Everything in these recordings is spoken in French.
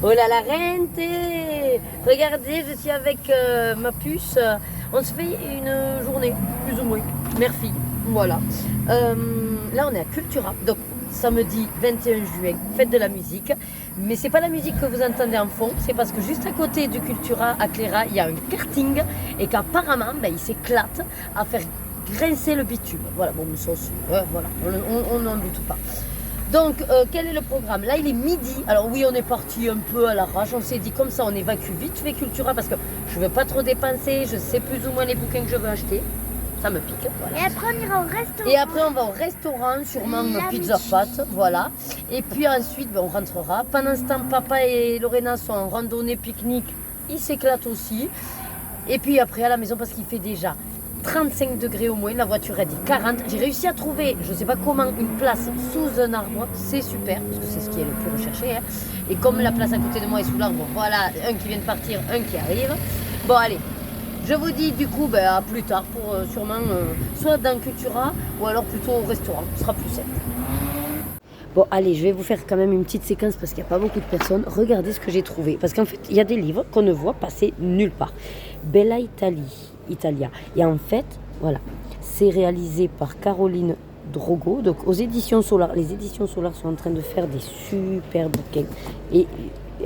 Oh là la rente! Regardez, je suis avec ma puce. On se fait une journée, plus ou moins. Merci. Voilà. Là, on est à Cultura. Donc, samedi 21 juin, fête de la musique. Mais c'est pas la musique que vous entendez en fond. C'est parce que juste à côté du Cultura, à Cléra, il y a un karting. Et qu'apparemment, il s'éclate à faire grincer le bitume. Voilà, bon, mais ça aussi, voilà, on n'en doute pas. Donc, quel est le programme? Là, il est midi. Alors oui, on est parti un peu à l'arrache. On s'est dit comme ça, on évacue vite fait Cultura parce que je ne veux pas trop dépenser. Je sais plus ou moins les bouquins que je veux acheter. Ça me pique. Voilà. Et après, on ira au restaurant. Et après, on va au restaurant, sûrement pizza pâte. Voilà. Et puis ensuite, on rentrera. Pendant ce temps, papa et Lorena sont en randonnée pique-nique. Ils s'éclatent aussi. Et puis après, à la maison, parce qu'il fait déjà 35 degrés au moins, la voiture a dit 40. J'ai réussi à trouver, je ne sais pas comment, une place sous un arbre. C'est super, parce que c'est ce qui est le plus recherché. Hein. Et comme la place à côté de moi est sous l'arbre, voilà, un qui vient de partir, un qui arrive. Bon, allez, je vous dis du coup à plus tard pour sûrement soit dans Cultura ou alors plutôt au restaurant. Ce sera plus simple. Bon, allez, je vais vous faire quand même une petite séquence parce qu'il n'y a pas beaucoup de personnes. Regardez ce que j'ai trouvé. Parce qu'en fait, il y a des livres qu'on ne voit passer nulle part. Bella Italia. Et en fait, voilà, c'est réalisé par Caroline Drogo. Donc, aux éditions Solar. Les éditions Solar sont en train de faire des super bouquins. Et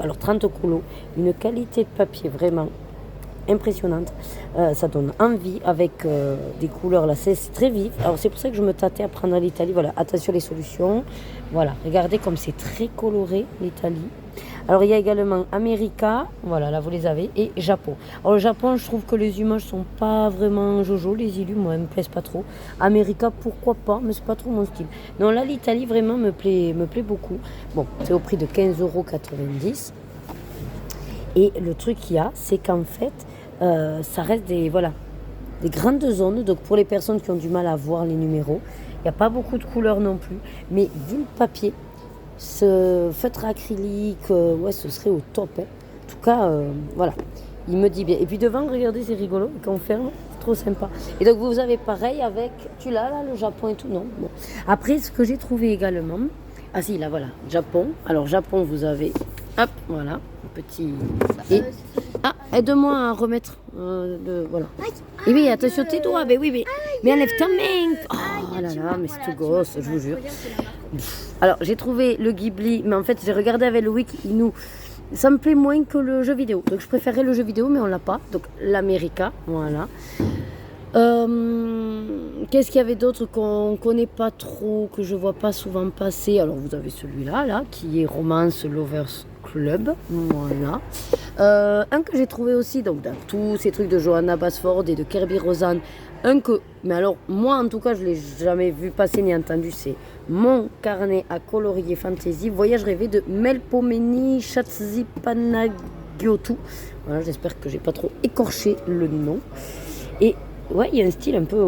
alors, 30 colos, une qualité de papier vraiment impressionnante, ça donne envie avec des couleurs là, c'est très vif. Alors c'est pour ça que je me tâtais à prendre l'Italie. Voilà, attention les solutions. Voilà, regardez comme c'est très coloré l'Italie. Alors il y a également America, voilà, là vous les avez, et Japon. Alors le Japon, je trouve que les images sont pas vraiment jojo, les illus, moi, elles me plaisent pas trop. America, pourquoi pas, mais c'est pas trop mon style. Non, là l'Italie vraiment me plaît beaucoup. Bon, c'est au prix de 15,90 €. Et le truc qu'il y a, c'est qu'en fait, ça reste des grandes zones. Donc pour les personnes qui ont du mal à voir les numéros, il n'y a pas beaucoup de couleurs non plus. Mais vu le papier, ce feutre acrylique, ouais, ce serait au top. Hein. En tout cas, voilà, il me dit bien. Et puis devant, regardez, c'est rigolo. Quand on ferme, c'est trop sympa. Et donc vous avez pareil avec, tu l'as là, le Japon et tout, non? Bon. Après, ce que j'ai trouvé également, ah si, là voilà, Japon. Alors Japon, vous avez, hop, voilà, petit. Et aide-moi à remettre voilà. Et oui, attention tes doigts, mais enlève ta main. Oh là là, mais c'est tout gosse, je vous jure. Alors j'ai trouvé le Ghibli, mais en fait j'ai regardé avec Loïc, ça me plaît moins que le jeu vidéo. Donc je préférais le jeu vidéo, mais on l'a pas. Donc l'America, voilà. Qu'est-ce qu'il y avait d'autre qu'on connaît pas trop, que je vois pas souvent passer? Alors vous avez celui-là, là, qui est Romance Lovers Club, voilà. Un que j'ai trouvé aussi, donc dans tous ces trucs de Johanna Basford et de Kirby Rosanne, mais alors moi en tout cas je l'ai jamais vu passer ni entendu, c'est Mon carnet à colorier fantasy, voyage rêvé de Melpomene Chatsipanagiotou. Voilà, j'espère que j'ai pas trop écorché le nom. Et ouais, il y a un style un peu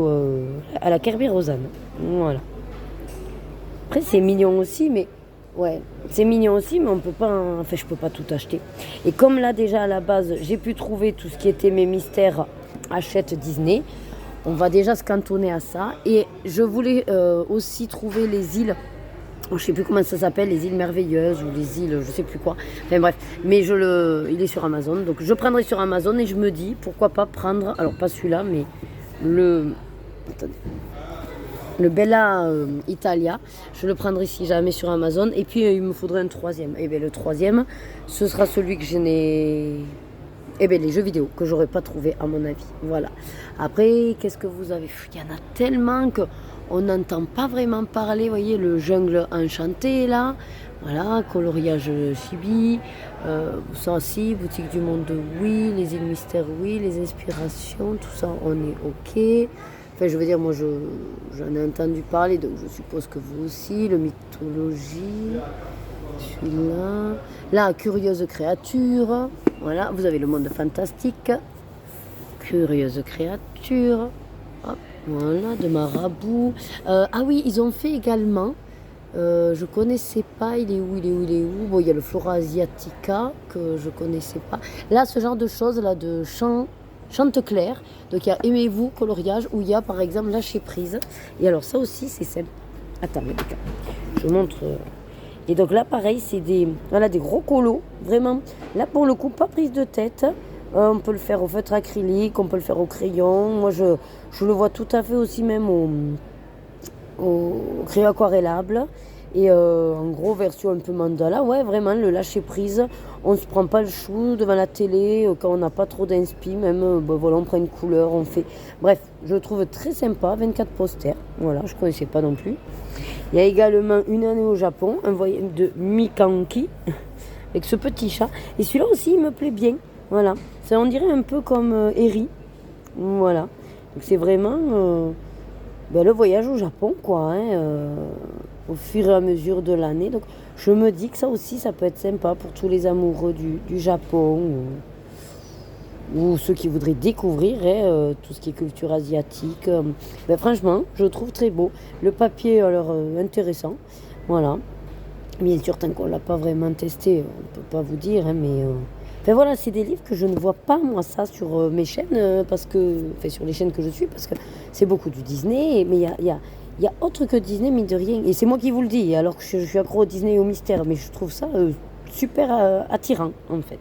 à la Kirby Rosanne, voilà. Après c'est mignon aussi, mais ouais, c'est mignon aussi, mais on peut pas, enfin je peux pas tout acheter. Et comme là déjà à la base, j'ai pu trouver tout ce qui était mes mystères Hachette Disney, on va déjà se cantonner à ça. Et je voulais aussi trouver les îles, je sais plus comment ça s'appelle, les îles merveilleuses ou les îles, je sais plus quoi. Enfin bref, mais il est sur Amazon, donc je prendrai sur Amazon et je me dis pourquoi pas prendre, alors pas celui-là, mais le Bella Italia, je le prendrai si jamais sur Amazon. Et puis il me faudrait un troisième. Et bien le troisième, ce sera celui que je n'ai... Eh bien les jeux vidéo que j'aurais pas trouvé à mon avis. Voilà. Après, qu'est-ce que vous avez? Il y en a tellement qu'on n'entend pas vraiment parler. Vous voyez, le jungle enchanté là. Voilà, coloriage chibi. Ça aussi, boutique du monde oui, les îles mystères oui, les inspirations, tout ça on est ok. Enfin, je veux dire, moi, j'en ai entendu parler, donc je suppose que vous aussi. Le mythologie, celui-là. Là, curieuse créature. Voilà, vous avez le monde fantastique. Curieuse créature. Hop, voilà, de marabout. Ah oui, ils ont fait également. Je connaissais pas, il est où? Bon, il y a le Flora Asiatica que je connaissais pas. Là, ce genre de choses, là, de Chanteclair, donc il y a Aimez-vous coloriage, où il y a par exemple Lâcher prise. Et alors ça aussi c'est simple. Attends, mais je vous montre. Et donc là, pareil, c'est des gros colos, vraiment. Là, pour le coup, pas prise de tête. On peut le faire au feutre acrylique, on peut le faire au crayon. Moi, je le vois tout à fait aussi même au crayon aquarellable. Et en gros, version un peu mandala. Ouais, vraiment, le lâcher prise. On se prend pas le chou devant la télé. Quand on n'a pas trop d'inspi, même, voilà, on prend une couleur, on fait... Bref, je le trouve très sympa. 24 posters. Voilà, je connaissais pas non plus. Il y a également Une année au Japon, un voyage de Mikanki, avec ce petit chat. Et celui-là aussi, il me plaît bien. Voilà. Ça, on dirait un peu comme Eri. Voilà. Donc c'est vraiment le voyage au Japon, quoi. Au fur et à mesure de l'année. Donc je me dis que ça aussi, ça peut être sympa pour tous les amoureux du Japon. Ou ceux qui voudraient découvrir tout ce qui est culture asiatique. Franchement, je le trouve très beau. Le papier a l'air intéressant. Voilà. Bien sûr, tant qu'on ne l'a pas vraiment testé, on ne peut pas vous dire. Mais voilà, c'est des livres que je ne vois pas, moi, ça, sur mes chaînes. Sur les chaînes que je suis, parce que c'est beaucoup du Disney. Mais il y a autre que Disney, mine de rien. Et c'est moi qui vous le dis, alors que je suis accro au Disney et au mystère. Mais je trouve ça super attirant, en fait.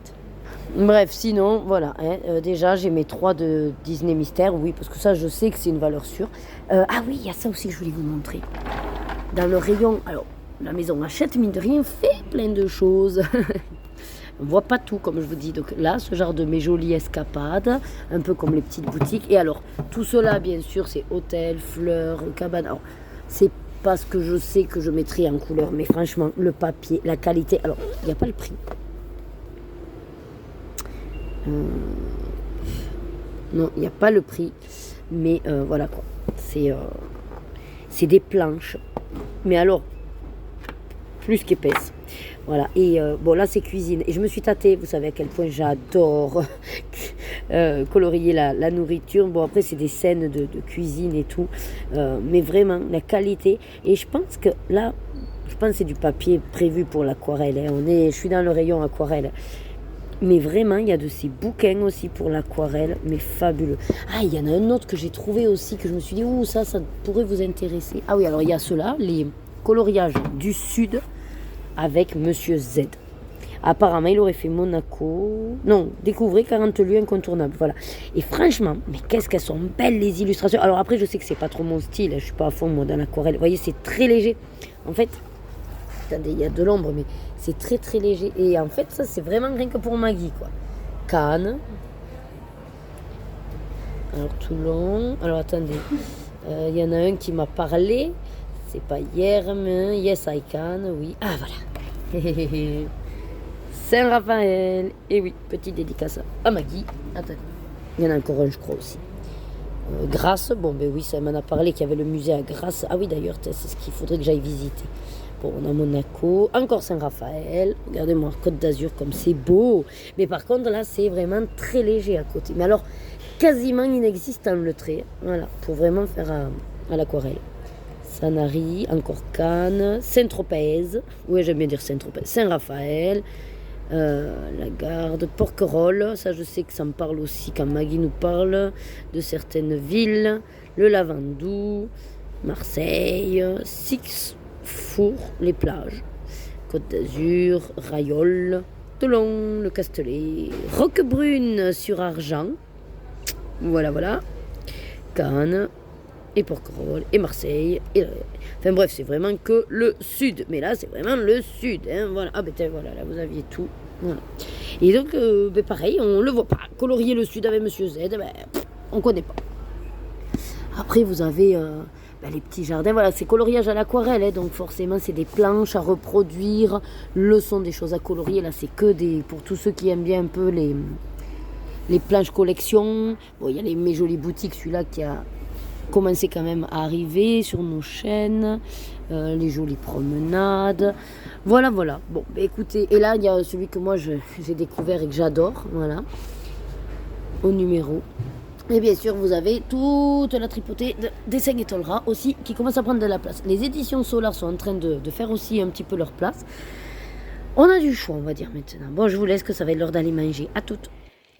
Bref, sinon, voilà. Déjà, j'ai mes 3 de Disney Mystère. Oui, parce que ça, je sais que c'est une valeur sûre. Ah oui, il y a ça aussi que je voulais vous montrer. Dans le rayon... Alors, la maison Hachette, mine de rien, fait plein de choses. On voit pas tout, comme je vous dis. Donc là, ce genre de mes jolies escapades, un peu comme les petites boutiques. Et alors, tout cela, bien sûr, c'est hôtel, fleurs, cabane. Alors, c'est pas ce que je sais que je mettrai en couleur. Mais franchement, le papier, la qualité... Alors, il n'y a pas le prix. Non, il n'y a pas le prix, mais voilà quoi. C'est des planches, mais alors plus qu'épaisses. Voilà. Et bon, là c'est cuisine. Et je me suis tâtée. Vous savez à quel point j'adore colorier la nourriture. Bon, après c'est des scènes de cuisine et tout, mais vraiment la qualité. Et je pense que là, c'est du papier prévu pour l'aquarelle. Je suis dans le rayon aquarelle. Mais vraiment, il y a de ces bouquins aussi pour l'aquarelle, mais fabuleux. Ah, il y en a un autre que j'ai trouvé aussi, que je me suis dit, ça pourrait vous intéresser. Ah oui, alors il y a ceux-là, les coloriages du Sud avec Monsieur Z. Apparemment, il aurait fait Monaco. Non, découvrez 40 lieux incontournables. Voilà. Et franchement, mais qu'est-ce qu'elles sont belles les illustrations. Alors après, je sais que c'est pas trop mon style. Je suis pas à fond moi dans l'aquarelle. Vous voyez, c'est très léger. En fait, attendez, il y a de l'ombre, mais c'est très très léger. Et en fait, ça, c'est vraiment rien que pour Maggie, quoi. Cannes. Alors, Toulon. Alors, attendez. Il y en a un qui m'a parlé. C'est pas hier, mais Yes, I Can. Oui. Ah, voilà. Saint-Raphaël. Et oui, petite dédicace à Maggie. Attendez. Il y en a encore un, je crois, aussi. Grasse. Bon, ben oui, ça m'en a parlé qu'il y avait le musée à Grasse. Ah oui, d'ailleurs, c'est ce qu'il faudrait que j'aille visiter. Bon, on a Monaco, encore Saint-Raphaël. Regardez-moi, Côte d'Azur, comme c'est beau. Mais par contre, là, c'est vraiment très léger à côté. Mais alors, quasiment inexistant le trait. Voilà, pour vraiment faire à l'aquarelle. Sanary, encore Cannes, Saint-Tropez. Oui, j'aime bien dire Saint-Tropez. Saint-Raphaël, la Garde, Porquerolles. Ça, je sais que ça me parle aussi quand Maggie nous parle de certaines villes. Le Lavandou, Marseille, Six. Four, les plages, Côte d'Azur, Rayol, Toulon, le Castellet, Roquebrune sur Argent, voilà, Cannes, et Porquerolles, et Marseille, enfin bref, c'est vraiment que le sud, mais là c'est vraiment le sud, voilà, ah ben voilà, là vous aviez tout, voilà. Et donc, pareil, on le voit pas, colorier le sud avec Monsieur Z, on connaît pas. Après vous avez... les petits jardins, voilà, c'est coloriage à l'aquarelle, donc forcément c'est des planches à reproduire, le son des choses à colorier, là c'est que pour tous ceux qui aiment bien un peu les planches collection. Bon, il y a mes jolies boutiques, celui-là qui a commencé quand même à arriver sur nos chaînes, les jolies promenades, voilà. Bon, écoutez, et là il y a celui que moi j'ai découvert et que j'adore, voilà, au numéro. Et bien sûr, vous avez toute la tripotée des 5 étoiles rats aussi qui commence à prendre de la place. Les éditions Solar sont en train de faire aussi un petit peu leur place. On a du choix, on va dire maintenant. Bon, je vous laisse que ça va être l'heure d'aller manger. À toutes.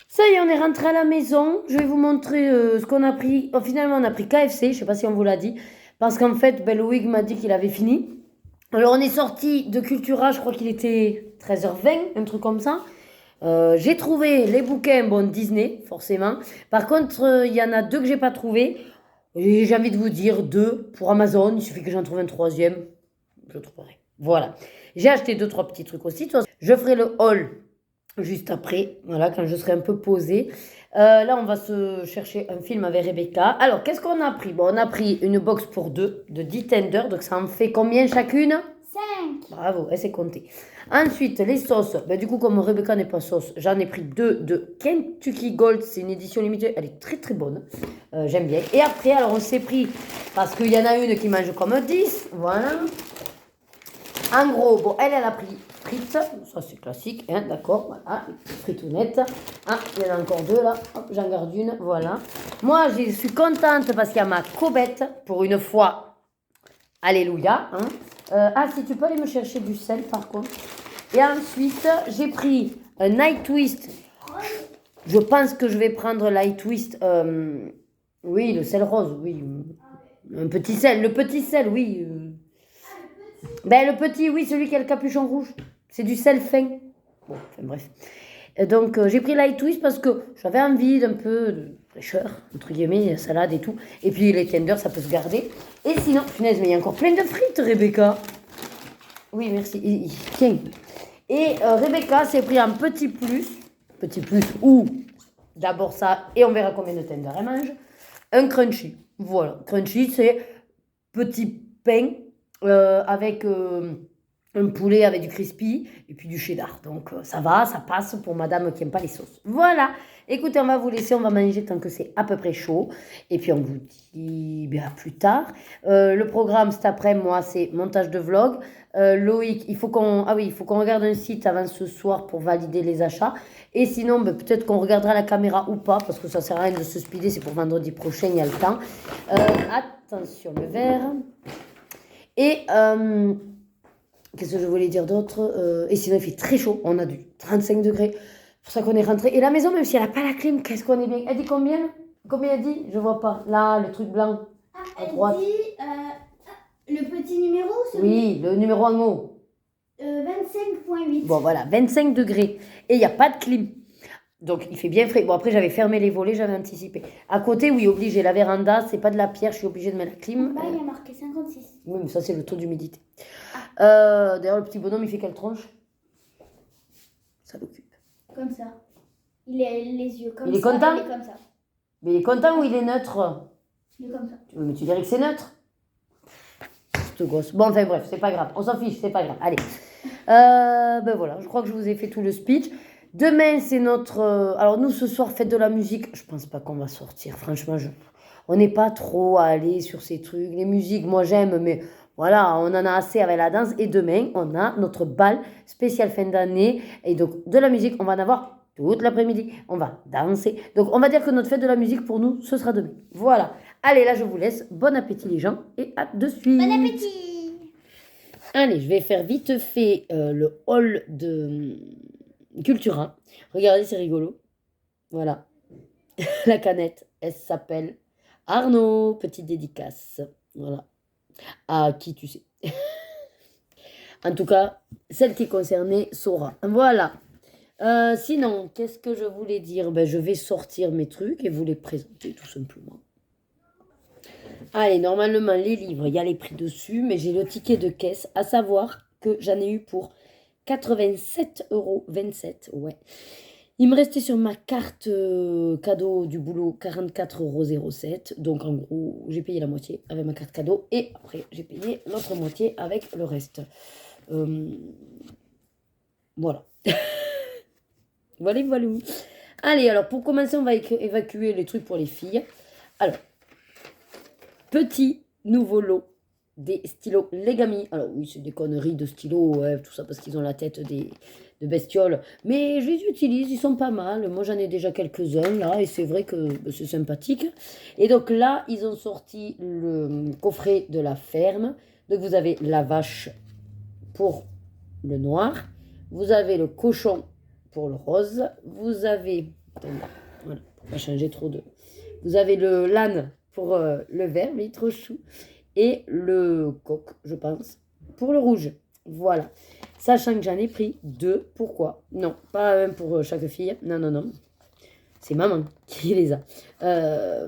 Ça y est, on est rentré à la maison. Je vais vous montrer ce qu'on a pris. Finalement, on a pris KFC. Je ne sais pas si on vous l'a dit. Parce qu'en fait, Loïc m'a dit qu'il avait fini. Alors, on est sorti de Cultura, je crois qu'il était 13h20, un truc comme ça. J'ai trouvé les bouquins, bon, Disney, forcément. Par contre, il y en a deux que j'ai pas trouvé. Et j'ai envie de vous dire deux pour Amazon. Il suffit que j'en trouve un troisième. Je le trouverai. Voilà. J'ai acheté deux, trois petits trucs aussi. De toute façon, je ferai le haul juste après. Voilà, quand je serai un peu posée. Là, on va se chercher un film avec Rebecca. Alors, qu'est-ce qu'on a pris? Bon, on a pris une box pour deux de 10 tenders. Donc, ça en fait combien chacune? 5. Bravo, elle s'est comptée. Ensuite, les sauces. Ben, du coup, comme Rebecca n'est pas sauce, j'en ai pris deux de Kentucky Gold. C'est une édition limitée. Elle est très très bonne. J'aime bien. Et après, alors on s'est pris, parce qu'il y en a une qui mange comme 10. Voilà. En gros, bon, elle a pris frites. Ça, c'est classique. Hein, d'accord. Voilà. Fritounettes. Ah, il y en a encore deux là. Hop, j'en garde une. Voilà. Moi, je suis contente parce qu'il y a ma cobette. Pour une fois. Alléluia. Hein. Ah, si tu peux aller me chercher du sel par contre. Et ensuite, j'ai pris un Night Twist. Je pense que je vais prendre Light Twist. Oui, le sel rose, oui. Un petit sel. Le petit sel, oui. Ben, le petit, oui, celui qui a le capuchon rouge. C'est du sel fin. Bon, enfin bref. Et donc, j'ai pris Light Twist parce que j'avais envie d'un peu de fraîcheur, entre guillemets, salade et tout. Et puis, les tenders, ça peut se garder. Et sinon, punaise, mais il y a encore plein de frites, Rebecca. Oui, merci. Tiens. Et Rebecca s'est pris un petit plus. Petit plus ou d'abord ça, et on verra combien de tenders elle mange. Un crunchy. Voilà. Crunchy, c'est petit pain avec un poulet avec du crispy et puis du cheddar. Donc ça va, ça passe pour madame qui n'aime pas les sauces. Voilà. Écoutez, on va vous laisser, on va manger tant que c'est à peu près chaud. Et puis on vous dit bien à plus tard. Le programme cet après-midi, moi, c'est montage de vlog. Loïc, il faut qu'on regarde un site avant ce soir pour valider les achats. Et sinon, ben, peut-être qu'on regardera la caméra ou pas, parce que ça sert à rien de se speeder, c'est pour vendredi prochain, il y a le temps. Attention, le verre. Et qu'est-ce que je voulais dire d'autre? Et sinon, il fait très chaud, on a du 35 degrés. C'est pour ça qu'on est rentré. Et la maison, même si elle n'a pas la clim, qu'est-ce qu'on est bien. Elle dit combien? Combien elle dit? Je vois pas. Là, le truc blanc. À droite. Elle dit le petit numéro, oui, le numéro en haut. 25,8. Bon, voilà, 25 degrés. Et il n'y a pas de clim. Donc, il fait bien frais. Bon, après, j'avais fermé les volets, j'avais anticipé. À côté, oui, obligé. La véranda, c'est pas de la pierre, je suis obligée de mettre la clim. Là, il y a marqué 56. Oui, mais ça, c'est le taux d'humidité. D'ailleurs, le petit bonhomme, il fait quelle tronche? Ça l'occupe. Comme ça. Il a les yeux comme ça. Il est content? Il est comme ça. Mais il est content ou il est neutre? Il est comme ça. Mais tu dirais que c'est neutre? Ce gosse. Bon, enfin bref, c'est pas grave. On s'en fiche, c'est pas grave. Allez. Ben voilà, je crois que je vous ai fait tout le speech. Demain, c'est notre... alors nous, ce soir, fête de la musique. Je pense pas qu'on va sortir. Franchement, on n'est pas trop à aller sur ces trucs. Les musiques, moi, j'aime, mais voilà, on en a assez avec la danse. Et demain, on a notre bal spécial fin d'année. Et donc, de la musique, on va en avoir toute l'après-midi. On va danser. Donc, on va dire que notre fête de la musique, pour nous, ce sera demain. Voilà. Allez, là, je vous laisse. Bon appétit, les gens. Et à de suite. Bon appétit. Allez, je vais faire vite fait le haul de Cultura. Regardez, c'est rigolo. Voilà. La canette, elle s'appelle Arnaud. Petite dédicace. Voilà. À qui tu sais. En tout cas, celle qui est concernée saura. Voilà. Sinon, qu'est-ce que je voulais dire? Ben, je vais sortir mes trucs et vous les présenter tout simplement. Allez, normalement, les livres, il y a les prix dessus, mais j'ai le ticket de caisse, à savoir que j'en ai eu pour 87,27 €. Ouais. Il me restait sur ma carte cadeau du boulot 44,07 €. Donc, en gros, j'ai payé la moitié avec ma carte cadeau et après, j'ai payé l'autre moitié avec le reste. Voilà. Voilà, voilà. Allez, alors, pour commencer, on va évacuer les trucs pour les filles. Alors, petit nouveau lot des stylos Legami. Alors oui, c'est des conneries de stylos, ouais, tout ça parce qu'ils ont la tête de bestioles. Mais je les utilise, ils sont pas mal. Moi, j'en ai déjà quelques-uns là et c'est vrai que c'est sympathique. Et donc là, ils ont sorti le coffret de la ferme. Donc vous avez la vache pour le noir. Vous avez le cochon pour le rose. Vous avez... Attendez, voilà, pour pas changer trop de... Vous avez l'âne pour le vert, mais il est trop chou. Et le coq, je pense. pour le rouge. Voilà. Sachant que j'en ai pris 2. Pourquoi? Non, pas un pour chaque fille. Non, non, non. C'est maman qui les a.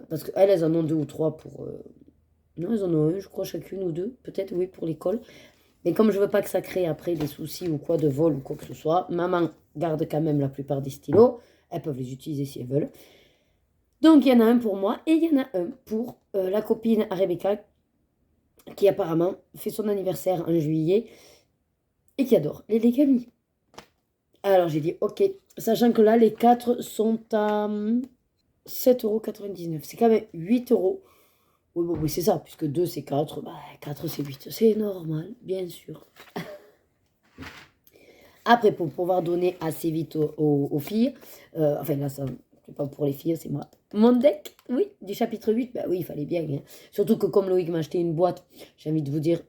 Parce qu'elles, elles en ont 2 ou 3 pour... Non, elles en ont un, je crois, chacune ou 2. Peut-être, oui, pour l'école. Mais comme je veux pas que ça crée après des soucis ou quoi de vol ou quoi que ce soit, maman garde quand même la plupart des stylos. Elles peuvent les utiliser si elles veulent. Donc, il y en a un pour moi et il y en a un pour la copine à Rebecca qui apparemment fait son anniversaire en juillet et qui adore les Legami. Alors, j'ai dit ok, sachant que là, les 4 sont à 7,99 €. C'est quand même 8 €. Oui, bon, oui, c'est ça, puisque 2 c'est 4, bah, 4 c'est 8. C'est normal, bien sûr. Après, pour pouvoir donner assez vite aux filles, enfin là, ça, c'est pas pour les filles, c'est moi. Mon deck, oui, du chapitre 8, bah oui, il fallait bien. Hein. Surtout que comme Loïc m'a acheté une boîte, j'ai envie de vous dire,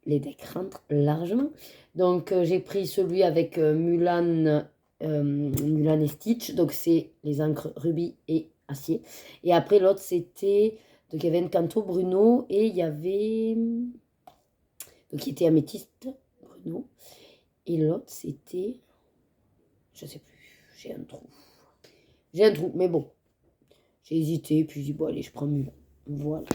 les decks rentrent largement. Donc, j'ai pris celui avec Mulan et Stitch. Donc, c'est les encres rubis et acier. Et après, l'autre, c'était... Donc, il y avait Encanto, Bruno, et il y avait... Donc, qui était améthyste, Bruno. Et l'autre, c'était... Je sais plus, j'ai un trou. J'ai un trou, mais bon. J'ai hésité, puis j'ai dit, bon, allez, je prends Mulan. Voilà.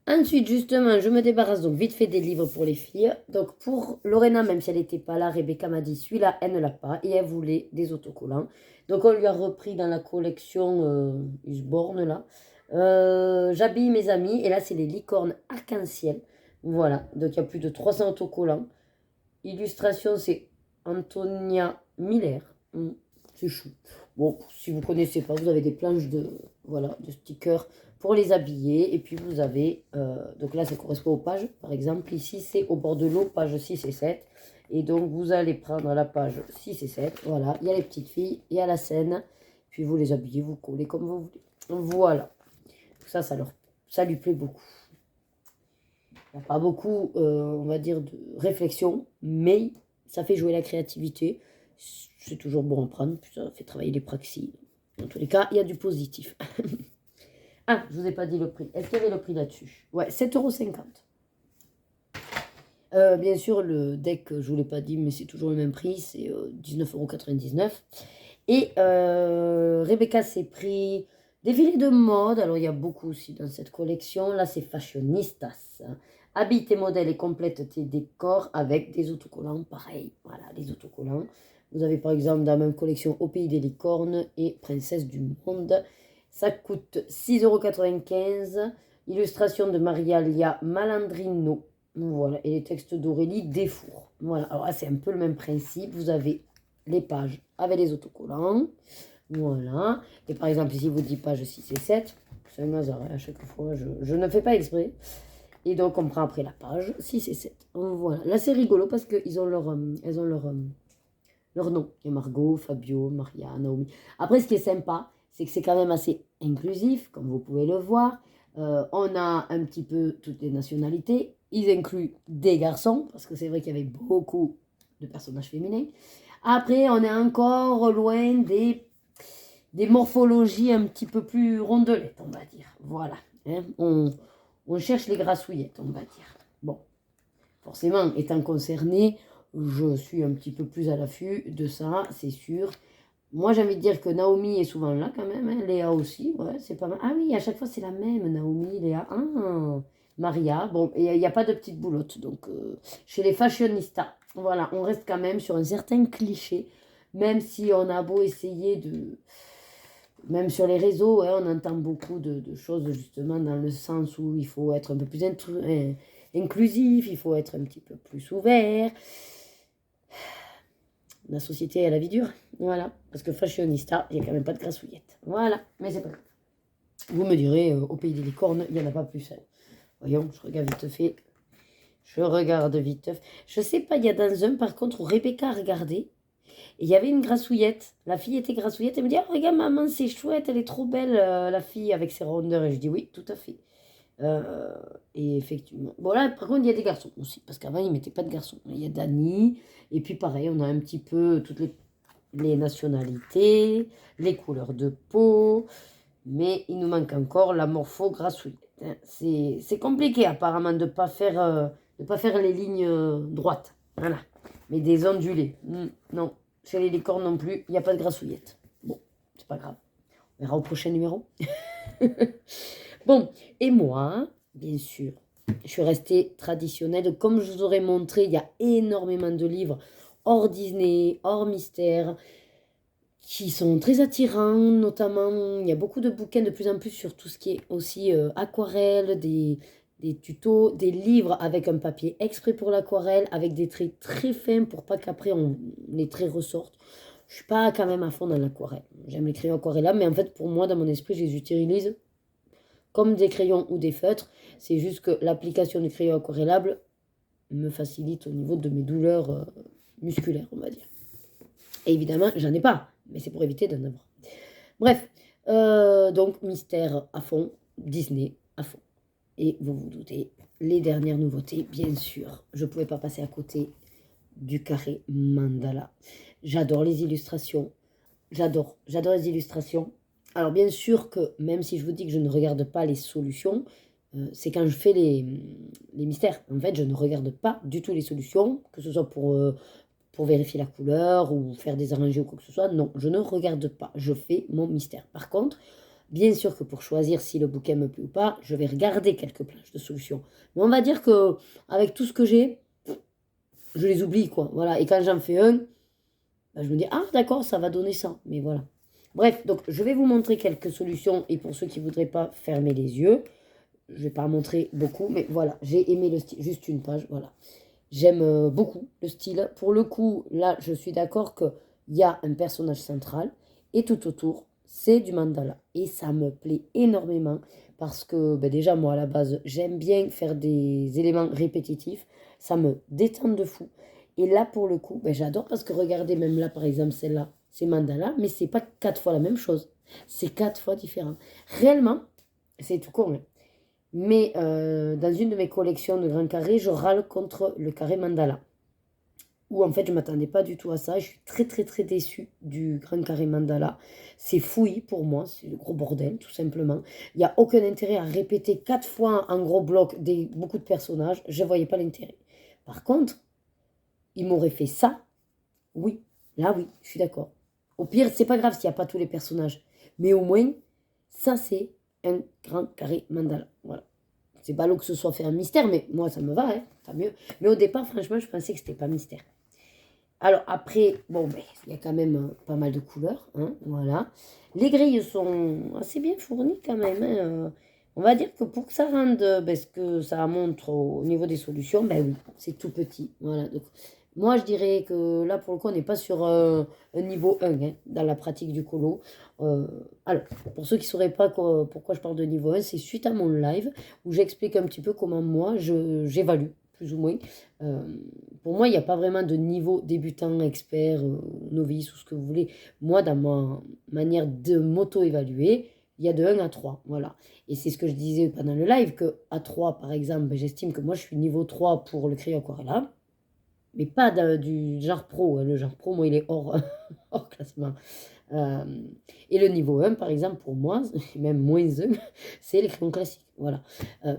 Ensuite, justement, je me débarrasse donc vite fait des livres pour les filles. Donc, pour Lorena, même si elle n'était pas là, Rebecca m'a dit, celui-là, elle ne l'a pas. Et elle voulait des autocollants. Donc, on lui a repris dans la collection Usborne, là. J'habille mes amis. Et là, c'est les licornes arc-en-ciel. Voilà. Donc, il y a plus de 300 autocollants. Illustration, c'est Antonia Miller. C'est chou. Bon, si vous ne connaissez pas, vous avez des planches de stickers pour les habiller. Et puis vous avez, donc là ça correspond aux pages. Par exemple, ici c'est au bord de l'eau, page 6 et 7. Et donc vous allez prendre la page 6 et 7. Voilà, il y a les petites filles, il y a la scène. Puis vous les habillez, vous collez comme vous voulez. Voilà. Ça lui plaît beaucoup. Il n'y a pas beaucoup, on va dire, de réflexion, mais ça fait jouer la créativité. C'est toujours bon à prendre, puis ça fait travailler les praxis. En tous les cas, il y a du positif. Ah, je ne vous ai pas dit le prix. Est-ce qu'il y avait le prix là-dessus? Ouais, 7,50 €. Bien sûr, le deck, je ne vous l'ai pas dit, mais c'est toujours le même prix, c'est 19,99 €. Et Rebecca s'est pris défilé de mode. Alors, il y a beaucoup aussi dans cette collection. Là, c'est Fashionistas. Habille tes modèles et complète tes décors avec des autocollants. Pareil, voilà, les autocollants. Vous avez par exemple dans la même collection Au Pays des Licornes et Princesse du Monde. Ça coûte 6,95 €. Illustration de Maria Lia Malandrino. Voilà, et les textes d'Aurélie Desfours. Voilà, alors là, c'est un peu le même principe. Vous avez les pages avec les autocollants. Voilà. Et par exemple, ici, vous dites page 6 et 7. C'est un hasard, à chaque fois, je ne fais pas exprès. Et donc, on prend après la page 6 et 7. Voilà. Là, c'est rigolo parce qu'elles ont leur nom. Il y a Margot, Fabio, Maria, Naomi. Après, ce qui est sympa, c'est que c'est quand même assez inclusif, comme vous pouvez le voir. On a un petit peu toutes les nationalités. Ils incluent des garçons, parce que c'est vrai qu'il y avait beaucoup de personnages féminins. Après, on est encore loin des morphologies un petit peu plus rondelettes, on va dire. Voilà. Hein. On cherche les grassouillettes, on va dire. Bon, forcément, étant concernée, je suis un petit peu plus à l'affût de ça, c'est sûr. Moi, j'ai envie de dire que Naomi est souvent là quand même. Hein. Léa aussi, ouais, c'est pas mal. Ah oui, à chaque fois, c'est la même, Naomi, Léa. Ah, Maria. Bon, il n'y a pas de petite boulotte. Donc, chez les fashionistas, voilà, on reste quand même sur un certain cliché. Même si on a beau essayer de... Même sur les réseaux, hein, on entend beaucoup de choses justement dans le sens où il faut être un peu plus inclusif, il faut être un petit peu plus ouvert. La société, elle a la vie dure. Voilà. Parce que fashionista, il n'y a quand même pas de grassouillette. Voilà. Mais c'est pas grave. Vous me direz, au Pays des Licornes, il n'y en a pas plus. Hein. Voyons, je regarde vite fait. Je sais pas, il y a dans un, par contre, où Rebecca a regardé. Et il y avait une grassouillette. La fille était grassouillette. Elle me dit, oh, regarde, maman, c'est chouette. Elle est trop belle, la fille, avec ses rondeurs. Et je dis, oui, tout à fait. Et effectivement. Bon, là, par contre, il y a des garçons aussi. Parce qu'avant, ils ne mettaient pas de garçons. Il y a Dani. Et puis, pareil, on a un petit peu toutes les nationalités, les couleurs de peau. Mais il nous manque encore la morpho grassouillette. Hein. C'est compliqué, apparemment, de ne pas faire Ne pas faire les lignes droites. Voilà. Mais des ondulés. Non. Chez les licornes non plus, il n'y a pas de grassouillette. Bon, c'est pas grave. On verra au prochain numéro. Bon, et moi, bien sûr, je suis restée traditionnelle. Comme je vous aurais montré, il y a énormément de livres hors Disney, hors mystère, qui sont très attirants. Notamment, il y a beaucoup de bouquins de plus en plus sur tout ce qui est aussi aquarelle, des tutos, des livres avec un papier exprès pour l'aquarelle, avec des traits très fins pour pas qu'après les traits ressortent. Je suis pas quand même à fond dans l'aquarelle. J'aime les crayons aquarellables, mais en fait, pour moi, dans mon esprit, je les utilise comme des crayons ou des feutres. C'est juste que l'application du crayon aquarellable me facilite au niveau de mes douleurs musculaires, on va dire. Et évidemment, j'en ai pas, mais c'est pour éviter d'en avoir. Bref, donc mystère à fond, Disney à fond. Et vous vous doutez, les dernières nouveautés, bien sûr, je ne pouvais pas passer à côté du carré mandala. J'adore les illustrations. J'adore les illustrations. Alors bien sûr que même si je vous dis que je ne regarde pas les solutions, c'est quand je fais les mystères. En fait, je ne regarde pas du tout les solutions, que ce soit pour vérifier la couleur ou faire des arrangés ou quoi que ce soit. Non, je ne regarde pas. Je fais mon mystère. Par contre, bien sûr que pour choisir si le bouquin me plaît ou pas, je vais regarder quelques planches de solutions. Mais on va dire que avec tout ce que j'ai, je les oublie, quoi. Voilà. Et quand j'en fais un, ben, je me dis, ah d'accord, ça va donner ça. Mais voilà. Bref, donc je vais vous montrer quelques solutions. Et pour ceux qui ne voudraient pas fermer les yeux, je ne vais pas en montrer beaucoup, mais voilà, j'ai aimé le style. Juste une page, voilà. J'aime beaucoup le style. Pour le coup, là, je suis d'accord qu'il y a un personnage central et tout autour, c'est du mandala. Et ça me plaît énormément parce que ben déjà, moi, à la base, j'aime bien faire des éléments répétitifs. Ça me détend de fou. Et là, pour le coup, ben, j'adore parce que regardez, même là, par exemple, celle-là, c'est mandala, mais c'est pas 4 fois la même chose. C'est 4 fois différent. Réellement, c'est tout con, hein. Mais dans une de mes collections de grands carrés, je râle contre le carré mandala. Où en fait, je ne m'attendais pas du tout à ça. Je suis très très très déçue du grand carré mandala. C'est fouillis pour moi, c'est le gros bordel, tout simplement. Il n'y a aucun intérêt à répéter 4 fois en gros bloc beaucoup de personnages. Je ne voyais pas l'intérêt. Par contre, il m'aurait fait ça. Oui, là oui, je suis d'accord. Au pire, c'est pas grave s'il n'y a pas tous les personnages. Mais au moins, ça c'est un grand carré mandala. Voilà. C'est ballot que ce soit fait un mystère, mais moi ça me va, hein, tant mieux. Mais au départ, franchement, je pensais que c'était pas mystère. Alors après, bon, ben, il y a quand même pas mal de couleurs, hein, voilà. Les grilles sont assez bien fournies quand même, hein. On va dire que pour que ça rende ce que ça montre au niveau des solutions, ben oui, c'est tout petit. Voilà. Donc, moi, je dirais que là, pour le coup, on n'est pas sur un niveau 1 hein, dans la pratique du colo. Alors, pour ceux qui ne sauraient pas pourquoi je parle de niveau 1, c'est suite à mon live où j'explique un petit peu comment moi, j'évalue, plus ou moins. Pour moi, il n'y a pas vraiment de niveau débutant, expert, novice ou ce que vous voulez. Moi, dans ma manière de m'auto-évaluer, il y a de 1 à 3, voilà. Et c'est ce que je disais pendant le live, que à 3, par exemple, ben, j'estime que moi, je suis niveau 3 pour le crayon aquarellable, mais pas du genre pro. Hein. Le genre pro, moi, il est hors, hors classement. Et le niveau 1, par exemple, pour moi, même moins 1, c'est les crayons classiques, voilà,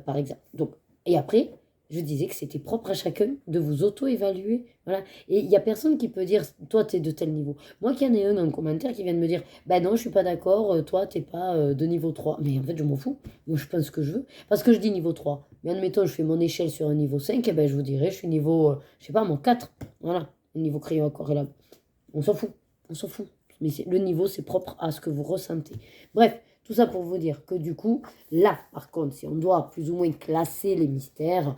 par exemple. Donc, et après, je disais que c'était propre à chacun de vous auto-évaluer, voilà. Et il n'y a personne qui peut dire, toi, tu es de tel niveau. Moi, qu'il y en ait un commentaire qui vient de me dire, ben non, je suis pas d'accord, toi, tu n'es pas de niveau 3. Mais en fait, je m'en fous. Moi, je pense ce que je veux. Parce que je dis niveau 3. Mais admettons, je fais mon échelle sur un niveau 5, et ben, je vous dirais, je suis niveau, je sais pas, mon 4. Voilà, niveau crayon aquarellable. On s'en fout. On s'en fout. Mais le niveau, c'est propre à ce que vous ressentez. Bref, tout ça pour vous dire que du coup, là, par contre, si on doit plus ou moins classer les mystères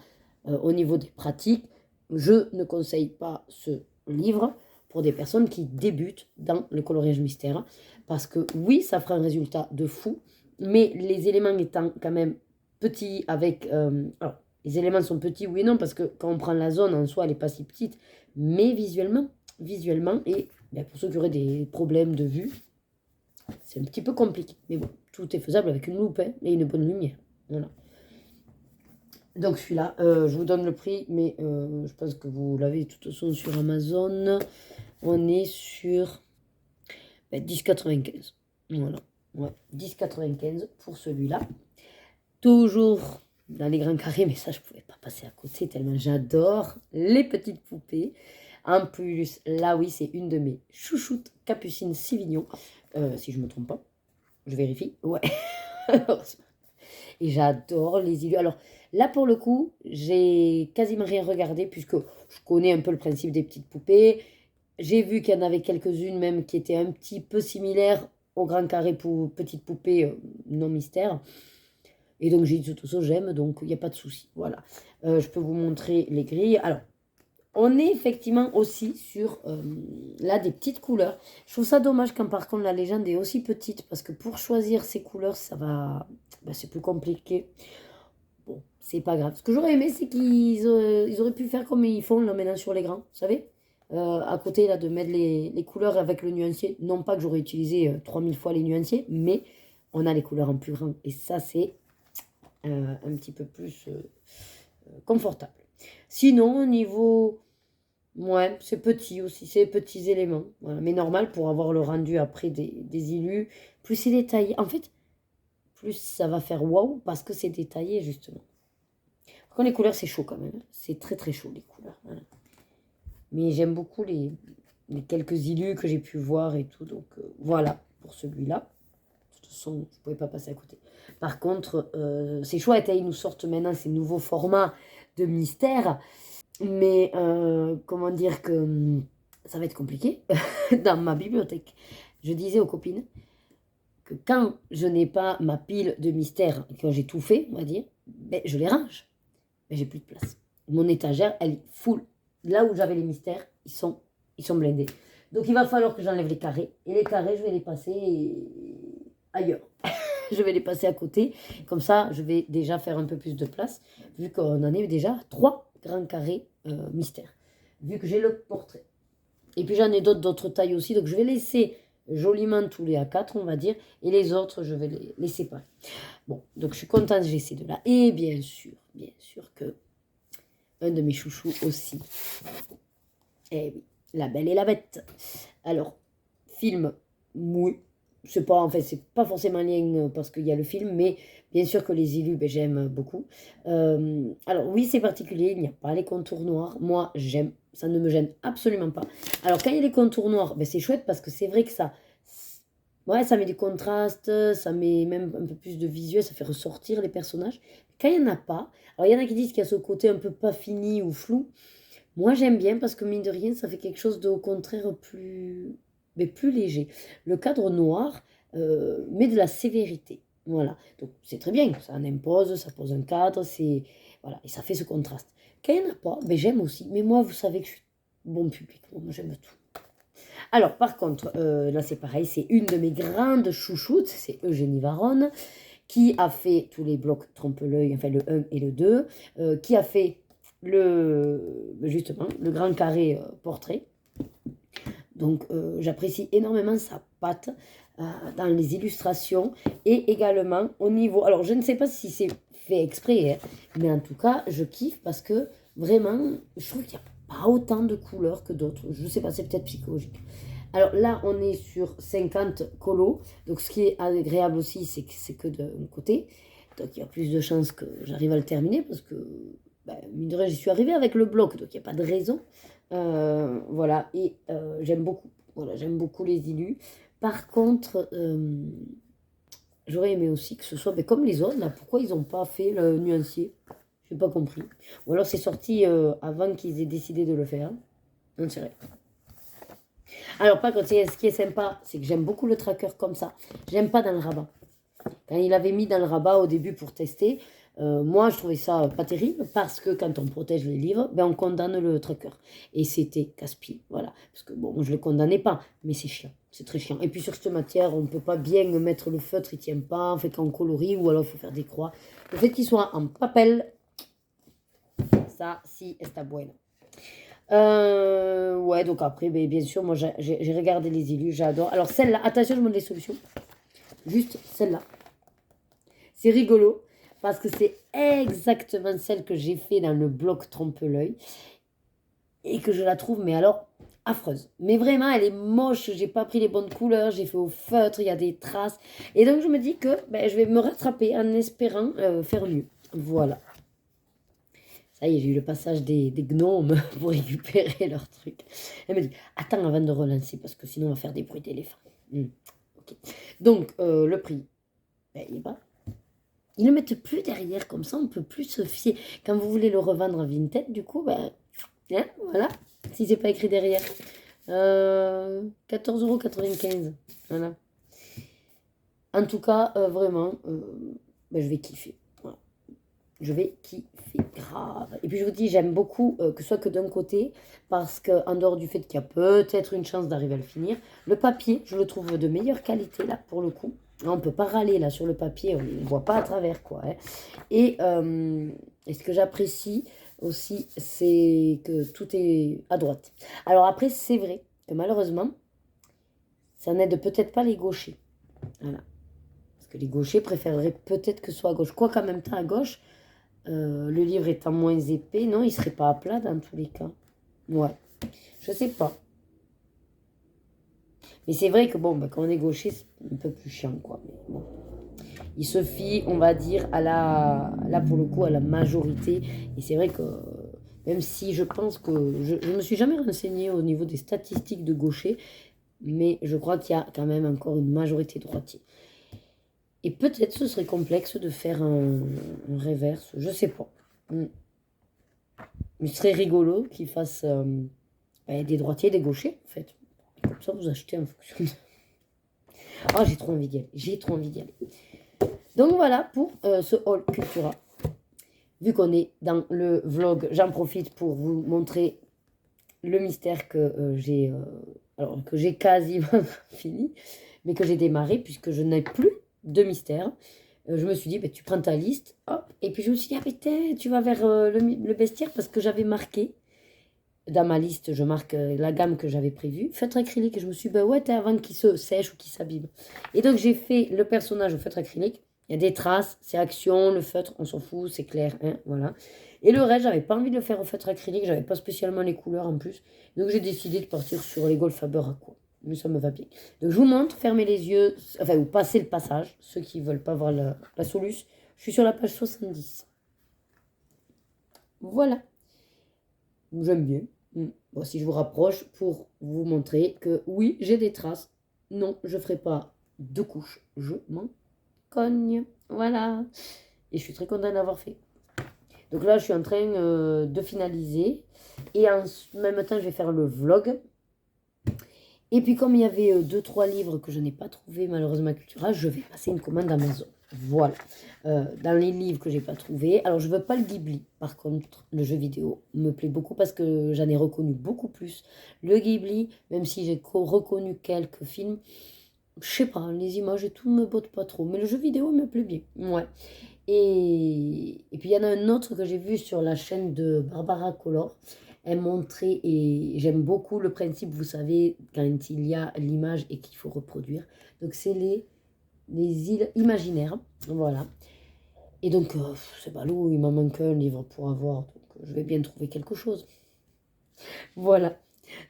au niveau des pratiques, je ne conseille pas ce livre pour des personnes qui débutent dans le coloriage mystère. Parce que oui, ça fera un résultat de fou, mais les éléments étant quand même petits avec... alors, les éléments sont petits, oui et non, parce que quand on prend la zone en soi, elle n'est pas si petite, mais visuellement, et ben, pour ceux qui auraient des problèmes de vue, c'est un petit peu compliqué. Mais bon, tout est faisable avec une loupe hein, et une bonne lumière. Voilà. Donc celui-là, je vous donne le prix, mais je pense que vous l'avez de toute façon sur Amazon. On est sur 10,95. Voilà. Ouais, 10,95 pour celui-là. Toujours dans les grands carrés, mais ça, je pouvais pas passer à côté tellement j'adore les petites poupées. En plus, là, oui, c'est une de mes chouchoutes, Capucine Sivignon, si je me trompe pas. Je vérifie. Ouais. Et j'adore les illus. Alors, là, pour le coup, j'ai quasiment rien regardé puisque je connais un peu le principe des petites poupées. J'ai vu qu'il y en avait quelques-unes même qui étaient un petit peu similaires au grand carré pour petites poupées non mystère. Et donc, j'ai dit tout ça, j'aime, donc il n'y a pas de souci. Voilà. Je peux vous montrer les grilles. Alors, on est effectivement aussi sur là des petites couleurs. Je trouve ça dommage quand par contre la légende est aussi petite parce que pour choisir ces couleurs, ça va, c'est plus compliqué. Bon, c'est pas grave. Ce que j'aurais aimé, c'est qu'ils ils auraient pu faire comme ils font là maintenant sur les grands, vous savez à côté là de mettre les couleurs avec le nuancier. Non pas que j'aurais utilisé 3000 fois les nuanciers, mais on a les couleurs en plus grand et ça c'est un petit peu plus confortable. Sinon, au niveau... Ouais, c'est petit aussi, c'est petits éléments. Voilà. Mais normal pour avoir le rendu après des illus. Plus c'est détaillé. En fait, plus ça va faire waouh parce que c'est détaillé justement. Par contre, les couleurs, c'est chaud quand même. C'est très très chaud les couleurs. Voilà. Mais j'aime beaucoup les quelques illus que j'ai pu voir et tout. Donc voilà pour celui-là. De toute façon, je ne pouvais pas passer à côté. Par contre, c'est chouette. Ils nous sortent maintenant ces nouveaux formats de mystère. Mais comment dire que ça va être compliqué dans ma bibliothèque. Je disais aux copines que quand je n'ai pas ma pile de mystères, quand j'ai tout fait, on va dire, ben, je les range. Mais j'ai plus de place. Mon étagère, elle est full. Là où j'avais les mystères, ils sont blindés. Donc il va falloir que j'enlève les carrés. Et les carrés, je vais les passer ailleurs. Je vais les passer à côté. Comme ça, je vais déjà faire un peu plus de place, vu qu'on en est déjà 3 grands carrés mystères, vu que j'ai le portrait. Et puis j'en ai d'autres tailles aussi, donc je vais laisser joliment tous les A4, on va dire, et les autres, je vais les séparer. Bon, donc je suis contente, j'ai ces deux-là. Et bien sûr que un de mes chouchous aussi. Eh oui, La Belle et la Bête. Alors, film mou. C'est pas forcément lien parce qu'il y a le film, mais bien sûr que les illus, ben, j'aime beaucoup. Alors oui, c'est particulier, il n'y a pas les contours noirs. Moi, j'aime, ça ne me gêne absolument pas. Alors quand il y a les contours noirs, ben, c'est chouette parce que c'est vrai que ça met du contraste, ça met même un peu plus de visuel, ça fait ressortir les personnages. Quand il n'y en a pas, alors il y en a qui disent qu'il y a ce côté un peu pas fini ou flou. Moi, j'aime bien parce que mine de rien, ça fait quelque chose de, au contraire, plus léger. Le cadre noir met de la sévérité. Voilà. Donc, c'est très bien. Ça en impose, ça pose un cadre, voilà, et ça fait ce contraste. Quand il n'y en a pas, ben, j'aime aussi. Mais moi, vous savez que je suis bon public. Moi, j'aime tout. Alors, par contre, là, c'est pareil. C'est une de mes grandes chouchoutes. C'est Eugénie Varonne qui a fait tous les blocs trompe-l'œil, enfin le 1 et le 2, qui a fait justement le grand carré portrait. Donc j'apprécie énormément sa patte dans les illustrations et également au niveau... Alors je ne sais pas si c'est fait exprès, hein, mais en tout cas je kiffe parce que vraiment je trouve qu'il n'y a pas autant de couleurs que d'autres. Je ne sais pas, c'est peut-être psychologique. Alors là on est sur 50 colos, donc ce qui est agréable aussi c'est que c'est que d'un côté. Donc il y a plus de chances que j'arrive à le terminer parce que mine de rien, j'y suis arrivée avec le bloc, donc il n'y a pas de raison. Voilà, et j'aime beaucoup. Voilà, j'aime beaucoup les illus. Par contre, j'aurais aimé aussi que ce soit comme les autres, là. Pourquoi ils n'ont pas fait le nuancier? Je n'ai pas compris. Ou alors c'est sorti avant qu'ils aient décidé de le faire. On ne sait rien. Alors, par contre, ce qui est sympa, c'est que j'aime beaucoup le tracker comme ça. J'aime pas dans le rabat. Quand il avait mis dans le rabat au début pour tester, moi, je trouvais ça pas terrible parce que quand on protège les livres, on condamne le tracker. Et c'était casse-pied, voilà. Parce que bon, je le condamnais pas, mais c'est chiant, c'est très chiant. Et puis sur cette matière, on ne peut pas bien mettre le feutre, il tient pas, on fait qu'en coloris ou alors il faut faire des croix. Le fait qu'il soit en papel, ça, si, está bueno. Ouais, donc après, bien sûr, moi j'ai regardé les illus, j'adore. Alors celle-là, attention, je montre les solutions. Juste celle-là. C'est rigolo parce que c'est exactement celle que j'ai fait dans le bloc trompe-l'œil et que je la trouve, mais alors, affreuse. Mais vraiment, elle est moche, j'ai pas pris les bonnes couleurs, j'ai fait au feutre, il y a des traces. Et donc, je me dis que je vais me rattraper en espérant faire mieux. Voilà. Ça y est, j'ai eu le passage des gnomes pour récupérer leurs trucs. Elle me dit, attends avant de relancer, parce que sinon on va faire des bruits d'éléphant. Ok. Donc, le prix, ben, il est bas. Ils ne le mettent plus derrière, comme ça on ne peut plus se fier. Quand vous voulez le revendre en Vinted, du coup, ben, hein, voilà, si c'est pas écrit derrière. 14,95 €. Voilà. En tout cas, vraiment, ben, je vais kiffer. Voilà. Je vais kiffer grave. Et puis je vous dis, j'aime beaucoup que ce soit que d'un côté, parce qu'en dehors du fait qu'il y a peut-être une chance d'arriver à le finir, le papier, je le trouve de meilleure qualité, là, pour le coup. On ne peut pas râler, là, sur le papier, on ne voit pas à travers, quoi. Hein. Et ce que j'apprécie aussi, c'est que tout est à droite. Alors après, c'est vrai que malheureusement, ça n'aide peut-être pas les gauchers. Voilà. Parce que les gauchers préféreraient peut-être que ce soit à gauche. Quoi qu'en même temps, à gauche, le livre étant moins épais, non, il ne serait pas à plat dans tous les cas. Ouais, je sais pas. Mais c'est vrai que bon, bah, quand on est gaucher, c'est un peu plus chiant, quoi. Mais bon. Il se fie, on va dire, là pour le coup, à la majorité. Et c'est vrai que même si je pense que je ne me suis jamais renseignée au niveau des statistiques de gauchers, mais je crois qu'il y a quand même encore une majorité droitier. Et peut-être ce serait complexe de faire un reverse, je sais pas. Il serait rigolo qu'ils fassent des droitiers et des gauchers, en fait. Comme ça, vous achetez en fonction de... Oh, j'ai trop envie d'y aller. J'ai trop envie d'y aller. Donc voilà pour ce haul Cultura. Vu qu'on est dans le vlog, j'en profite pour vous montrer le mystère que j'ai quasiment fini, mais que j'ai démarré puisque je n'ai plus de mystère. Je me suis dit, tu prends ta liste, hop, et puis je me suis dit, tu vas vers le bestiaire parce que j'avais marqué. Dans ma liste, je marque la gamme que j'avais prévue. Feutre acrylique. Et je me suis dit, ouais, avant qu'il se sèche ou qu'il s'abîme. Et donc, j'ai fait le personnage au feutre acrylique. Il y a des traces, c'est action, le feutre, on s'en fout, c'est clair. Hein, voilà. Et le reste, j'avais pas envie de le faire au feutre acrylique. J'avais pas spécialement les couleurs en plus. Donc, j'ai décidé de partir sur les Gold Faber Aqua. Mais ça me va bien. Donc, je vous montre, fermez les yeux, enfin, ou passez le passage. Ceux qui veulent pas voir la soluce. Je suis sur la page 70. Voilà. J'aime bien. Bon, si je vous rapproche pour vous montrer que oui, j'ai des traces. Non, je ne ferai pas de couches. Je m'en cogne. Voilà. Et je suis très contente d'avoir fait. Donc là, je suis en train de finaliser. Et en même temps, je vais faire le vlog. Et puis, comme il y avait 2-3 livres que je n'ai pas trouvé malheureusement à Cultura, je vais passer une commande Amazon. Voilà. Dans les livres que j'ai pas trouvés. Alors, je veux pas le Ghibli. Par contre, le jeu vidéo me plaît beaucoup parce que j'en ai reconnu beaucoup plus. Le Ghibli, même si j'ai reconnu quelques films, je sais pas, les images et tout me botte pas trop. Mais le jeu vidéo me plaît bien. Ouais. Et puis, il y en a un autre que j'ai vu sur la chaîne de Barbara Color. Elle montrait, et j'aime beaucoup le principe, vous savez, quand il y a l'image et qu'il faut reproduire. Donc, c'est les îles imaginaires. Voilà. Et donc, c'est ballot, il m'en manque un livre pour avoir. Donc, je vais bien trouver quelque chose. Voilà.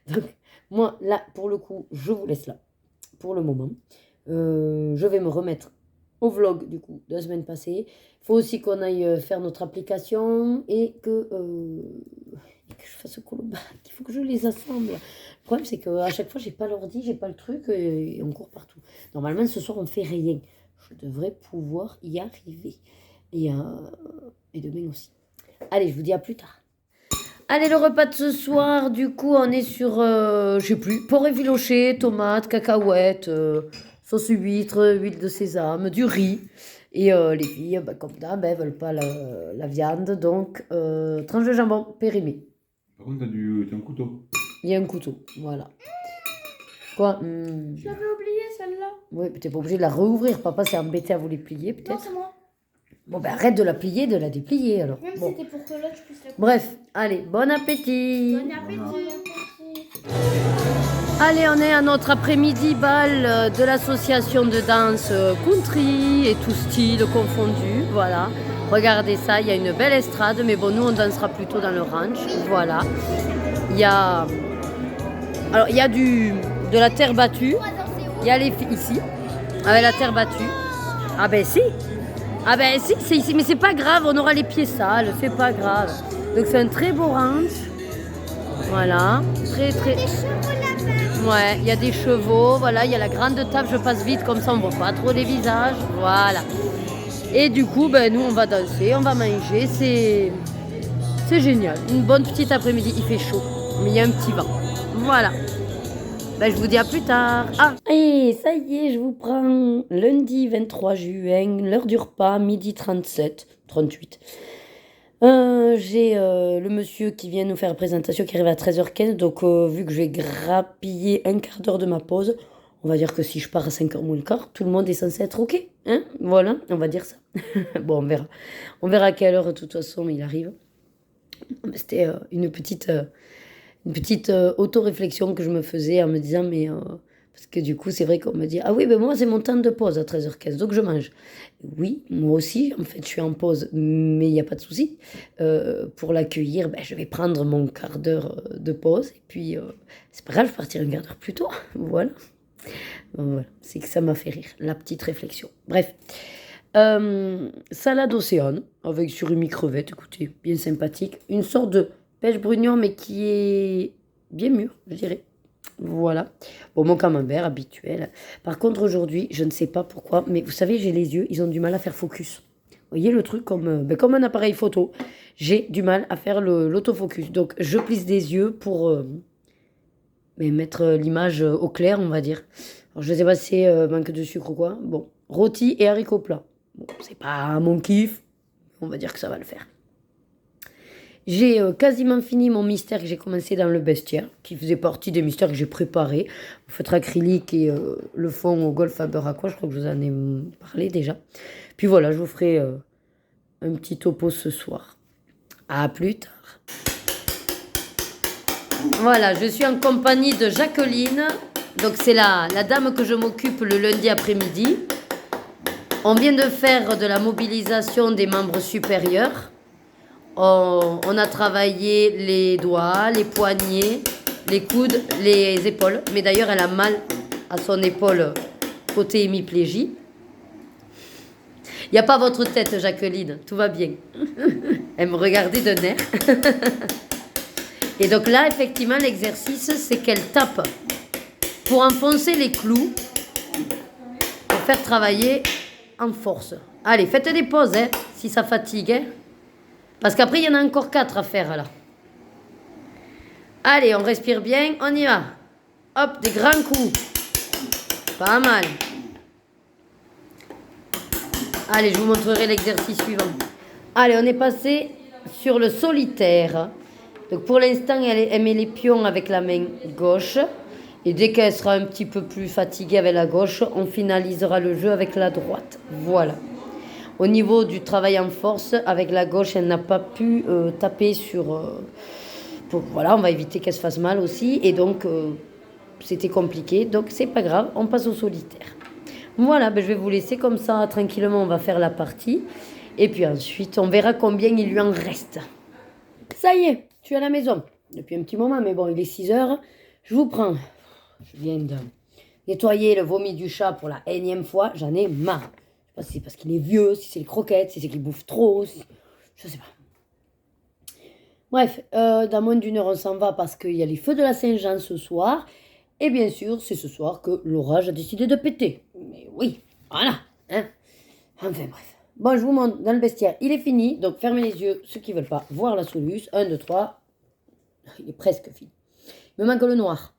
Donc, moi, là, pour le coup, je vous laisse là. Pour le moment. Je vais me remettre au vlog, du coup, de la semaine passée. Il faut aussi qu'on aille faire notre application et que je fasse colobac. Il faut que je les assemble. Le problème, c'est qu'à chaque fois, j'ai pas l'ordi, j'ai pas le truc et on court partout. Normalement, ce soir, on ne fait rien. Je devrais pouvoir y arriver. Et demain aussi. Allez, je vous dis à plus tard. Allez, le repas de ce soir, du coup, on est sur, je sais plus, porc effiloché, tomates, cacahuètes, sauce huître, huile de sésame, du riz. Et les filles, comme d'hab, elles veulent pas la viande, donc tranche de jambon périmé. Par contre, t'as un couteau. Il y a un couteau, voilà. Quoi Je l'avais oublié celle-là. Oui, t'es pas obligé de la rouvrir. Papa s'est embêté à vous les plier, Non, peut-être. c'est moi. Bon, ben arrête de la plier, de la déplier, alors. Même Bon. c'était pour que l'autre puisse la couper. Bref, allez, bon appétit. Bon appétit. Allez, on est à notre après-midi bal de l'association de danse country et tout style confondu, voilà. Regardez ça, il y a une belle estrade, mais bon, nous on dansera plutôt dans le ranch, voilà. Il y a... Alors, il y a de la terre battue, il y a les filles ici, avec la terre battue. Ah ben si. Ah ben si, c'est ici, mais c'est pas grave, on aura les pieds sales, c'est pas grave. Donc c'est un très beau ranch. Voilà, très très... Des chevaux là-bas. Ouais, il y a des chevaux, voilà, il y a la grande table, je passe vite, comme ça on voit pas trop les visages, voilà. Et du coup, ben nous on va danser, on va manger, c'est génial. Une bonne petite après-midi, il fait chaud, mais il y a un petit vent. Voilà. Ben, je vous dis à plus tard. Ah, et ça y est, je vous prends lundi 23 juin, l'heure du repas, midi 38. J'ai le monsieur qui vient nous faire la présentation qui arrive à 13h15. Donc, vu que je vais grappiller un quart d'heure de ma pause, on va dire que si je pars à 5h moins le quart, tout le monde est censé être OK. Hein, voilà, on va dire ça. Bon, on verra. On verra à quelle heure, de toute façon, il arrive. C'était une petite auto-réflexion que je me faisais en me disant, mais... parce que du coup, c'est vrai qu'on me dit, ah oui, ben moi, c'est mon temps de pause à 13h15, donc je mange. Oui, moi aussi, en fait, je suis en pause, mais il n'y a pas de souci. Pour l'accueillir, ben, je vais prendre mon quart d'heure de pause, et puis, c'est pas grave, je partirai un quart d'heure plus tôt. Voilà. Voilà, c'est que ça m'a fait rire, la petite réflexion. Bref. Salade océane, avec surimi crevette, écoutez, bien sympathique. Une sorte de pêche brugnon, mais qui est bien mûr, je dirais. Voilà. Bon, mon camembert habituel. Par contre, aujourd'hui, je ne sais pas pourquoi, mais vous savez, j'ai les yeux, ils ont du mal à faire focus. Vous voyez le truc comme un appareil photo. J'ai du mal à faire l'autofocus. Donc, je plisse des yeux pour mettre l'image au clair, on va dire. Alors, je ne sais pas si c'est manque de sucre ou quoi. Bon, rôti et haricots plats. Bon, c'est pas mon kiff, on va dire que ça va le faire. J'ai quasiment fini mon mystère que j'ai commencé dans le bestiaire, qui faisait partie des mystères que j'ai préparés. Le feutre acrylique et le fond au Golf Faber Aqua, je crois que je vous en ai parlé déjà. Puis voilà, je vous ferai un petit topo ce soir. À plus tard. Voilà, je suis en compagnie de Jacqueline. Donc c'est la dame que je m'occupe le lundi après-midi. On vient de faire de la mobilisation des membres supérieurs. On a travaillé les doigts, les poignets, les coudes, les épaules. Mais d'ailleurs, elle a mal à son épaule côté hémiplégie. Il n'y a pas votre tête, Jacqueline. Tout va bien. Elle me regardait de nerfs. Et donc là, effectivement, l'exercice, c'est qu'elle tape pour enfoncer les clous, pour faire travailler en force. Allez, faites des pauses, hein, si ça fatigue. Hein. Parce qu'après, il y en a encore 4 à faire, là. Allez, on respire bien, on y va. Hop, des grands coups. Pas mal. Allez, je vous montrerai l'exercice suivant. Allez, on est passé sur le solitaire. Donc, pour l'instant, elle met les pions avec la main gauche. Et dès qu'elle sera un petit peu plus fatiguée avec la gauche, on finalisera le jeu avec la droite. Voilà. Au niveau du travail en force, avec la gauche, elle n'a pas pu taper sur... voilà, on va éviter qu'elle se fasse mal aussi. Et donc, c'était compliqué. Donc, c'est pas grave, on passe au solitaire. Voilà, ben, je vais vous laisser comme ça, tranquillement, on va faire la partie. Et puis ensuite, on verra combien il lui en reste. Ça y est, je suis à la maison. Depuis un petit moment, mais bon, il est 6h. Je vous prends. Je viens de nettoyer le vomi du chat pour la énième fois. J'en ai marre. Je sais pas si c'est parce qu'il est vieux, si c'est les croquettes, si c'est qu'il bouffe trop. Je sais pas. Bref, dans moins d'1 heure, on s'en va parce qu'il y a les feux de la Saint-Jean ce soir. Et bien sûr, c'est ce soir que l'orage a décidé de péter. Mais oui, voilà. Hein. Enfin bref. Bon, je vous montre dans le vestiaire. Il est fini. Donc, fermez les yeux, ceux qui ne veulent pas voir la soluce. 1, 2, 3. Il est presque fini. Il me manque le noir.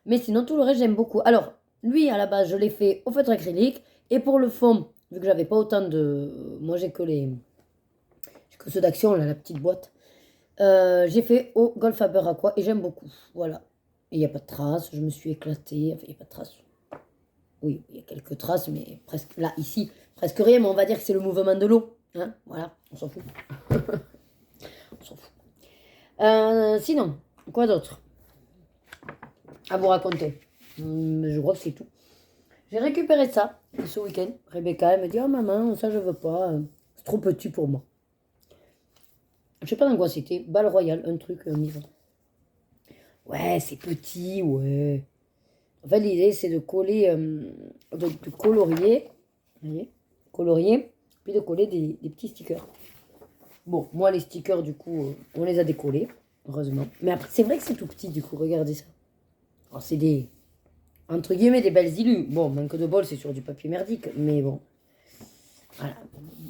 Mais sinon, tout le reste, j'aime beaucoup. Alors, lui, à la base, je l'ai fait au feutre acrylique. Et pour le fond, vu que j'avais pas autant de... Moi, j'ai que ceux d'Action, là, la petite boîte. J'ai fait au Golf Faber Aqua et j'aime beaucoup. Voilà. Et il n'y a pas de traces. Je me suis éclatée. Enfin, il n'y a pas de traces. Oui, il y a quelques traces, mais presque... Là, ici, presque rien. Mais on va dire que c'est le mouvement de l'eau. Hein, voilà, on s'en fout. On s'en fout. Sinon, quoi d'autre à vous raconter? Je crois que c'est tout. J'ai récupéré ça ce week-end. Rebecca, elle me dit, oh maman, ça je veux pas. C'est trop petit pour moi. Je sais pas dans quoi c'était. Bal Royal, un truc mise. Ouais, c'est petit, ouais. En fait, l'idée, c'est de coller, de colorier. Vous voyez, colorier puis de coller des petits stickers. Bon, moi les stickers du coup, on les a décollés, heureusement. Mais après, c'est vrai que c'est tout petit du coup, regardez ça. Alors c'est des, entre guillemets, des belles illus. Bon, manque de bol, c'est sur du papier merdique, mais bon. Voilà,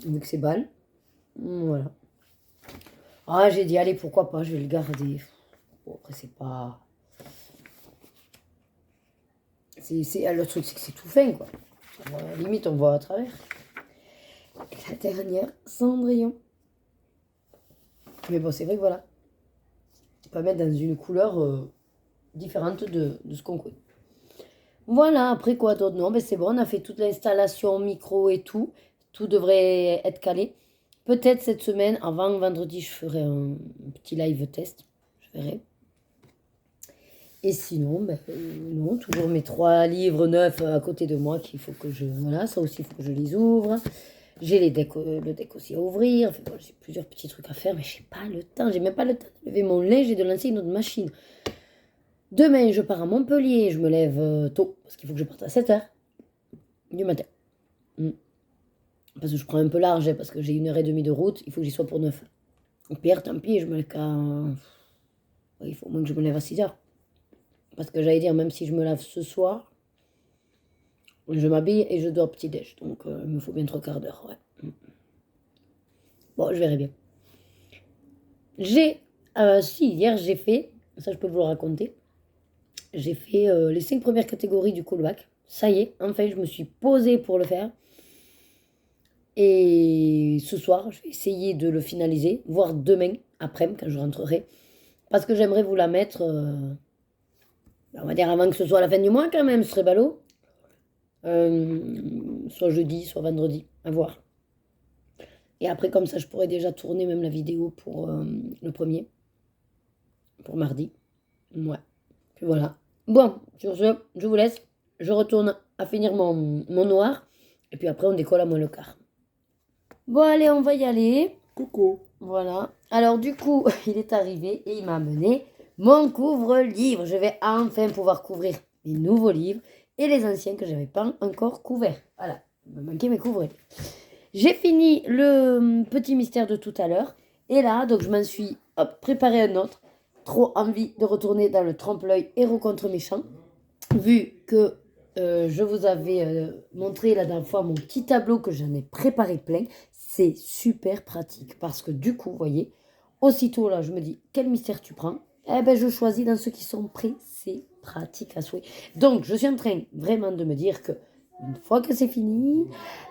vu que c'est balle. Voilà. Ah, j'ai dit, allez, pourquoi pas, je vais le garder. Bon, après, c'est pas... Le truc, c'est que c'est tout fin, quoi. Limite, on voit à travers. Et la dernière, Cendrillon. Mais bon, c'est vrai que voilà. On peut mettre dans une couleur différente de ce qu'on connaît. Voilà, après quoi d'autre? Non, mais c'est bon, on a fait toute l'installation, micro et tout. Tout devrait être calé. Peut-être cette semaine, avant vendredi, je ferai un petit live test. Je verrai. Et sinon, non, toujours mes 3 livres neufs à côté de moi qu'il faut que je... Voilà, ça aussi, il faut que je les ouvre. J'ai le deck aussi à ouvrir. Enfin, bon, j'ai plusieurs petits trucs à faire, mais j'ai pas le temps. J'ai même pas le temps de lever mon linge et de lancer une autre machine. Demain, je pars à Montpellier. Je me lève tôt, parce qu'il faut que je parte à 7h du matin. Parce que je prends un peu large, parce que j'ai 1h30 de route. Il faut que j'y sois pour 9h. Au pire, tant pis, je me lève qu'à... Il faut au moins que je me lève à 6h. Parce que j'allais dire, même si je me lave ce soir, je m'habille et je dors petit-déj. Donc, il me faut bien 3/4 d'heure, ouais. Bon, je verrai bien. Hier, j'ai fait, ça je peux vous le raconter, j'ai fait les 5 premières catégories du callback. Ça y est, enfin, je me suis posée pour le faire. Et ce soir, je vais essayer de le finaliser, voire demain, après, quand je rentrerai. Parce que j'aimerais vous la mettre... on va dire avant que ce soit la fin du mois quand même, ce serait ballot. Soit jeudi, soit vendredi, à voir. Et après, comme ça, je pourrais déjà tourner même la vidéo pour le premier. Pour mardi. Ouais. Puis voilà. Bon, sur ce, je vous laisse. Je retourne à finir mon noir. Et puis après, on décolle à moins le quart. Bon, allez, on va y aller. Coucou. Voilà. Alors, du coup, il est arrivé et il m'a amené mon couvre-livre. Je vais enfin pouvoir couvrir les nouveaux livres et les anciens que je n'avais pas encore couverts. Voilà, il me manquait mes couvre-livres. J'ai fini le petit mystère de tout à l'heure. Et là, donc je m'en suis préparé un autre. Trop envie de retourner dans le trompe-l'œil héros contre méchant. Vu que je vous avais montré la dernière fois mon petit tableau que j'en ai préparé plein. C'est super pratique parce que du coup, vous voyez, aussitôt là, je me dis, quel mystère tu prends? Eh ben, je choisis dans ceux qui sont prêts. C'est pratique à souhait. Donc, je suis en train vraiment de me dire que une fois que c'est fini,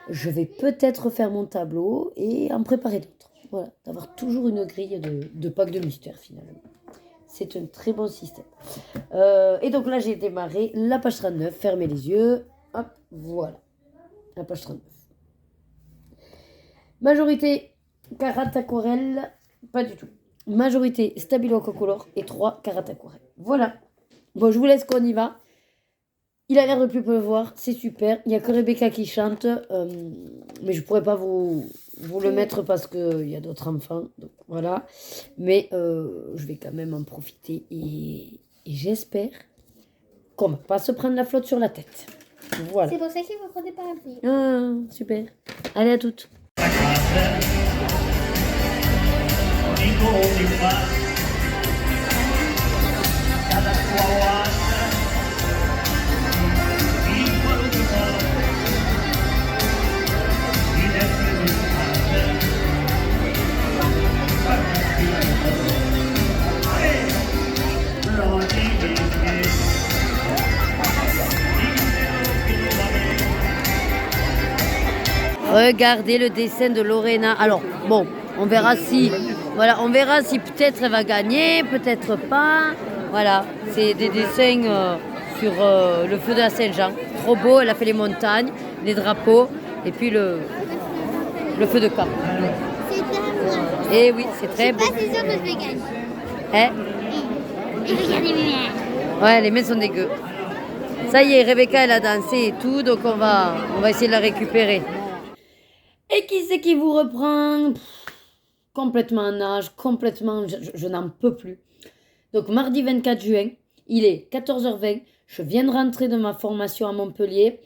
je vais peut-être faire mon tableau et en préparer d'autres. Voilà, d'avoir toujours une grille de packs de mystères finalement. C'est un très bon système. Et donc là, j'ai démarré la page 39. Fermez les yeux. Hop, voilà. La page 39. Majorité carate aquarelle, pas du tout. Majorité stabilo cocolor et 3 carate aquarelle. Voilà. Bon, je vous laisse qu'on y va. Il a l'air de plus pleuvoir, c'est super. Il n'y a que Rebecca qui chante, mais je ne pourrais pas vous le mettre parce qu'il y a d'autres enfants. Donc voilà. Mais je vais quand même en profiter et j'espère qu'on ne va pas se prendre la flotte sur la tête. Voilà. C'est pour ça qu'il faut prendre des parapluies. Ah, super. Allez, à toutes. Regardez le dessin de Lorena. Alors, bon, on verra si peut-être elle va gagner, peut-être pas. Voilà, c'est des dessins sur le feu de la Saint-Jean. Trop beau, elle a fait les montagnes, les drapeaux et puis le feu de camp. C'est à moi. Et oui, c'est très beau. Pas c'est sûr que je vais gagner. Hein? Et regardez mes mains. Ouais, les mains sont dégueu. Ça y est, Rebecca, elle a dansé et tout, donc on va essayer de la récupérer. Et qui c'est qui vous reprend? Complètement en nage, complètement, je n'en peux plus. Donc mardi 24 juin, il est 14h20, je viens de rentrer de ma formation à Montpellier.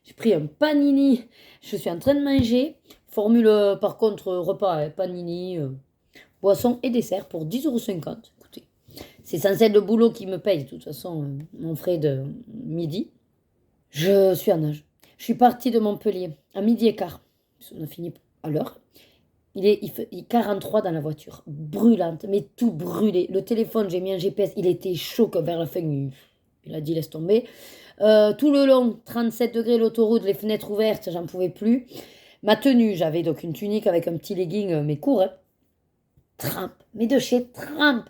J'ai pris un panini, je suis en train de manger. Formule, par contre, repas, hein, panini, boisson et dessert pour 10,50 €. Écoutez, c'est censé être le boulot qui me paye, de toute façon, mon frais de midi. Je suis en nage. Je suis partie de Montpellier à 12h15. On a fini à l'heure. Il fait 43 dans la voiture, brûlante, mais tout brûlé. Le téléphone, j'ai mis un GPS, il était chaud que vers la fin. Il a dit laisse tomber. Tout le long, 37 degrés l'autoroute, les fenêtres ouvertes, j'en pouvais plus. Ma tenue, j'avais donc une tunique avec un petit legging, mais court, hein. Trump, mais de chez Trump.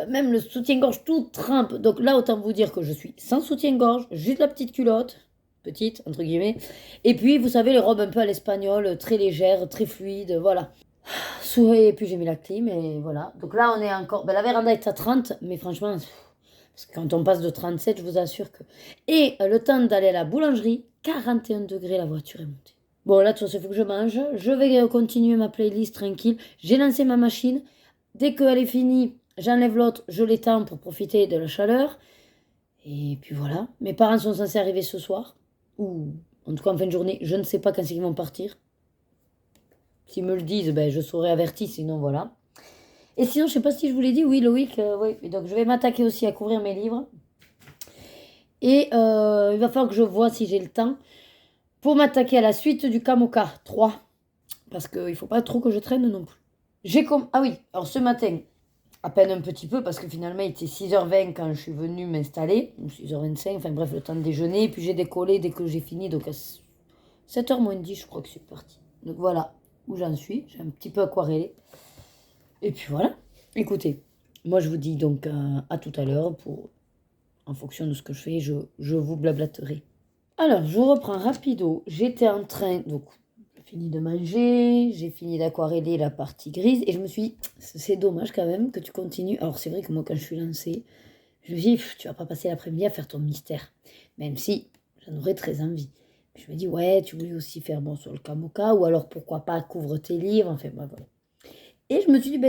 Même le soutien-gorge, tout Trump. Donc là, autant vous dire que je suis sans soutien-gorge, juste la petite culotte, petite, entre guillemets. Et puis, vous savez, les robes un peu à l'espagnol, très légères, très fluides, voilà. Et puis j'ai mis la clim et voilà. Donc là, on est encore... Ben, la véranda est à 30, mais franchement, parce que quand on passe de 37, je vous assure que... Et le temps d'aller à la boulangerie, 41 degrés, la voiture est montée. Bon, là, de toute façon, il faut que je mange. Je vais continuer ma playlist tranquille. J'ai lancé ma machine. Dès qu'elle est finie, j'enlève l'autre, je l'étends pour profiter de la chaleur. Et puis voilà. Mes parents sont censés arriver ce soir. Ou en tout cas en fin de journée. Je ne sais pas quand ils vont partir. S'ils me le disent, ben, je serai averti. Sinon, voilà. Et sinon, je ne sais pas si je vous l'ai dit. Oui, Loïc. Oui. Et donc, je vais m'attaquer aussi à couvrir mes livres. Et il va falloir que je vois si j'ai le temps pour m'attaquer à la suite du Kamoka 3. Parce qu'il ne faut pas trop que je traîne non plus. Ah oui, alors ce matin, à peine un petit peu, parce que finalement, il était 6h20 quand je suis venue m'installer, ou 6h25, enfin bref, le temps de déjeuner, et puis j'ai décollé dès que j'ai fini, donc à 7h moins 10, je crois que je suis partie. Donc voilà où j'en suis, j'ai un petit peu aquarellé. Et puis voilà, écoutez, moi je vous dis donc à tout à l'heure, en fonction de ce que je fais, je vous blablaterai. Alors, je reprends rapido, j'étais en train, donc... fini de manger, j'ai fini d'aquareller la partie grise et je me suis dit, c'est dommage quand même que tu continues. Alors c'est vrai que moi quand je suis lancée, je me dis, tu vas pas passer l'après-midi à faire ton mystère, même si j'en aurais très envie. Je me dis, ouais, tu voulais aussi faire bon sur le Kamoka, ou alors pourquoi pas couvre tes livres, enfin voilà. Et je me suis dit,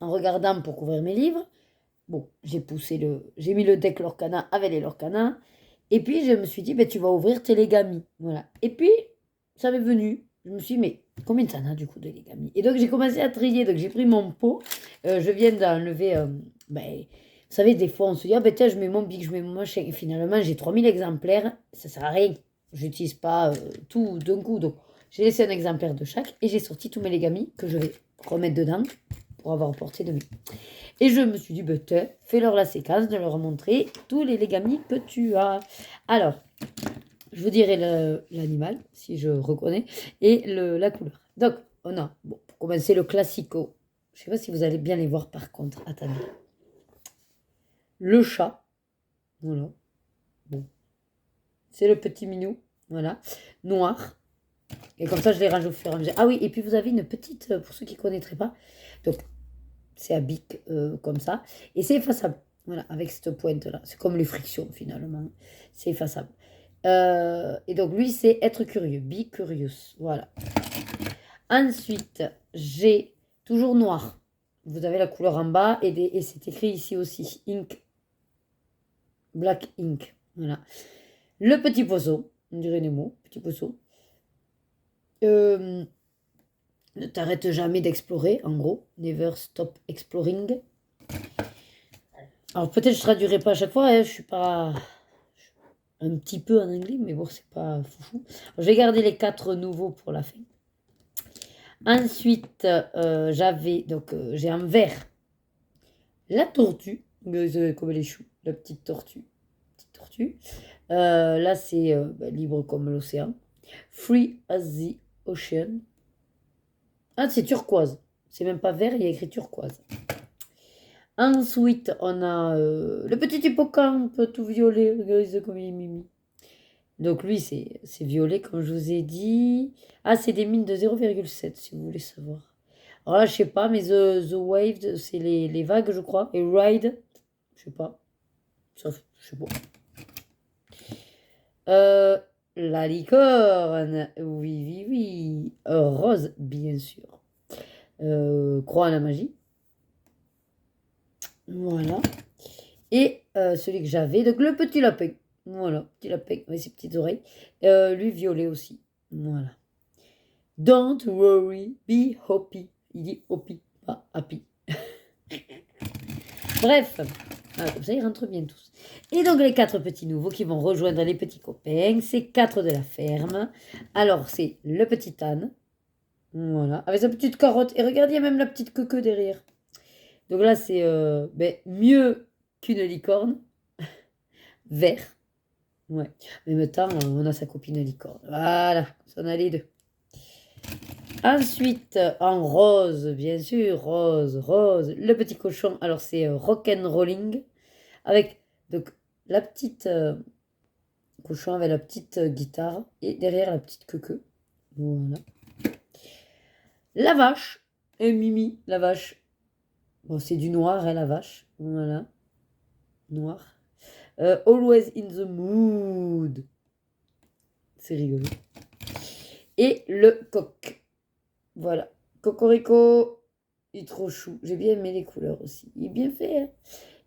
en regardant pour couvrir mes livres, bon, j'ai mis le deck Lorcana avec les Lorcana, et puis je me suis dit, tu vas ouvrir tes Legami, voilà. Et puis, ça m'est venu. Je me suis dit, mais combien t'en as du coup de Legami? Et donc j'ai commencé à trier, donc j'ai pris mon pot. Je viens d'enlever, vous savez, des fois on se dit, tiens, je mets mon bic, je mets mon machin. Et finalement, j'ai 3000 exemplaires, ça sert à rien. Je n'utilise pas tout d'un coup. Donc j'ai laissé un exemplaire de chaque et j'ai sorti tous mes Legami que je vais remettre dedans pour avoir portée de mes. Et je me suis dit, fais-leur la séquence de leur montrer tous les Legami que tu as. Alors, je vous dirai l'animal, si je reconnais, et la couleur. Donc, on a, pour commencer, le classico. Je ne sais pas si vous allez bien les voir par contre. Attendez. Le chat. Voilà. Bon. C'est le petit minou. Voilà. Noir. Et comme ça, je les range au fur et à mesure. Ah oui, et puis vous avez une petite, pour ceux qui ne connaîtraient pas. Donc, c'est à bic, comme ça. Et c'est effaçable. Voilà, avec cette pointe-là. C'est comme les frictions, finalement. C'est effaçable. Et donc lui c'est être curieux, be curious, voilà. Ensuite j'ai toujours noir, vous avez la couleur en bas et c'est écrit ici aussi ink, black ink, voilà. Le petit poisson, on dirait Nemo, petit poisson. Ne t'arrête jamais d'explorer, en gros, never stop exploring. Alors peut-être je traduirai pas à chaque fois, je suis pas un petit peu en anglais, mais bon, c'est pas foufou. Je vais garder les 4 nouveaux pour la fin. Ensuite, j'ai en vert la tortue, comme les choux, la petite tortue. Là, c'est libre comme l'océan. Free as the ocean. Ah, c'est turquoise. C'est même pas vert, il y a écrit turquoise. Ensuite, on a le petit hippocampe tout violet. Regardez comme il est mimi. Donc lui, c'est violet, comme je vous ai dit. Ah, c'est des mines de 0,7, si vous voulez savoir. Alors là, je sais pas, mais The Wave, c'est les vagues, je crois. Et Ride, je sais pas. Sauf, je sais pas. La licorne, oui. Rose, bien sûr. Croix à la magie. Voilà. Et celui que j'avais, donc le petit lapin. Voilà, petit lapin avec ses petites oreilles. Lui, violet aussi. Voilà. Don't worry, be happy. Il dit happy, pas happy. Bref, voilà, comme ça ils rentrent bien tous. Et donc les 4 petits nouveaux qui vont rejoindre les petits copains, c'est 4 de la ferme. Alors c'est le petit âne, voilà, avec sa petite carotte. Et regardez, il y a même la petite queue derrière. Donc là c'est mieux qu'une licorne, vert. Ouais, en même temps on a sa copine licorne. Voilà, on a les deux. Ensuite, en rose, bien sûr, rose, le petit cochon. Alors, c'est rock'n'rolling avec donc, la petite cochon avec la petite guitare et derrière la petite queue. Voilà. La vache et Mimi, la vache. Bon, c'est du noir, hein, la vache. Voilà. Noir. Always in the mood. C'est rigolo. Et le coq. Voilà, Cocorico, il est trop chou. J'ai bien aimé les couleurs aussi. Il est bien fait. Hein.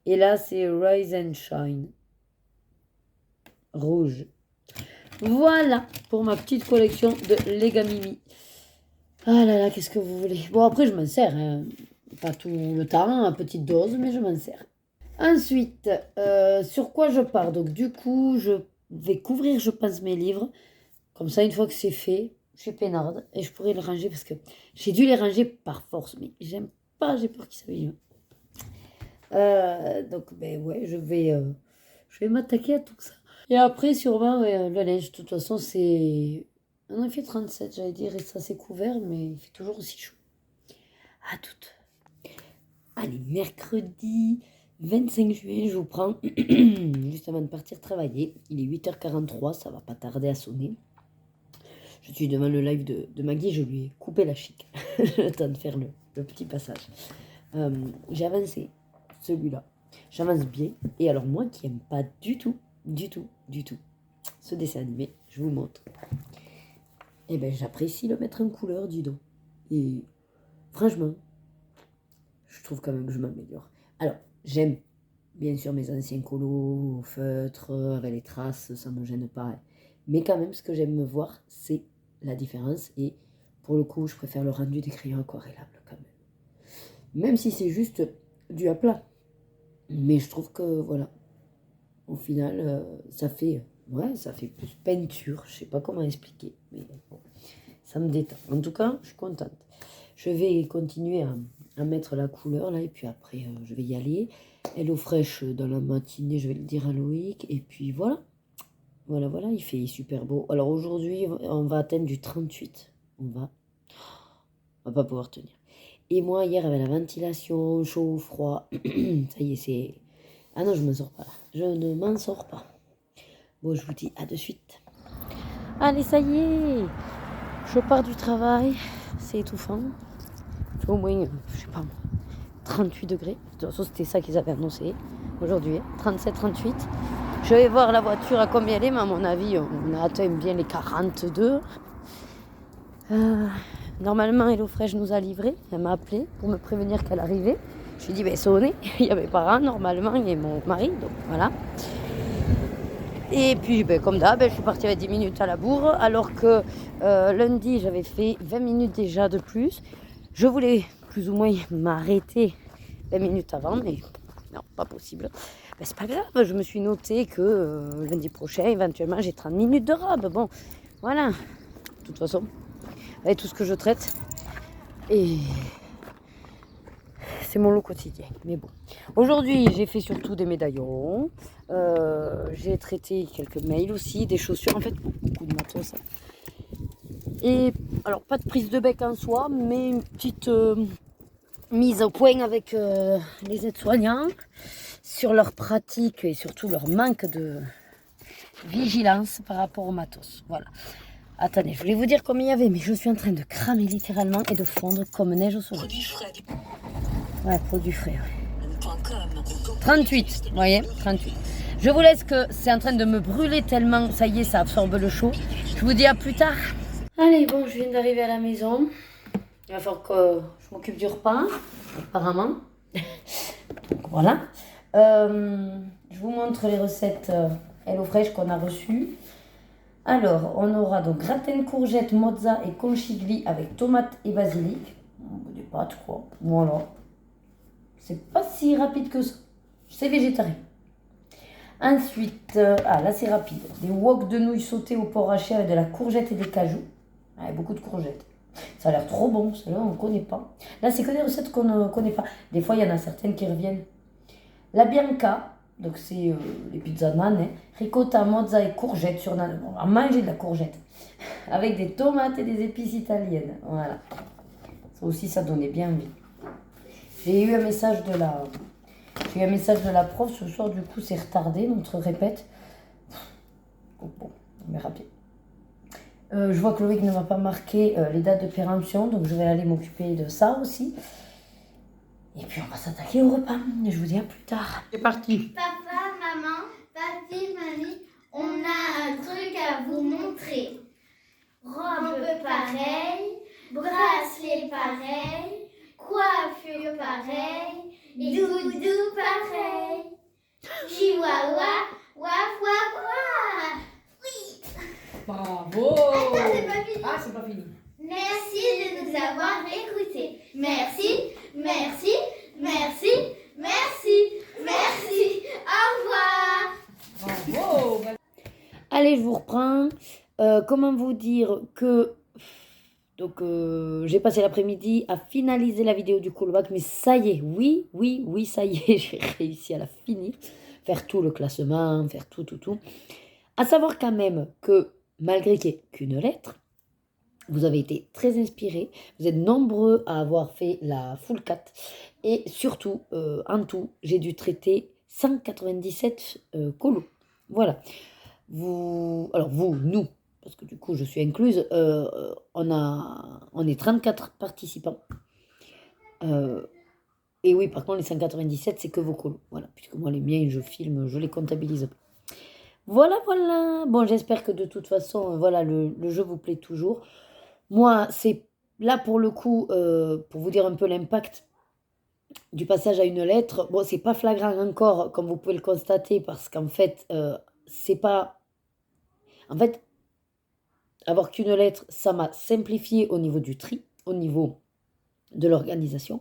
Et là, c'est Rise and Shine. Rouge. Voilà pour ma petite collection de Legamimi. Ah là là, qu'est-ce que vous voulez. Bon, après, je m'en sers. Hein. Pas tout le temps, à petite dose, mais je m'en sers. Ensuite, sur quoi je pars? Donc, du coup, je vais couvrir, je pense, mes livres. Comme ça, une fois que c'est fait, je suis peinarde et je pourrais le ranger parce que j'ai dû les ranger par force, mais j'aime pas, j'ai peur qu'ils s'abîment. Donc, ouais, je vais m'attaquer à tout ça. Et après, sûrement, le linge, de toute façon, c'est. On en fait 37, j'allais dire, et ça c'est couvert, mais il fait toujours aussi chaud. À toutes. Allez, mercredi 25 juin, je vous prends juste avant de partir travailler. Il est 8h43, ça va pas tarder à sonner. Je suis devant le live de Maggie, je lui ai coupé la chic. Le temps de faire le petit passage. J'ai avancé celui-là. J'avance bien. Et alors moi qui n'aime pas du tout ce dessin animé, je vous montre. Eh ben j'apprécie le mettre en couleur, dis donc. Et franchement, je trouve quand même que je m'améliore. Alors, j'aime bien sûr mes anciens colos au feutre, avec les traces, ça ne me gêne pas. Mais quand même, ce que j'aime me voir, c'est la différence. Et pour le coup, je préfère le rendu des crayons aquarellables quand même. Même si c'est juste du à plat. Mais je trouve que, voilà, au final, ça fait plus peinture. Je sais pas comment expliquer. Mais bon, ça me détend. En tout cas, je suis contente. Je vais continuer à mettre la couleur là. Et puis après, je vais y aller. Hello Fresh dans la matinée, je vais le dire à Loïc. Et puis voilà. Voilà, il fait super beau. Alors aujourd'hui, on va atteindre du 38. On va pas pouvoir tenir. Et moi, hier, avec la ventilation, chaud, froid, ça y est, c'est... Ah non, je ne m'en sors pas. Je ne m'en sors pas. Bon, je vous dis à de suite. Allez, ça y est. Je pars du travail. C'est étouffant. C'est au moins, je sais pas moi, 38 degrés. De toute façon, c'était ça qu'ils avaient annoncé aujourd'hui. 37, 38. Je vais voir la voiture à combien elle est, mais à mon avis, on a atteint bien les 42. Normalement, Hello Fresh nous a livré. Elle m'a appelé pour me prévenir qu'elle arrivait. Je lui ai dit, sonnez. Il y a mes parents, normalement, il y a mon mari, donc voilà. Et puis, comme d'hab, je suis partie avec 10 minutes à la bourre, alors que lundi, j'avais fait 20 minutes déjà de plus. Je voulais plus ou moins m'arrêter 20 minutes avant, mais non, pas possible. C'est pas grave, je me suis noté que lundi prochain, éventuellement, j'ai 30 minutes de robe. Bon, voilà. De toute façon, avec tout ce que je traite. Et c'est mon lot quotidien. Mais bon. Aujourd'hui, j'ai fait surtout des médaillons. J'ai traité quelques mails aussi, des chaussures. En fait, beaucoup de matos. Et alors, pas de prise de bec en soi, mais une petite mise au point avec les aides-soignants sur leur pratique et surtout leur manque de vigilance par rapport au matos. Voilà. Attendez, je voulais vous dire combien il y avait, mais je suis en train de cramer littéralement et de fondre comme neige au soleil. Produits frais. Ouais, produits frais. Ouais. 38, vous voyez, 38. Je vous laisse que c'est en train de me brûler tellement, ça y est, ça absorbe le chaud. Je vous dis à plus tard. Allez, bon, je viens d'arriver à la maison. Il va falloir que je m'occupe du repas, apparemment. Donc, voilà. Je vous montre les recettes HelloFresh qu'on a reçues. Alors, on aura donc gratin courgette, mozza et conchigli avec tomate et basilic. Des pâtes, quoi. Voilà. C'est pas si rapide que ça. C'est végétarien. Ensuite, là c'est rapide. Des wok de nouilles sautées au porc haché avec de la courgette et des cajous. Beaucoup de courgettes. Ça a l'air trop bon, celle-là on ne connaît pas. Là c'est que des recettes qu'on ne connaît pas. Des fois il y en a certaines qui reviennent. La bianca, donc c'est les pizzas nan, hein. Ricotta, mozza et courgettes sur nan. On va manger de la courgette. Avec des tomates et des épices italiennes. Voilà. Ça aussi ça donnait bien envie. J'ai eu un message de la prof ce soir, du coup c'est retardé notre répète. Bon, on verra bien. Je vois que Loïc ne m'a pas marqué les dates de péremption, donc je vais aller m'occuper de ça aussi. Et puis on va s'attaquer au repas. Je vous dis à plus tard. C'est parti. Papa, maman, papi, mamie, on a un truc à vous montrer. Robe pareille, bracelet pareil, coiffure pareille, doudou pareil. Chihuahua, waf waf waf. Oui. Bravo. Attends, c'est pas fini. Ah, c'est pas fini. Merci de nous avoir écoutés. Merci, merci, merci, merci, merci. Au revoir. Bravo. Allez, je vous reprends. Comment vous dire que... Donc, j'ai passé l'après-midi à finaliser la vidéo du callback, mais ça y est, oui, ça y est, j'ai réussi à la finir. Faire tout le classement, faire tout. À savoir quand même que, malgré qu'il n'y ait qu'une lettre, vous avez été très inspirés. Vous êtes nombreux à avoir fait la full 4. Et surtout, en tout, j'ai dû traiter 197 colos. Voilà. Nous, parce que du coup je suis incluse, on est 34 participants. Et oui, par contre, les 197, c'est que vos colos. Voilà, puisque moi, les miens, je filme, je les comptabilise. Voilà. Bon, j'espère que de toute façon, voilà, le jeu vous plaît toujours. Moi, c'est là pour le coup, pour vous dire un peu l'impact du passage à une lettre. Bon, c'est pas flagrant encore, comme vous pouvez le constater, parce qu'en fait, c'est pas... En fait, avoir qu'une lettre, ça m'a simplifié au niveau du tri, au niveau de l'organisation.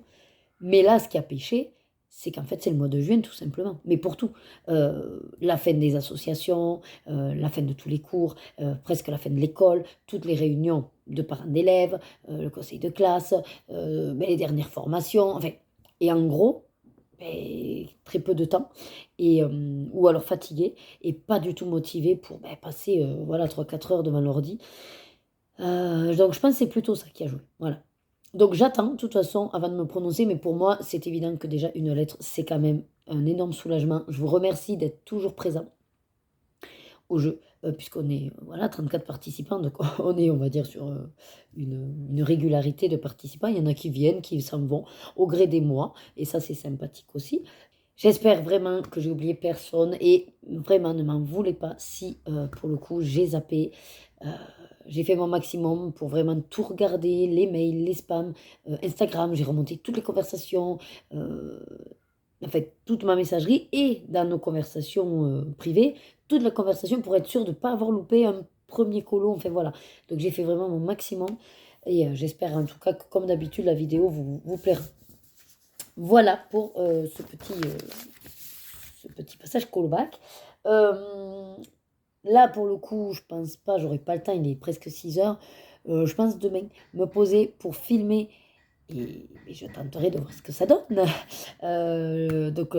Mais là, ce qui a pêché, c'est qu'en fait, c'est le mois de juin, tout simplement. Mais pour tout. La fin des associations, la fin de tous les cours, presque la fin de l'école, toutes les réunions de parents d'élèves, le conseil de classe, les dernières formations. Enfin, et en gros, très peu de temps, ou alors fatigué, et pas du tout motivé pour passer 3-4 heures devant l'ordi. Donc je pense que c'est plutôt ça qui a joué. Voilà. Donc j'attends, de toute façon, avant de me prononcer, mais pour moi, c'est évident que déjà une lettre, c'est quand même un énorme soulagement. Je vous remercie d'être toujours présent au jeu, puisqu'on est 34 participants, donc on est, on va dire, sur une régularité de participants. Il y en a qui viennent, qui s'en vont au gré des mois, et ça c'est sympathique aussi. J'espère vraiment que j'ai oublié personne, et vraiment ne m'en voulez pas si pour le coup j'ai zappé. J'ai fait mon maximum pour vraiment tout regarder, les mails, les spams, Instagram, j'ai remonté toutes les conversations, en fait toute ma messagerie, et dans nos conversations privées, toute la conversation pour être sûre de ne pas avoir loupé un premier colo. Enfin voilà, donc j'ai fait vraiment mon maximum, et j'espère en tout cas que comme d'habitude la vidéo vous plaira. Voilà pour ce petit passage callback. Là, pour le coup, je pense pas, j'aurai pas le temps, il est presque 6 heures. Je pense demain me poser pour filmer, et je tenterai de voir ce que ça donne. Donc,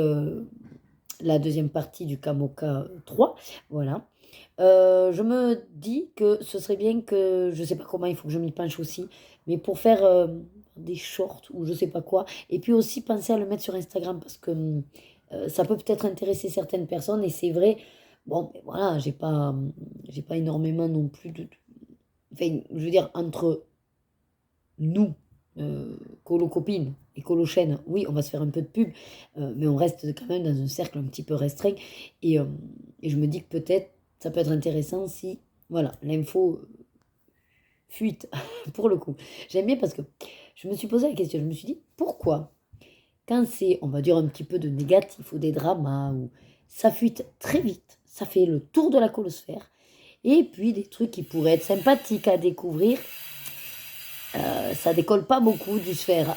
la deuxième partie du Kamoka 3, voilà. Je me dis que ce serait bien que, je sais pas comment, il faut que je m'y penche aussi, mais pour faire des shorts ou je sais pas quoi, et puis aussi penser à le mettre sur Instagram, parce que ça peut peut-être intéresser certaines personnes, et c'est vrai. Bon, ben voilà, j'ai pas énormément non plus enfin, je veux dire, entre nous, colo copines et colo chaîne, oui, on va se faire un peu de pub, mais on reste quand même dans un cercle un petit peu restreint, et je me dis que peut-être ça peut être intéressant si, voilà, l'info fuite, pour le coup. J'aime bien parce que je me suis posé la question, je me suis dit, pourquoi, quand c'est, on va dire, un petit peu de négatif ou des dramas, ou ça fuite très vite, ça fait le tour de la colosphère, Et puis des trucs qui pourraient être sympathiques à découvrir. Ça décolle pas beaucoup du cercle.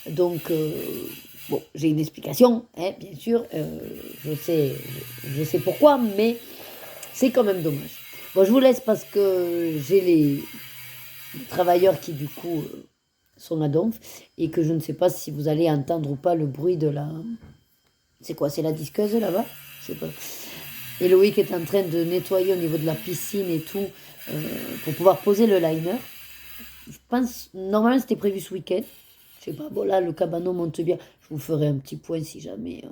Donc, bon, j'ai une explication, hein, bien sûr. Je sais pourquoi, mais c'est quand même dommage. Bon, je vous laisse parce que j'ai les travailleurs qui, du coup, sont à Donf et que je ne sais pas si vous allez entendre ou pas le bruit de la... C'est quoi? C'est la disqueuse là-bas? Je sais pas. Et Loïc est en train de nettoyer au niveau de la piscine et tout pour pouvoir poser le liner. Je pense, normalement c'était prévu ce week-end. Je sais pas, bon là le cabanon monte bien. Je vous ferai un petit point si jamais,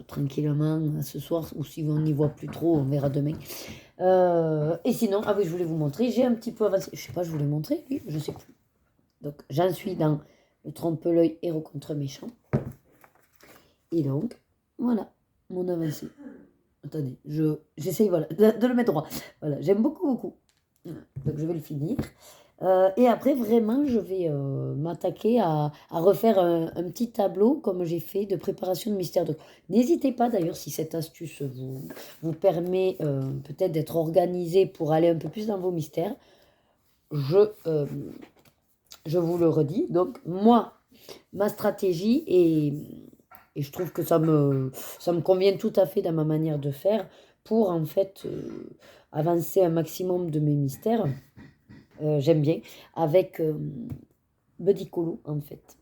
tranquillement ce soir, ou si on n'y voit plus trop, on verra demain. Et sinon, ah oui, je voulais vous montrer, j'ai un petit peu avancé. Je sais pas, je vous l'ai montré, oui, je sais plus. Donc j'en suis dans le trompe-l'œil héros contre méchant. Et donc, voilà, mon avancée. Attendez, j'essaye voilà, de le mettre droit. Voilà, j'aime beaucoup, beaucoup. Donc je vais le finir. Et après, vraiment, je vais m'attaquer à refaire un petit tableau comme j'ai fait de préparation de mystère. Donc n'hésitez pas d'ailleurs si cette astuce vous permet peut-être d'être organisé pour aller un peu plus dans vos mystères. Je vous le redis. Donc moi, ma stratégie et je trouve que ça me convient tout à fait dans ma manière de faire pour en fait avancer un maximum de mes mystères. J'aime bien avec Buddy Colo en fait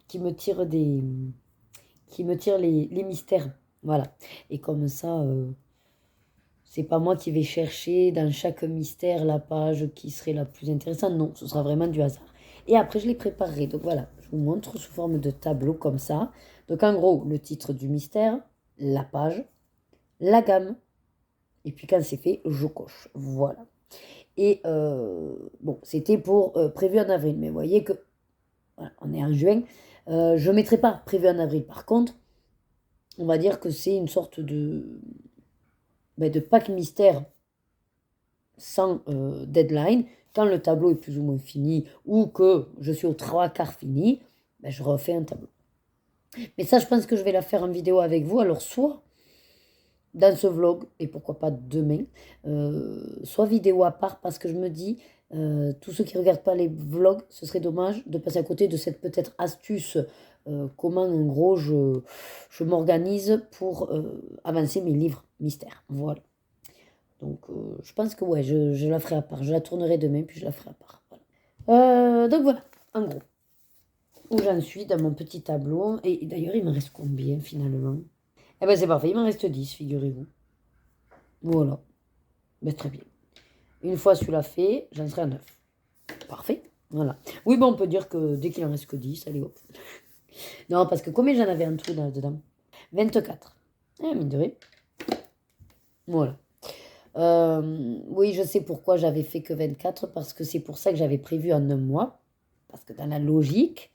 qui me tire les mystères, voilà. Et comme ça c'est pas moi qui vais chercher dans chaque mystère la page qui serait la plus intéressante, non, ce sera vraiment du hasard. Et après je les préparerai, donc voilà, je vous montre sous forme de tableau comme ça. Donc en gros, le titre du mystère, la page, la gamme, et puis quand c'est fait, je coche. Voilà. Et bon, c'était pour prévu en avril, mais vous voyez que voilà, on est en juin. Je ne mettrai pas prévu en avril. Par contre, on va dire que c'est une sorte de pack mystère sans deadline. Quand le tableau est plus ou moins fini ou que je suis aux 3/4 fini, je refais un tableau. Mais ça, je pense que je vais la faire en vidéo avec vous. Alors, soit dans ce vlog, et pourquoi pas demain, soit vidéo à part, parce que je me dis, tous ceux qui ne regardent pas les vlogs, ce serait dommage de passer à côté de cette peut-être astuce, comment en gros je m'organise pour avancer mes livres mystères. Voilà. Donc je pense que ouais, je la ferai à part. Je la tournerai demain, puis je la ferai à part. Voilà. Donc voilà, en gros, où j'en suis dans mon petit tableau. Et d'ailleurs, il me reste combien finalement? Eh ben c'est parfait, il m'en reste 10, figurez-vous. Voilà. Ben, très bien. Une fois celui-là fait, j'en serai à 9. Parfait. Voilà. Oui, bon, on peut dire que dès qu'il en reste que 10, allez hop. Non, parce que combien j'en avais en tout là-dedans? 24. Mine de rien. Voilà. Oui, je sais pourquoi j'avais fait que 24, parce que c'est pour ça que j'avais prévu en un mois. Parce que dans la logique,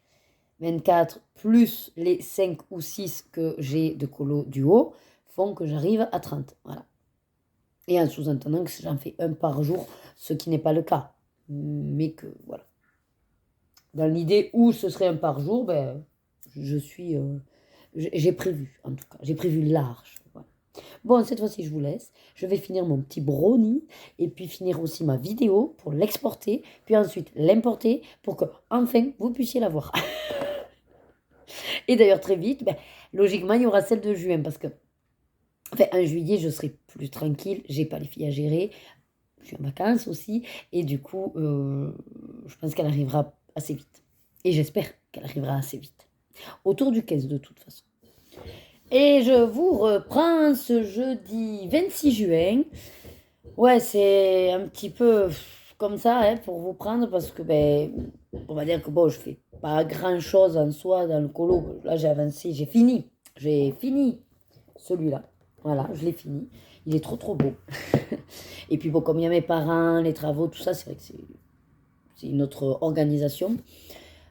24 plus les 5 ou 6 que j'ai de colo du haut font que j'arrive à 30. Voilà. Et en sous-entendant que j'en fais un par jour, ce qui n'est pas le cas. Mais que, voilà. Dans l'idée où ce serait un par jour, j'ai prévu, en tout cas. J'ai prévu large. Voilà. Bon, cette fois-ci, je vous laisse. Je vais finir mon petit brownie et puis finir aussi ma vidéo pour l'exporter, puis ensuite l'importer pour que, enfin, vous puissiez la voir. Et d'ailleurs, très vite, logiquement, il y aura celle de juin parce que, en juillet, je serai plus tranquille. J'ai pas les filles à gérer. Je suis en vacances aussi. Et du coup, je pense qu'elle arrivera assez vite. Et j'espère qu'elle arrivera assez vite. Autour du 15 de toute façon. Et je vous reprends ce jeudi 26 juin. Ouais, c'est un petit peu comme ça pour vous prendre parce que, on va dire que bon, je fais pas grand-chose en soi dans le colo. Là, j'ai avancé, j'ai fini. J'ai fini celui-là. Voilà, je l'ai fini. Il est trop, trop beau. Et puis, bon, comme il y a mes parents, les travaux, tout ça, c'est vrai que c'est une autre organisation.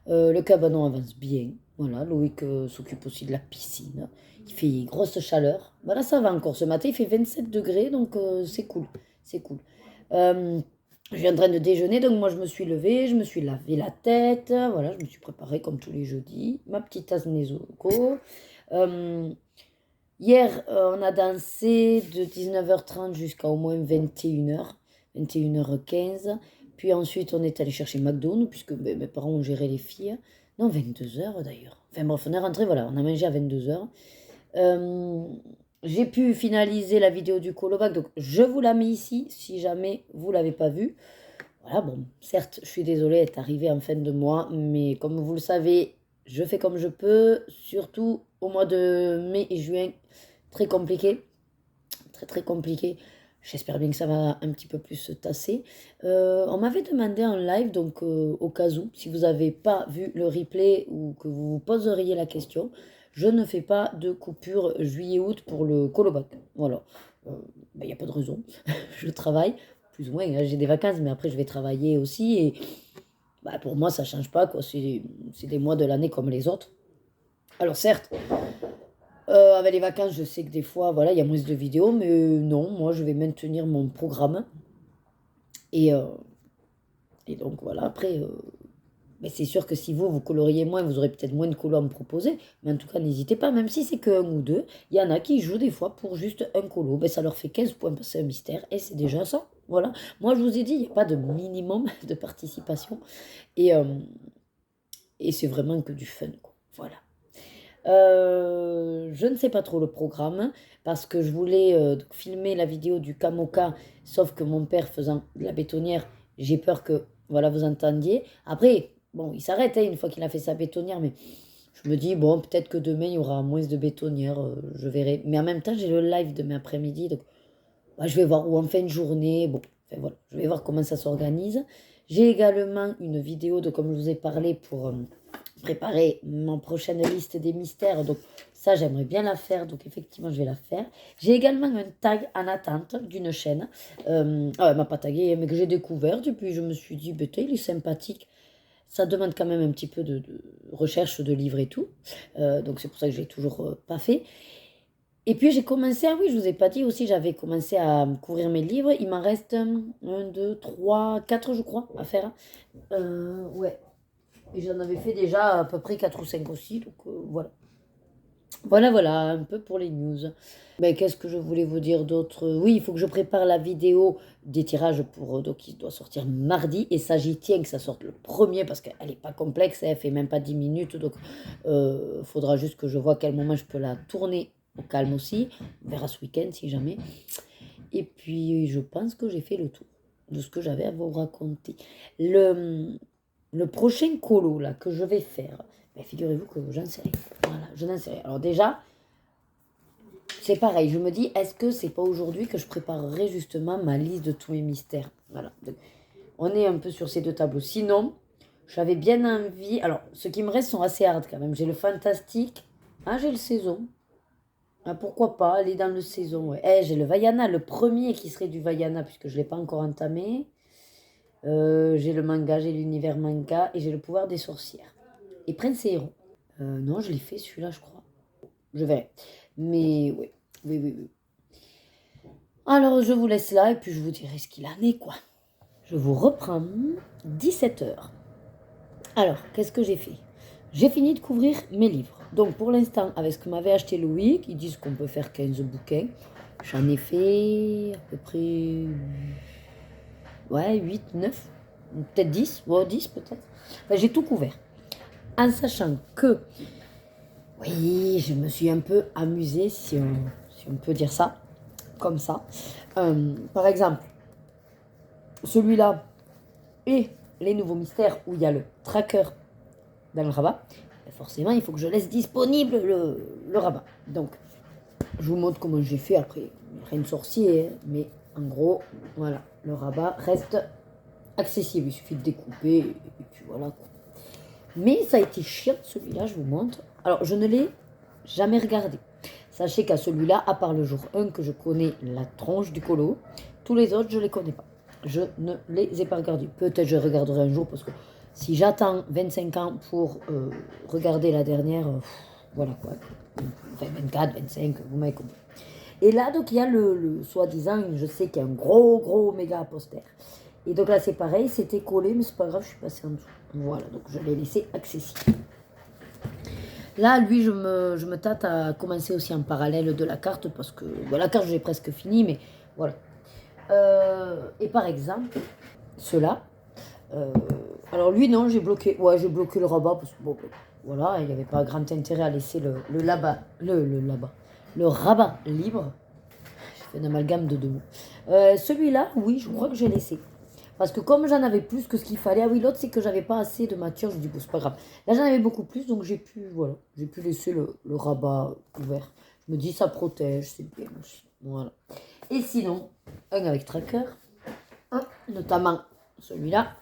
Le cabanon avance bien. Voilà, Loïc s'occupe aussi de la piscine. Il fait grosse chaleur. Voilà, ça va encore. Ce matin, il fait 27 degrés, donc c'est cool. C'est cool. Je suis en train de déjeuner, donc moi, je me suis levée, je me suis lavé la tête. Voilà, je me suis préparée comme tous les jeudis. Ma petite tasse Nezuko. Hier, on a dansé de 19h30 jusqu'à au moins 21h, 21h15. Puis ensuite, on est allé chercher McDo, puisque mes parents ont géré les filles. Non, 22h d'ailleurs. Enfin bref, on est rentré, voilà, on a mangé à 22h. J'ai pu finaliser la vidéo du colobac, donc je vous la mets ici, si jamais vous ne l'avez pas vue. Voilà, bon, certes, je suis désolée d'être arrivée en fin de mois, mais comme vous le savez, je fais comme je peux, surtout au mois de mai et juin, très compliqué, très très compliqué. J'espère bien que ça va un petit peu plus se tasser. On m'avait demandé en live, donc au cas où, si vous n'avez pas vu le replay ou que vous vous poseriez la question, je ne fais pas de coupure juillet-août pour le colobac. Voilà. Il n'y a pas de raison. Je travaille, plus ou moins. Hein, j'ai des vacances, mais après, je vais travailler aussi. Et bah, pour moi, ça ne change pas, quoi. C'est des mois de l'année comme les autres. Alors, certes, avec les vacances, je sais que des fois, voilà, il y a moins de vidéos, mais non, moi, je vais maintenir mon programme. Et, et donc, voilà, après, mais c'est sûr que si vous coloriez moins, vous aurez peut-être moins de colos à me proposer. Mais en tout cas, n'hésitez pas, même si c'est que 1 ou 2, il y en a qui jouent des fois pour juste un colo. Ben, ça leur fait 15 points, c'est un mystère, et c'est déjà ça. Voilà. Moi, je vous ai dit, il n'y a pas de minimum de participation. Et, euh, et c'est vraiment que du fun, quoi. Voilà. Je ne sais pas trop le programme parce que je voulais filmer la vidéo du Kamoka, sauf que mon père faisant de la bétonnière, j'ai peur que voilà vous entendiez. Après, bon, il s'arrête hein, une fois qu'il a fait sa bétonnière, mais je me dis bon, peut-être que demain il y aura moins de bétonnière, je verrai. Mais en même temps, j'ai le live demain après-midi, donc bah, je vais voir ou en fin de journée. Bon, enfin, voilà, je vais voir comment ça s'organise. J'ai également une vidéo de comme je vous ai parlé pour préparer ma prochaine liste des mystères. Donc ça, j'aimerais bien la faire. Donc effectivement, je vais la faire. J'ai également un tag en attente d'une chaîne. Elle m'a pas tagué, mais que j'ai découvert. Et puis je me suis dit, ben, il est sympathique. Ça demande quand même un petit peu de recherche de livres et tout. Donc c'est pour ça que je l'ai toujours pas fait. Et puis j'ai commencé, ah oui, je vous ai pas dit aussi, j'avais commencé à couvrir mes livres. Il m'en reste 1, 2, 3, 4 je crois à faire. Ouais, et j'en avais fait déjà à peu près 4 ou 5 aussi, donc voilà. Voilà, un peu pour les news. Ben, qu'est-ce que je voulais vous dire d'autre? Oui, il faut que je prépare la vidéo des tirages pour donc qui doit sortir mardi. Et ça, j'y tiens que ça sorte le premier parce qu'elle n'est pas complexe, elle fait même pas 10 minutes. Donc, faudra juste que je vois à quel moment je peux la tourner au calme aussi. On verra ce week-end si jamais. Et puis, je pense que j'ai fait le tour de ce que j'avais à vous raconter. Le prochain colo là, que je vais faire, ben, figurez-vous que j'en sais rien. Voilà, je n'en sais rien. Alors déjà, c'est pareil, je me dis, est-ce que c'est pas aujourd'hui que je préparerai justement ma liste de tous mes mystères? Voilà, donc, on est un peu sur ces 2 tableaux. Sinon, j'avais bien envie... Alors, ceux qui me restent sont assez hard quand même. J'ai le fantastique, ah, j'ai le saison. Ah, pourquoi pas aller dans le saison, ouais. J'ai le Vaiana, le premier qui serait du Vaiana, puisque je ne l'ai pas encore entamé. J'ai le manga, j'ai l'univers manga et j'ai le pouvoir des sorcières. Et Prince et Héros. Non, je l'ai fait celui-là, je crois. Je verrai. Mais oui, oui. Alors, je vous laisse là et puis je vous dirai ce qu'il en est, quoi. Je vous reprends 17h. Alors, qu'est-ce que j'ai fait? J'ai fini de couvrir mes livres. Donc, pour l'instant, avec ce que m'avait acheté Louis, qui disent qu'on peut faire 15 bouquins, j'en ai fait à peu près... Ouais, 8, 9, peut-être 10. Ouais, 10 peut-être. Enfin, j'ai tout couvert. En sachant que, oui, je me suis un peu amusée, si on peut dire ça, comme ça. Par exemple, celui-là et les nouveaux mystères où il y a le tracker dans le rabat, forcément, il faut que je laisse disponible le rabat. Donc, je vous montre comment j'ai fait après. Rien de sorcier, mais en gros, voilà, le rabat reste accessible. Il suffit de découper et puis voilà. Mais ça a été chiant celui-là, je vous montre. Alors, je ne l'ai jamais regardé. Sachez qu'à celui-là, à part le jour 1 que je connais la tronche du colo, tous les autres, je ne les connais pas. Je ne les ai pas regardés. Peut-être je regarderai un jour parce que si j'attends 25 ans pour regarder la dernière, voilà quoi. Enfin, 24, 25, vous m'avez compris. Et là, donc, il y a le soi-disant, je sais qu'il y a un gros méga poster. Et donc là, c'est pareil, c'était collé, mais c'est pas grave, je suis passée en dessous. Voilà, donc je l'ai laissé accessible. Là, lui, je me tâte à commencer aussi en parallèle de la carte parce que la carte, j'ai presque fini, mais voilà. Et par exemple, ceux-là. Alors lui, non, j'ai bloqué. Ouais, j'ai bloqué le rabat parce que bon, voilà, il n'y avait pas grand intérêt à laisser le rabat libre. Je fais un amalgame de deux mots. Celui-là, oui, je crois que j'ai laissé. Parce que comme j'en avais plus que ce qu'il fallait, ah oui, l'autre c'est que j'avais pas assez de matière, je dis bon, c'est pas grave. Là j'en avais beaucoup plus, donc j'ai pu laisser le rabat ouvert. Je me dis ça protège, c'est bien aussi. Voilà. Et sinon, un avec tracker, notamment celui-là.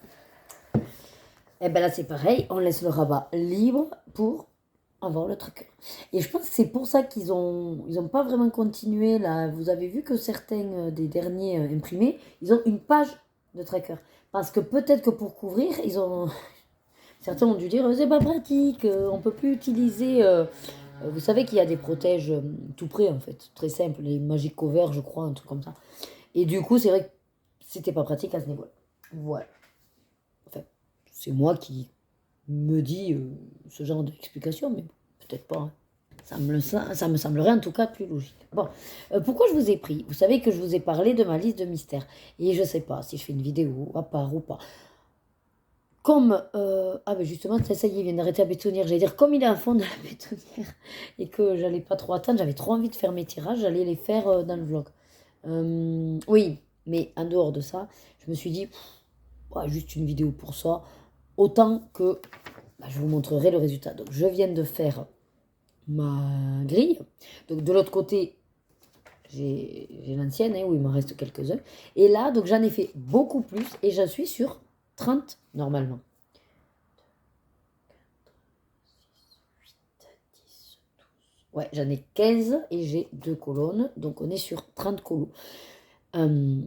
Et ben là c'est pareil, on laisse le rabat libre pour avoir le tracker. Et je pense que c'est pour ça qu'ils ont pas vraiment continué là. Vous avez vu que certains des derniers imprimés, ils ont une page de tracker. Parce que peut-être que pour couvrir, certains ont dû dire c'est pas pratique, on peut plus utiliser. Vous savez qu'il y a des protèges tout près en fait, très simple, les Magic Cover, je crois, un truc comme ça. Et du coup, c'est vrai que c'était pas pratique à ce niveau-là. Voilà. Enfin, c'est moi qui me dis ce genre d'explication, mais peut-être pas. Hein. Ça me semblerait en tout cas plus logique. Bon, pourquoi je vous ai pris? Vous savez que je vous ai parlé de ma liste de mystères. Et je sais pas si je fais une vidéo à part ou pas. Comme, ah ben justement, ça y est, il vient d'arrêter la bétonnière. J'allais dire, comme il est à fond de la bétonnière et que j'allais pas trop attendre, j'avais trop envie de faire mes tirages, j'allais les faire dans le vlog. Oui, mais en dehors de ça, je me suis dit, ouais, juste une vidéo pour ça, autant que je vous montrerai le résultat. Donc, je viens de faire ma grille. Donc, de l'autre côté, j'ai l'ancienne, où il m'en reste quelques-uns. Et là, donc j'en ai fait beaucoup plus et j'en suis sur 30 normalement. 10, 12. Ouais, j'en ai 15 et j'ai 2 colonnes. Donc, on est sur 30 colos. Je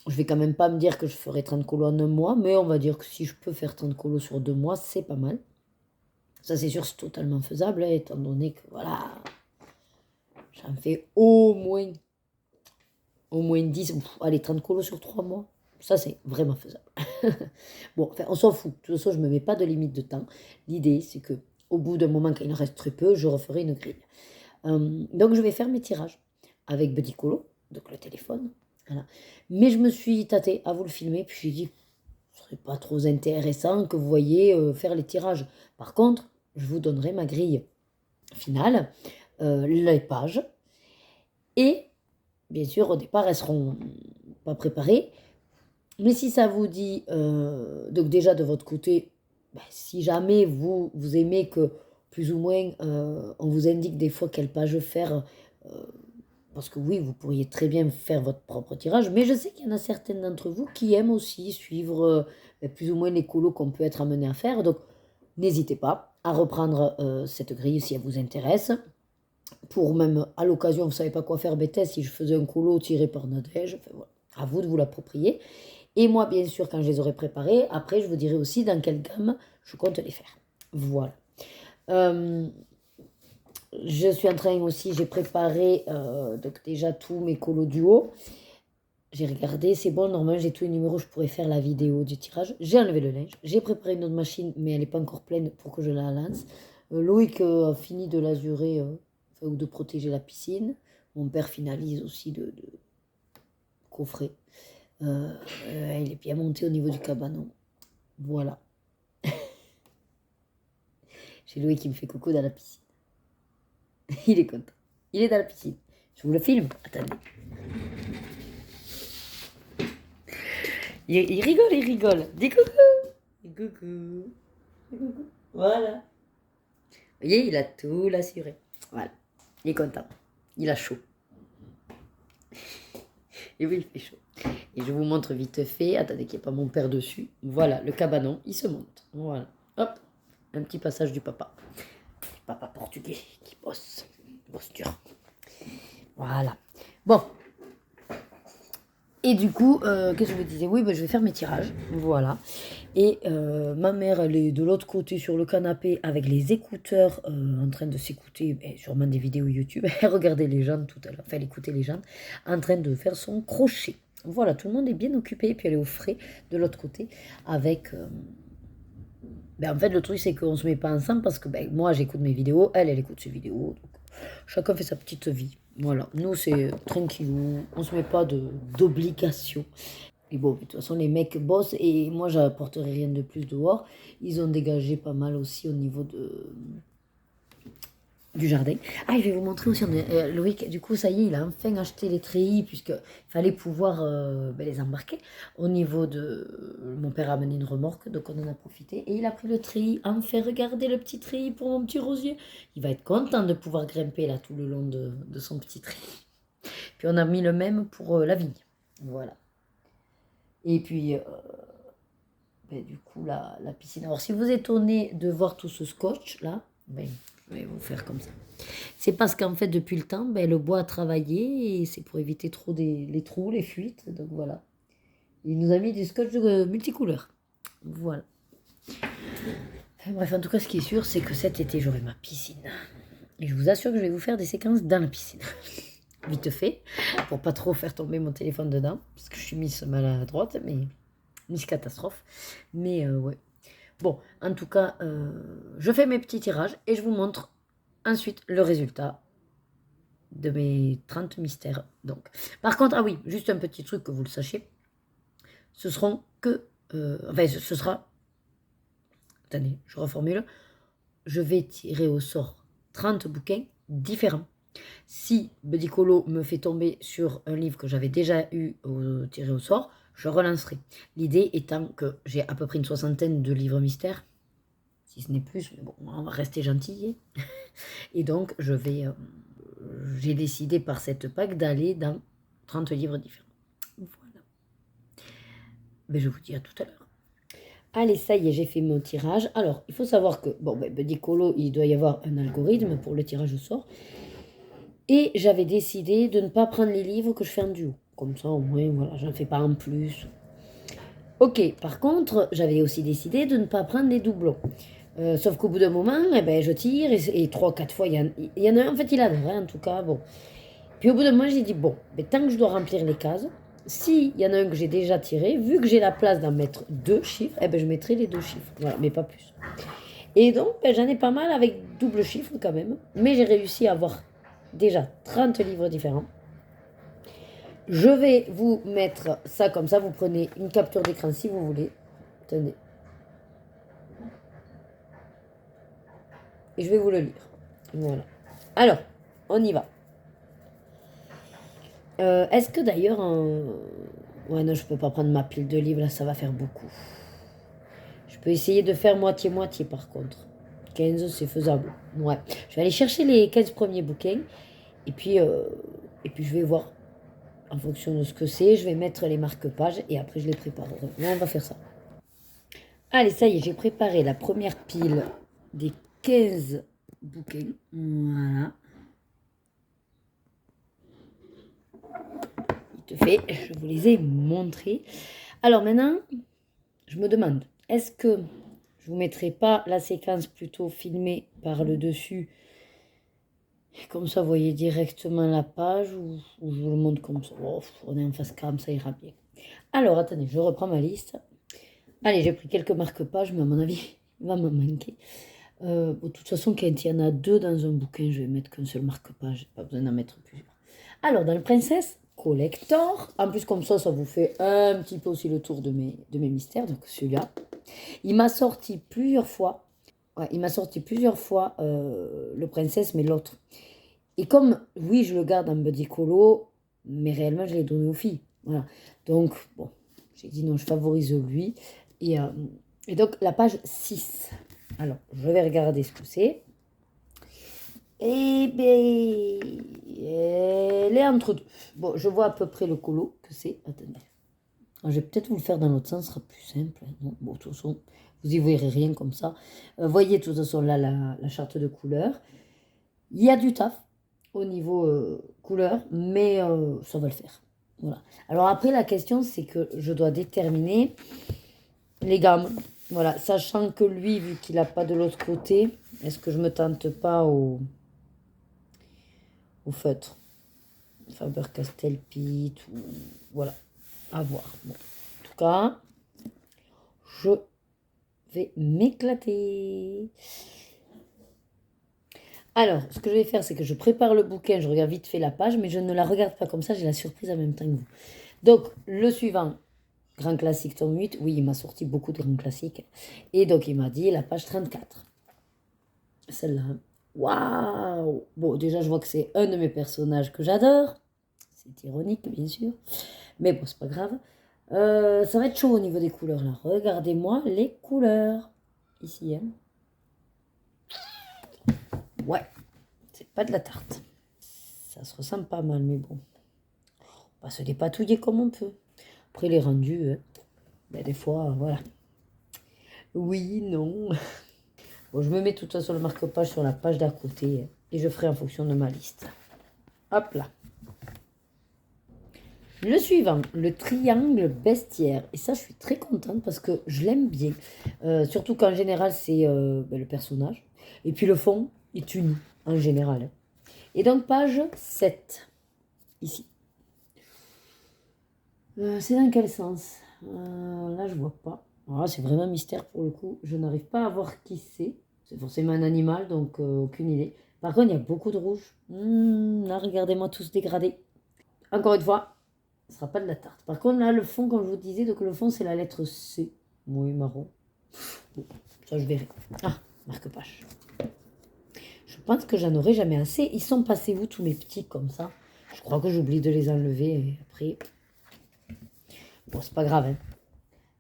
vais quand même pas me dire que je ferai 30 colos en un mois, mais on va dire que si je peux faire 30 colos sur 2 mois, c'est pas mal. Ça, c'est sûr, c'est totalement faisable, hein, étant donné que, voilà, j'en fais au moins 10, allez, 30 colos sur 3 mois. Ça, c'est vraiment faisable. Bon, enfin, on s'en fout. De toute façon, je ne me mets pas de limite de temps. L'idée, c'est que au bout d'un moment, quand il en reste très peu, je referai une grille. Donc, je vais faire mes tirages avec Buddy Colo, donc le téléphone. Voilà. Mais je me suis tâtée à vous le filmer, puis j'ai dit, ce serait pas trop intéressant que vous voyez faire les tirages. Par contre, je vous donnerai ma grille finale, les pages. Et, bien sûr, au départ, elles seront pas préparées. Mais si ça vous dit, donc déjà de votre côté, si jamais vous aimez que plus ou moins on vous indique des fois quelle page faire, parce que oui, vous pourriez très bien faire votre propre tirage, mais je sais qu'il y en a certaines d'entre vous qui aiment aussi suivre plus ou moins les colos qu'on peut être amené à faire. Donc n'hésitez pas à reprendre cette grille si elle vous intéresse. Pour même à l'occasion, vous ne savez pas quoi faire, bêtise, si je faisais un colo tiré par Nadège, enfin, voilà, à vous de vous l'approprier. Et moi, bien sûr, quand je les aurai préparés, après, je vous dirai aussi dans quelle gamme je compte les faire. Voilà. Je suis en train aussi, j'ai préparé donc déjà tous mes colos du haut. J'ai regardé, c'est bon, normalement j'ai tous les numéros, je pourrais faire la vidéo du tirage. J'ai enlevé le linge, j'ai préparé une autre machine, mais elle n'est pas encore pleine pour que je la lance. Loïc a fini de l'azurer ou de protéger la piscine. Mon père finalise aussi de coffrer. Il est bien monté au niveau du cabanon. Voilà. J'ai Loïc qui me fait coucou dans la piscine. Il est content. Il est dans la piscine. Je vous le filme. Attendez. Il rigole, il rigole. Dis coucou. Coucou. Coucou. Voilà. Vous voyez, il a tout l'assuré. Voilà. Il est content. Il a chaud. Et oui, il fait chaud. Et je vous montre vite fait. Attendez qu'il n'y ait pas mon père dessus. Voilà, le cabanon, il se monte. Voilà. Hop. Un petit passage du papa. Papa portugais qui bosse. Bosse dur. Voilà. Bon. Et du coup, qu'est-ce que je vous disais? Oui, je vais faire mes tirages. Voilà. Et ma mère, elle est de l'autre côté sur le canapé avec les écouteurs en train de s'écouter, sûrement des vidéos YouTube. Elle regardait les gens tout à l'heure, enfin elle écoutait les gens, en train de faire son crochet. Voilà, tout le monde est bien occupé. Et puis elle est au frais de l'autre côté avec Ben, en fait, le truc, c'est qu'on se met pas ensemble parce que ben, moi, j'écoute mes vidéos, elle écoute ses vidéos. Donc, chacun fait sa petite vie. Voilà. Nous, c'est tranquillou. On se met pas d'obligation. Et bon, de toute façon, les mecs bossent et moi, j'apporterai rien de plus dehors. Ils ont dégagé pas mal aussi au niveau du jardin. Ah, je vais vous montrer aussi, Loïc, du coup, ça y est, il a enfin acheté les treillis, puisqu'il fallait pouvoir les embarquer. Au niveau de... Mon père a amené une remorque, donc on en a profité. Et il a pris le treillis, enfin, regardez le petit treillis pour mon petit rosier. Il va être content de pouvoir grimper là tout le long de son petit treillis. Puis on a mis le même pour la vigne. Voilà. Et puis, du coup, la piscine. Alors, si vous êtes étonné de voir tout ce scotch là, ben, je vais vous faire comme ça. C'est parce qu'en fait, depuis le temps, ben, le bois a travaillé et c'est pour éviter trop les trous, les fuites. Donc voilà. Il nous a mis du scotch multicouleur. Voilà. Bref, en tout cas, ce qui est sûr, c'est que cet été, j'aurai ma piscine. Et je vous assure que je vais vous faire des séquences dans la piscine. Vite fait, pour pas trop faire tomber mon téléphone dedans, parce que je suis mise maladroite, mais mise catastrophe. Mais ouais. Bon, en tout cas, je fais mes petits tirages et je vous montre ensuite le résultat de mes 30 mystères. Donc, par contre, ah oui, juste un petit truc que vous le sachiez, ce seront que, enfin, ce sera, attendez, je reformule, je vais tirer au sort 30 bouquins différents. Si Bedicolo me fait tomber sur un livre que j'avais déjà eu tiré au sort, je relancerai. L'idée étant que j'ai à peu près une soixantaine de livres mystères, si ce n'est plus, mais bon, on va rester gentil. Et donc, j'ai décidé par cette PAC d'aller dans 30 livres différents. Voilà. Mais je vous dis à tout à l'heure. Allez, ça y est, j'ai fait mon tirage. Alors, il faut savoir que, bon, Bedicolo, il doit y avoir un algorithme pour le tirage au sort. Et j'avais décidé de ne pas prendre les livres que je fais en duo. Comme ça, au moins, voilà, je n'en fais pas en plus. Ok, par contre, j'avais aussi décidé de ne pas prendre les doublons. Sauf qu'au bout d'un moment, eh ben, je tire et 3-4 fois, il y en a un, en fait, il adore, hein, en tout cas, bon. Puis au bout d'un moment, j'ai dit, bon, ben, tant que je dois remplir les cases, s'il y en a un que j'ai déjà tiré, vu que j'ai la place d'en mettre 2 chiffres, eh ben, je mettrai les 2 chiffres, voilà, mais pas plus. Et donc, ben, j'en ai pas mal avec double chiffre quand même, mais j'ai réussi à avoir déjà 30 livres différents. Je vais vous mettre ça comme ça, vous prenez une capture d'écran si vous voulez. Tenez. Et je vais vous le lire. Voilà. Alors, on y va. Est-ce que d'ailleurs... Ouais, non, je peux pas prendre ma pile de livres, là, ça va faire beaucoup. Je peux essayer de faire moitié-moitié, par contre. 15, c'est faisable. Ouais. Je vais aller chercher les 15 premiers bouquins. Et puis je vais voir, en fonction de ce que c'est, je vais mettre les marque-pages et après, je les préparerai. Là, on va faire ça. Allez, ça y est, j'ai préparé la première pile des 15 bouquins. Voilà. Vite fait, je vous les ai montrés. Alors maintenant, je me demande, est-ce que je vous mettrai pas la séquence plutôt filmée par le dessus, comme ça vous voyez directement la page, ou je vous le montre comme ça. Oh, on est en face cam, ça ira bien. Alors, attendez, je reprends ma liste. Allez, j'ai pris quelques marque-pages, mais à mon avis, il va m'en manquer. De toute façon, quand il y en a 2 dans un bouquin, je vais mettre qu'un seul marque-page. Pas besoin d'en mettre plusieurs. Alors, dans le Princesse Collector, en plus comme ça vous fait un petit peu aussi le tour de mes mystères. Donc celui-là, il m'a sorti plusieurs fois. Ouais, il m'a sorti plusieurs fois le Princesse, mais l'autre. Et comme, oui, je le garde en Bedicolo, mais réellement, je l'ai donné aux filles. Voilà. Donc, bon, j'ai dit non, je favorise lui. Et donc, la page 6. Alors, je vais regarder ce que c'est. Eh bien, elle est entre deux. Bon, je vois à peu près le colo que c'est. Attendez. Alors, je vais peut-être vous le faire dans l'autre sens, ce sera plus simple. Non, bon, de toute façon, vous y verrez rien comme ça. Voyez, de toute façon, là, la charte de couleur. Il y a du taf au niveau couleur, mais ça va le faire. Voilà. Alors après, la question, c'est que je dois déterminer les gammes. Voilà, sachant que lui, vu qu'il n'a pas de l'autre côté, est-ce que je me tente pas au feutre Faber-Castell, Pitt, ou... voilà, à voir. Bon. En tout cas, je vais m'éclater. Alors, ce que je vais faire, c'est que je prépare le bouquin, je regarde vite fait la page, mais je ne la regarde pas comme ça, j'ai la surprise en même temps que vous. Donc, le suivant, grand classique tome 8, oui, il m'a sorti beaucoup de grands classiques. Et donc, il m'a dit la page 34. Celle-là. Waouh! Bon, déjà, je vois que c'est un de mes personnages que j'adore. C'est ironique, bien sûr. Mais bon, c'est pas grave. Ça va être chaud au niveau des couleurs, là. Regardez-moi les couleurs. Ici, hein. Ouais, c'est pas de la tarte. Ça se ressemble pas mal, mais bon. On va se dépatouiller comme on peut. Après, les rendus, ben, des fois, voilà. Oui, non. Bon, je me mets de toute façon le marque-page sur la page d'à côté et je ferai en fonction de ma liste. Hop là. Le suivant, le triangle bestiaire. Et ça, je suis très contente parce que je l'aime bien. Surtout qu'en général, c'est ben, le personnage. Et puis le fond est uni, en général. Et donc, page 7, ici. C'est dans quel sens? Là, je vois pas. Alors là, c'est vraiment mystère pour le coup. Je n'arrive pas à voir qui c'est. C'est forcément un animal, donc aucune idée. Par contre, il y a beaucoup de rouge. Là, regardez-moi tous dégradés. Encore une fois, ce ne sera pas de la tarte. Par contre, là, le fond, comme je vous disais, donc le fond, c'est la lettre C. Oui, marron. Bon, ça, je verrai. Ah, marque-page. Je pense que j'en aurai jamais assez. Ils sont passés où, tous mes petits, comme ça? Je crois que j'oublie de les enlever. Et après... Bon, c'est pas grave. Hein.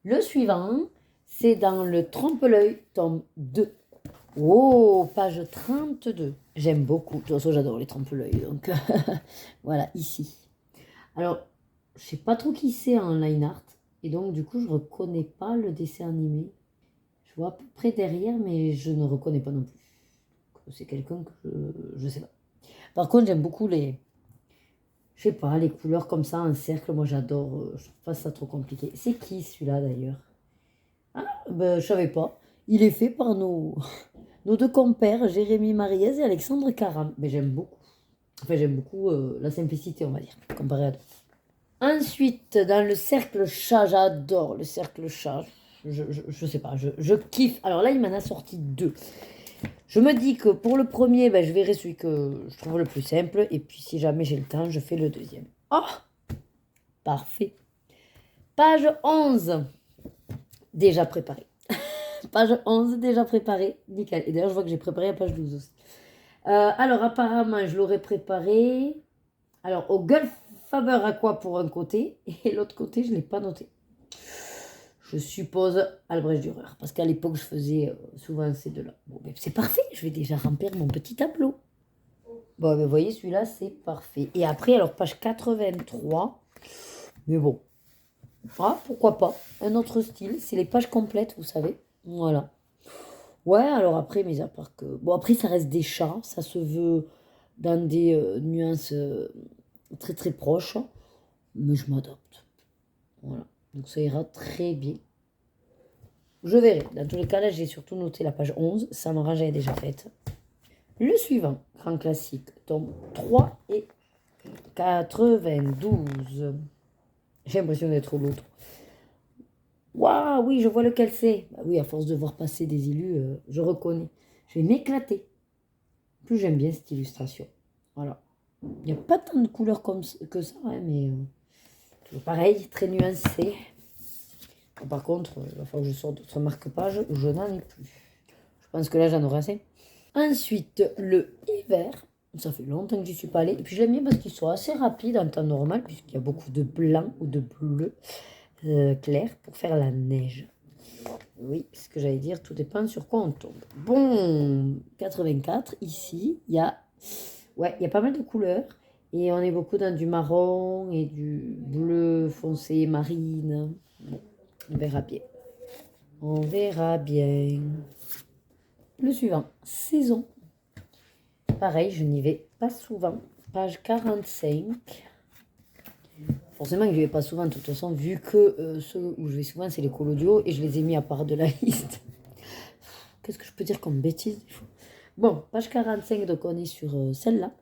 Le suivant, c'est dans le Trompe-l'œil, tome 2. Oh, page 32. J'aime beaucoup. De toute façon, j'adore les trompe-l'œil. Donc, voilà, ici. Alors, je sais pas trop qui c'est en line art. Et donc, du coup, je reconnais pas le dessin animé. Je vois à peu près derrière, mais je ne reconnais pas non plus. C'est quelqu'un que je sais pas. Par contre, j'aime beaucoup les... Je sais pas, les couleurs comme ça, un cercle, moi j'adore. Je trouve pas ça trop compliqué. C'est qui celui-là d'ailleurs? Ah, ben, je savais pas. Il est fait par nos deux compères, Jérémy Mariez et Alexandre Caram. Mais j'aime beaucoup. Enfin, j'aime beaucoup la simplicité, on va dire, comparé à d'autres. Ensuite, dans le cercle chat, j'adore le cercle chat. Je sais pas, je kiffe. Alors là, il m'en a sorti 2. Je me dis que pour le premier, ben, je verrai celui que je trouve le plus simple. Et puis, si jamais j'ai le temps, je fais le deuxième. Oh, parfait. Page 11. Déjà préparée. Page 11, déjà préparée. Nickel. Et d'ailleurs, je vois que j'ai préparé la page 12 aussi. Alors, apparemment, je l'aurais préparé. Alors, au Gulf Faber Aqua pour un côté. Et l'autre côté, je ne l'ai pas noté. Je suppose Albrecht Dürer. Parce qu'à l'époque, je faisais souvent ces deux-là. Bon, ben, c'est parfait. Je vais déjà remplir mon petit tableau. Bon, ben, vous voyez, celui-là, c'est parfait. Et après, alors, page 83. Mais bon. Ah, pourquoi pas. Un autre style. C'est les pages complètes, vous savez. Voilà. Ouais, alors après, mais à part que... Bon, après, ça reste des chats. Ça se veut dans des nuances très, très proches. Mais je m'adapte. Voilà. Donc, ça ira très bien. Je verrai. Dans tous les cas, là, j'ai surtout noté la page 11. Ça m'aura j'avais déjà faite. Le suivant, grand classique, tome 3 et 92. J'ai l'impression d'être l'autre. Waouh, oui, je vois lequel c'est. Bah oui, à force de voir passer des élus, je reconnais. Je vais m'éclater. Plus j'aime bien cette illustration. Voilà. Il n'y a pas tant de couleurs que ça, hein, mais pareil, très nuancé. Par contre, il va falloir que je sorte d'autres marque-pages. Je n'en ai plus. Je pense que là, j'en aurai assez. Ensuite, le hiver. Ça fait longtemps que j'y suis pas allée. Et puis, je l'aime bien parce qu'ils sont assez rapides en temps normal, puisqu'il y a beaucoup de blanc ou de bleu clair pour faire la neige. Oui, ce que j'allais dire, tout dépend sur quoi on tombe. Bon, 84, ici, il y a pas mal de couleurs. Et on est beaucoup dans du marron et du bleu foncé marine. Bon, on verra bien. On verra bien. Le suivant, saison. Pareil, je n'y vais pas souvent. Page 45. Forcément que je n'y vais pas souvent, de toute façon, vu que ceux où je vais souvent, c'est les collodios. Et je les ai mis à part de la liste. Qu'est-ce que je peux dire comme bêtise? Bon, page 45, donc on est sur celle-là.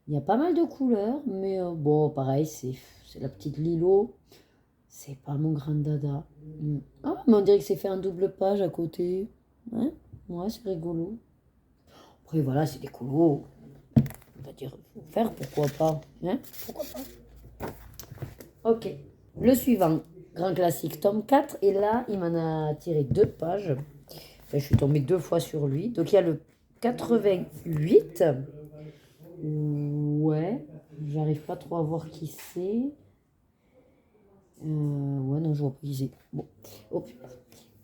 Il y a pas mal de couleurs, mais bon, pareil, c'est la petite Lilo. C'est pas mon grand dada. Ah, mais on dirait que c'est fait en double page à côté. Hein? Ouais, c'est rigolo. Après, voilà, c'est des colos. On va dire, faut faire, pourquoi pas. Hein? Pourquoi pas. Ok. Le suivant, grand classique, tome 4. Et là, il m'en a tiré 2 pages. Enfin, je suis tombée 2 fois sur lui. Donc, il y a le 88. Ouais, j'arrive pas trop à voir qui c'est. Ouais, non, je vois pas qui c'est. Bon. Hop.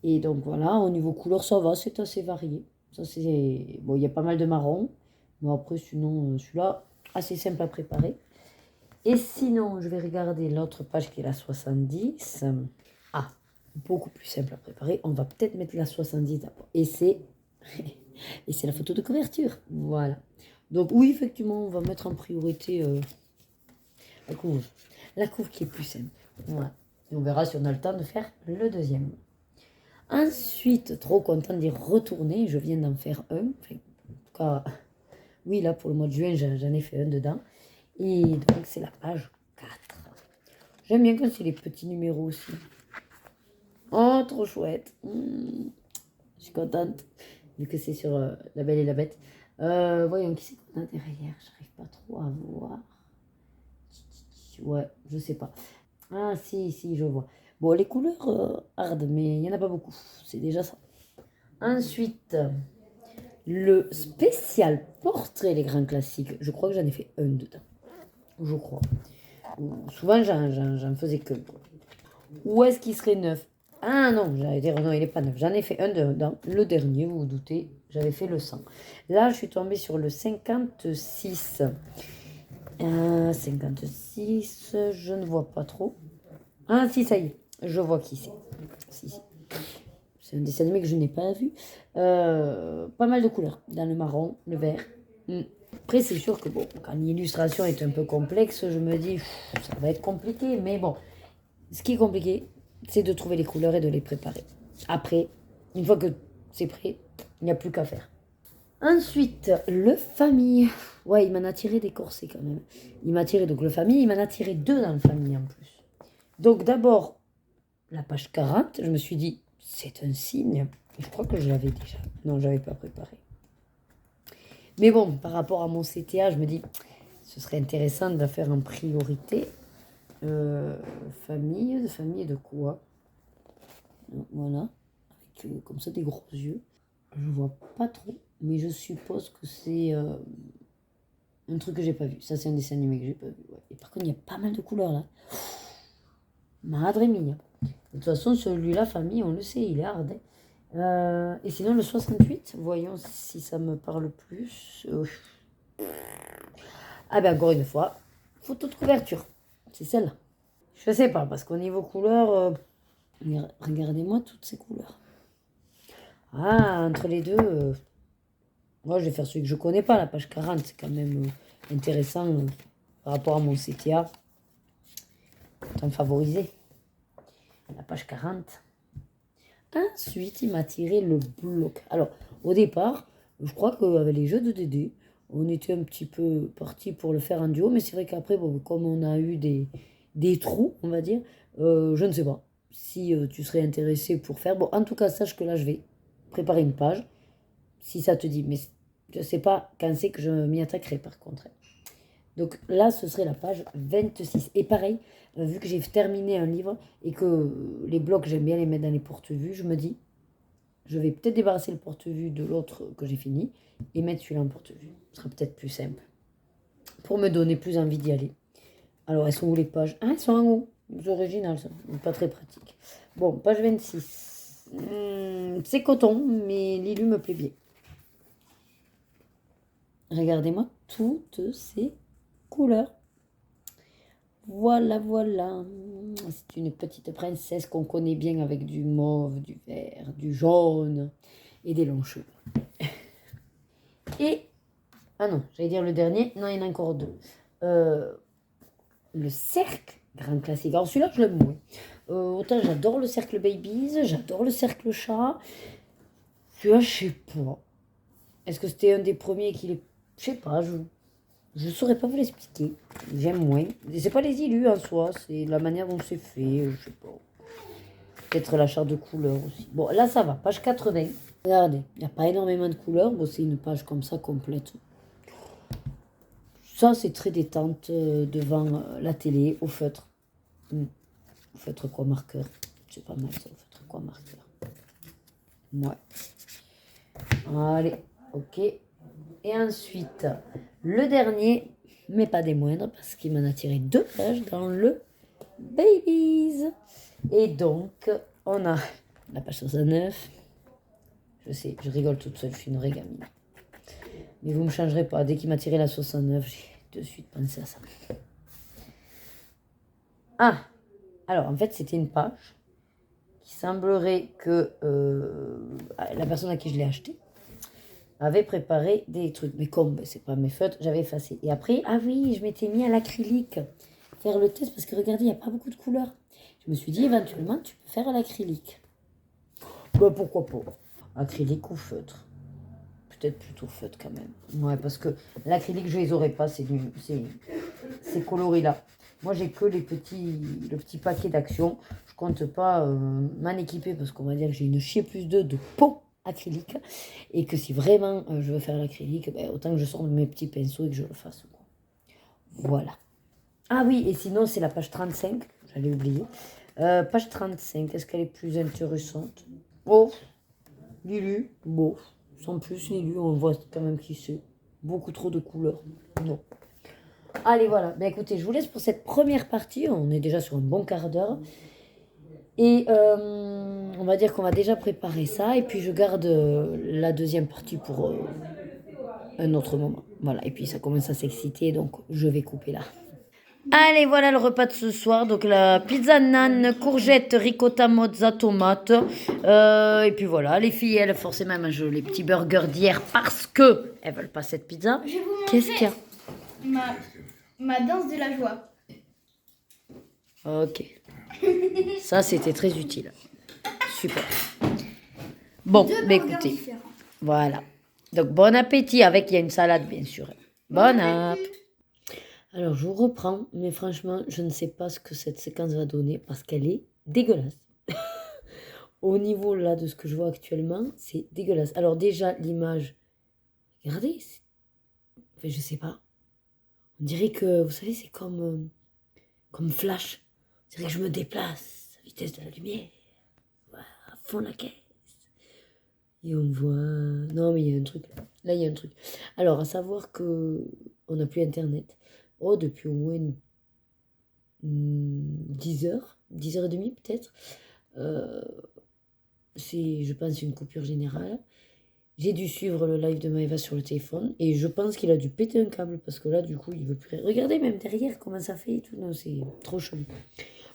Et donc voilà, au niveau couleur, ça va, c'est assez varié. Ça, c'est... Bon, il y a pas mal de marron. Mais après, sinon, celui-là, assez simple à préparer. Et sinon, je vais regarder l'autre page qui est la 70. Ah, beaucoup plus simple à préparer. On va peut-être mettre la 70 d'abord. Et c'est la photo de couverture. Voilà. Donc oui, effectivement, on va mettre en priorité la couve. La couve qui est plus simple. Voilà. Et on verra si on a le temps de faire le deuxième. Ensuite, trop contente d'y retourner. Je viens d'en faire un. Enfin, en tout cas, oui, là, pour le mois de juin, j'en ai fait un dedans. Et donc, c'est la page 4. J'aime bien quand c'est les petits numéros aussi. Oh, trop chouette. Je suis contente. Vu que c'est sur La Belle et la Bête. Voyons, qui c'est qu'on a derrière? J'arrive pas trop à voir. Ouais, je sais pas. Ah, si, je vois. Bon, les couleurs hard, mais il n'y en a pas beaucoup. C'est déjà ça. Ensuite, le spécial portrait, les grands classiques. Je crois que j'en ai fait un dedans. Je crois. Souvent, j'en faisais que. Où est-ce qu'il serait neuf? Ah non, j'allais dire non, il n'est pas neuf. J'en ai fait un dedans. Le dernier, vous vous doutez, j'avais fait le 100. Là, je suis tombée sur le 56. 56, je ne vois pas trop. Ah si, ça y est, je vois qui c'est. Si. C'est un dessin animé que je n'ai pas vu. Pas mal de couleurs, dans le marron, le vert. Après, c'est sûr que bon, quand l'illustration est un peu complexe, je me dis, ça va être compliqué. Mais bon, ce qui est compliqué, c'est de trouver les couleurs et de les préparer. Après, une fois que c'est prêt, il n'y a plus qu'à faire. Ensuite, le famille. Ouais, il m'en a tiré des corsets quand même. Il m'a tiré donc le famille, il m'en a tiré 2 dans le famille en plus. Donc d'abord, la page 40, je me suis dit, c'est un signe. Je crois que je l'avais déjà. Non, je n'avais pas préparé. Mais bon, par rapport à mon CTA, je me dis, ce serait intéressant de la faire en priorité. Famille de quoi? Voilà, avec comme ça des gros yeux. Je vois pas trop, mais je suppose que c'est un truc que j'ai pas vu. Ça, c'est un dessin animé que j'ai pas vu. Ouais. Et par contre, il y a pas mal de couleurs là. Madre mia. De toute façon, celui-là, famille, on le sait, il est hard. Et sinon, le 68, voyons si ça me parle plus. Ah ben, encore une fois, photo de couverture. C'est celle-là. Je sais pas, parce qu'au niveau couleur, regardez-moi toutes ces couleurs. Ah, entre les deux, moi je vais faire celui que je connais pas, la page 40, c'est quand même intéressant par rapport à mon CTA. Autant favoriser. La page 40. Ensuite, il m'a tiré le bloc. Alors, au départ, je crois qu'avec les jeux de Dédé, on était un petit peu parti pour le faire en duo, mais c'est vrai qu'après, bon, comme on a eu des trous, on va dire, je ne sais pas si tu serais intéressé pour faire. Bon, en tout cas, sache que là, je vais préparer une page, si ça te dit. Mais je ne sais pas quand c'est que je m'y attaquerai, par contre. Donc là, ce serait la page 26. Et pareil, vu que j'ai terminé un livre et que les blocs, j'aime bien les mettre dans les porte-vues, je me dis, je vais peut-être débarrasser le porte-vue de l'autre que j'ai fini et mettre celui-là en porte-vue. Ce sera peut-être plus simple. Pour me donner plus envie d'y aller. Alors, elles sont où les pages? Ah, elles sont en haut. C'est original, ça. Pas très pratique. Bon, page 26. C'est coton, mais l'illu me plaît bien. Regardez-moi toutes ces couleurs. Voilà. C'est une petite princesse qu'on connaît bien avec du mauve, du vert, du jaune et des longs cheveux. Et, ah non, j'allais dire le dernier. Non, il y en a encore 2. Le cercle, grand classique. Alors celui-là, je l'aime moins. Autant j'adore le cercle babies, j'adore le cercle chat. Celui-là, je sais pas. Est-ce que c'était un des premiers qu'il est... Je sais pas, Je ne saurais pas vous l'expliquer. J'aime moins. C'est pas les illus en soi, c'est la manière dont c'est fait, je sais pas. Peut-être la charte de couleurs aussi. Bon, là ça va, page 80. Regardez, il n'y a pas énormément de couleurs. Bon, c'est une page comme ça complète. Ça, c'est très détente devant la télé, au feutre. Au feutre quoi, marqueur. C'est pas mal ça, au feutre quoi, marqueur. Ouais. Allez, ok. Et ensuite, le dernier, mais pas des moindres, parce qu'il m'en a tiré 2 pages dans le Babies. Et donc, on a la page 69. Je sais, je rigole toute seule, je suis une vraie gamine. Mais vous ne me changerez pas. Dès qu'il m'a tiré la 69, j'ai de suite pensé à ça. Ah, alors en fait, c'était une page qui semblerait que la personne à qui je l'ai acheté avait préparé des trucs. Mais comme c'est pas mes feutres, j'avais effacé. Et après, ah oui, je m'étais mis à l'acrylique faire le test parce que regardez, il n'y a pas beaucoup de couleurs. Je me suis dit, éventuellement, tu peux faire à l'acrylique. Bah pourquoi pas. Acrylique ou feutre. Peut-être plutôt feutre quand même. Ouais, parce que l'acrylique, je les aurais pas, ces coloris-là. Moi, j'ai que le petit paquet d'Action. Je compte pas m'en équiper parce qu'on va dire que j'ai une chier plus de peau acrylique. Et que si vraiment je veux faire l'acrylique, ben, autant que je sorte mes petits pinceaux et que je le fasse. Quoi. Voilà. Ah oui, et sinon, c'est la page 35. J'allais oublier. Page 35, est-ce qu'elle est plus intéressante? Oh, Lulu, bon. Sans plus, Lulu, on voit quand même qui c'est. Beaucoup trop de couleurs. Non. Allez, voilà. Ben écoutez, je vous laisse pour cette première partie. On est déjà sur un bon quart d'heure. Et on va dire qu'on va déjà préparer ça. Et puis je garde la deuxième partie pour un autre moment. Voilà. Et puis ça commence à s'exciter, donc je vais couper là. Allez, voilà le repas de ce soir. Donc la pizza nan, courgette, ricotta, mozza, tomate. Et puis voilà, les filles, elles, forcément, mangent les petits burgers d'hier parce que elles veulent pas cette pizza. Je vais vous montrer Qu'est-ce qu'il y a? ma danse de la joie. Ok. Ça, c'était très utile. Super. Bon, bah écoutez. Différents. Voilà. Donc, bon appétit avec, il y a une salade, bien sûr. Bon appétit. Alors, je vous reprends, mais franchement, je ne sais pas ce que cette séquence va donner parce qu'elle est dégueulasse. Au niveau là de ce que je vois actuellement, c'est dégueulasse. Alors déjà, l'image, regardez, enfin, je sais pas. On dirait que, vous savez, c'est comme Flash. On dirait que je me déplace à la vitesse de la lumière. Voilà, à fond la caisse. Et on voit... Non, mais il y a un truc. Là, il y a un truc. Alors, à savoir que on n'a plus Internet. Oh, depuis au moins 10 heures, 10 heures et demie peut-être. C'est, je pense, une coupure générale. J'ai dû suivre le live de Maëva sur le téléphone et je pense qu'il a dû péter un câble parce que là, du coup, il veut plus... Regardez même derrière comment ça fait et tout. Non, c'est trop chaud.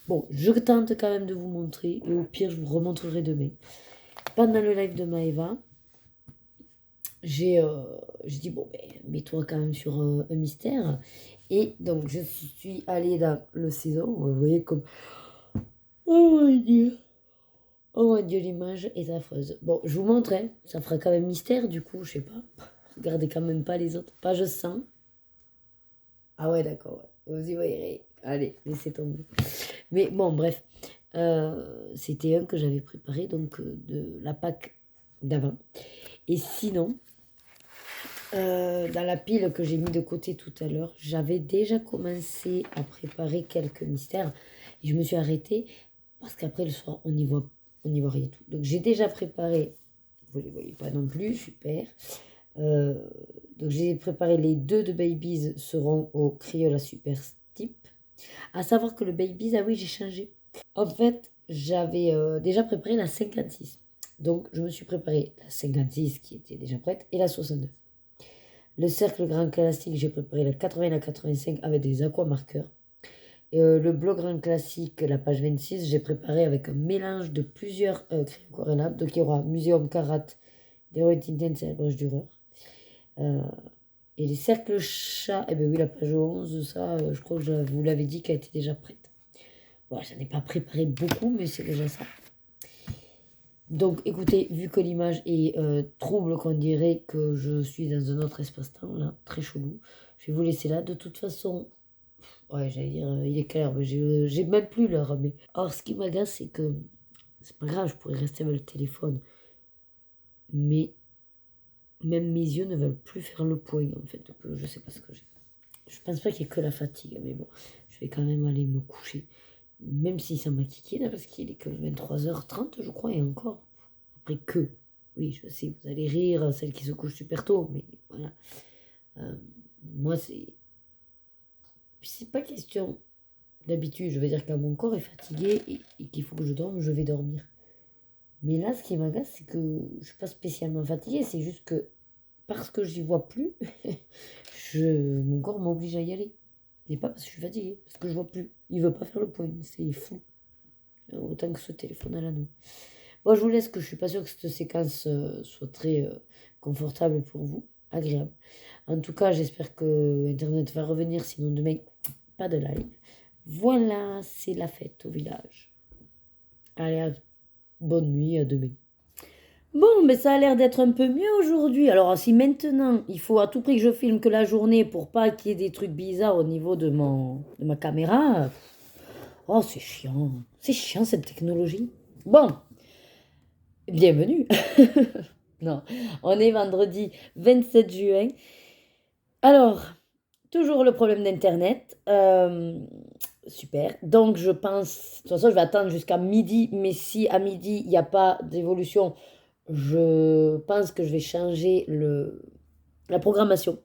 Bon, je tente quand même de vous montrer et au pire, je vous remontrerai demain. Pendant le live de Maëva, j'ai dit, bon, ben, mets-toi quand même sur un mystère. Et donc, je suis allée dans le saison. Vous voyez comme... Oh mon Dieu. Oh mon Dieu, l'image est affreuse. Bon, je vous montre, hein. Ça fera quand même mystère, du coup, je sais pas. Regardez quand même pas les autres. Page 100. Ah ouais, d'accord, ouais. Vous y voyez. Allez, laissez tomber. Mais bon, bref. C'était un que j'avais préparé, donc, de la Pâque d'avant. Et sinon... dans la pile que j'ai mis de côté tout à l'heure, j'avais déjà commencé à préparer quelques mystères. Et je me suis arrêtée parce qu'après le soir, on n'y voit rien du tout. Donc j'ai déjà préparé, vous ne les voyez pas non plus, super. Donc j'ai préparé les 2 de Babies seront au Crayola Super Stick. À savoir que le Babies, ah oui, j'ai changé. En fait, j'avais déjà préparé la 56. Donc je me suis préparé la 56 qui était déjà prête et la 69. Le cercle grand classique, j'ai préparé la 80 et la 85 avec des aquamarqueurs. Et le bloc grand classique, la page 26, j'ai préparé avec un mélange de plusieurs crayons aquarellables. Donc il y aura Muséum Karat, d'Heroic Intense et la broche d'horreur. Et les cercles chats, eh bien oui, la page 11, ça, je crois que je vous l'avais dit qu'elle était déjà prête. Voilà, je n'en ai pas préparé beaucoup, mais c'est déjà ça. Donc écoutez, vu que l'image est trouble, qu'on dirait que je suis dans un autre espace-temps, là, très chelou, je vais vous laisser là. De toute façon, ouais, j'allais dire, il est quelle heure? Mais j'ai même plus l'heure. Mais... Alors, ce qui m'agace, c'est que c'est pas grave, je pourrais rester avec le téléphone. Mais même mes yeux ne veulent plus faire le point, en fait. Donc, je sais pas ce que j'ai. Je pense pas qu'il y ait que la fatigue, mais bon, je vais quand même aller me coucher. Même si ça m'a kické, là, parce qu'il est que 23h30, je crois, et encore. Après que, oui, je sais, vous allez rire, celles qui se couchent super tôt, mais voilà. Euh, moi, c'est... Puis c'est pas question d'habitude, je veux dire quand mon corps est fatigué et qu'il faut que je dorme, je vais dormir. Mais là, ce qui m'agace, c'est que je suis pas spécialement fatiguée, c'est juste que parce que j'y vois plus, mon corps m'oblige à y aller. Et pas parce que je suis fatiguée, parce que je vois plus. Il veut pas faire le point, c'est fou. Autant que ce téléphone à l'anneau. Bon, je vous laisse, que je suis pas sûre que cette séquence soit très confortable pour vous, agréable. En tout cas, j'espère que Internet va revenir, sinon demain, pas de live. Voilà, c'est la fête au village. Allez, bonne nuit, à demain. Bon, mais ça a l'air d'être un peu mieux aujourd'hui. Alors, si maintenant, il faut à tout prix que je filme que la journée pour pas qu'il y ait des trucs bizarres au niveau de ma caméra, oh, c'est chiant. C'est chiant, cette technologie. Bon, bienvenue. Non, on est vendredi 27 juin. Alors, toujours le problème d'Internet. Super. Donc, je pense... De toute façon, je vais attendre jusqu'à midi. Mais si à midi, il n'y a pas d'évolution, je pense que je vais changer la programmation.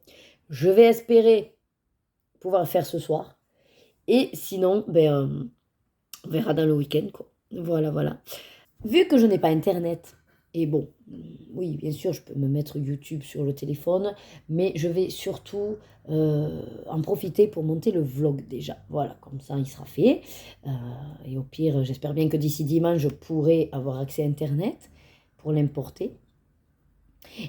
Je vais espérer pouvoir le faire ce soir. Et sinon, on verra dans le week-end, quoi. Voilà, voilà. Vu que je n'ai pas Internet, et bon, oui, bien sûr, je peux me mettre YouTube sur le téléphone, mais je vais surtout en profiter pour monter le vlog déjà. Voilà, comme ça, il sera fait. Et au pire, j'espère bien que d'ici dimanche, je pourrai avoir accès à Internet pour l'importer.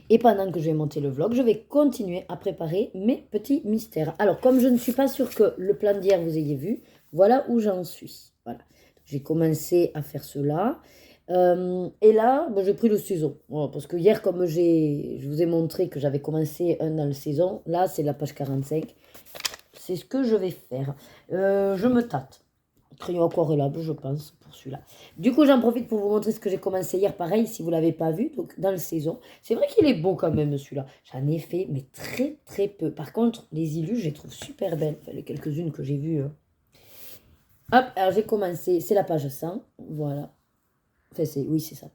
Et pendant que je vais monter le vlog, je vais continuer à préparer mes petits mystères. Alors, comme je ne suis pas sûre que le plan d'hier vous ayez vu, voilà où j'en suis. Voilà. J'ai commencé à faire cela. Et là, j'ai pris le saison. Voilà, parce que hier, comme je vous ai montré que j'avais commencé un dans le saison, là, c'est la page 45. C'est ce que je vais faire. Je me tâte. Crayon aquarellable, je pense, pour celui-là. Du coup, j'en profite pour vous montrer ce que j'ai commencé hier. Pareil, si vous ne l'avez pas vu, donc dans le saison. C'est vrai qu'il est beau quand même, celui-là. J'en ai fait, mais très, très peu. Par contre, les illus, je les trouve super belles. Enfin, les quelques-unes que j'ai vues. Hop, alors j'ai commencé. C'est la page 100. Voilà. Enfin, oui, c'est ça.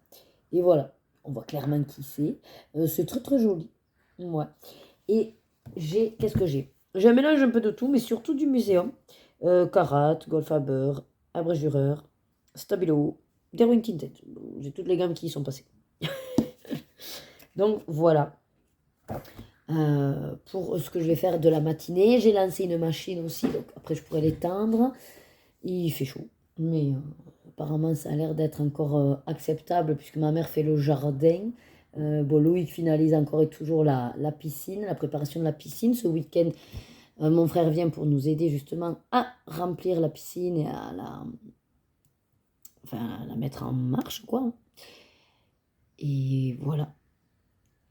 Et voilà. On voit clairement qui c'est. C'est très, très joli. Ouais. Et qu'est-ce que j'ai? J'ai un mélange un peu de tout, mais surtout du muséum. Karat, Goldfaber, Abrégureur, Stabilo, Derwent Tinted. J'ai toutes les gammes qui y sont passées. Donc voilà. Pour ce que je vais faire de la matinée, j'ai lancé une machine aussi. Donc après, je pourrais l'étendre. Il fait chaud. Mais apparemment, ça a l'air d'être encore acceptable puisque ma mère fait le jardin. Loïc finalise encore et toujours la piscine, la préparation de la piscine. Ce week-end, mon frère vient pour nous aider justement à remplir la piscine et à la mettre en marche, quoi. Et voilà.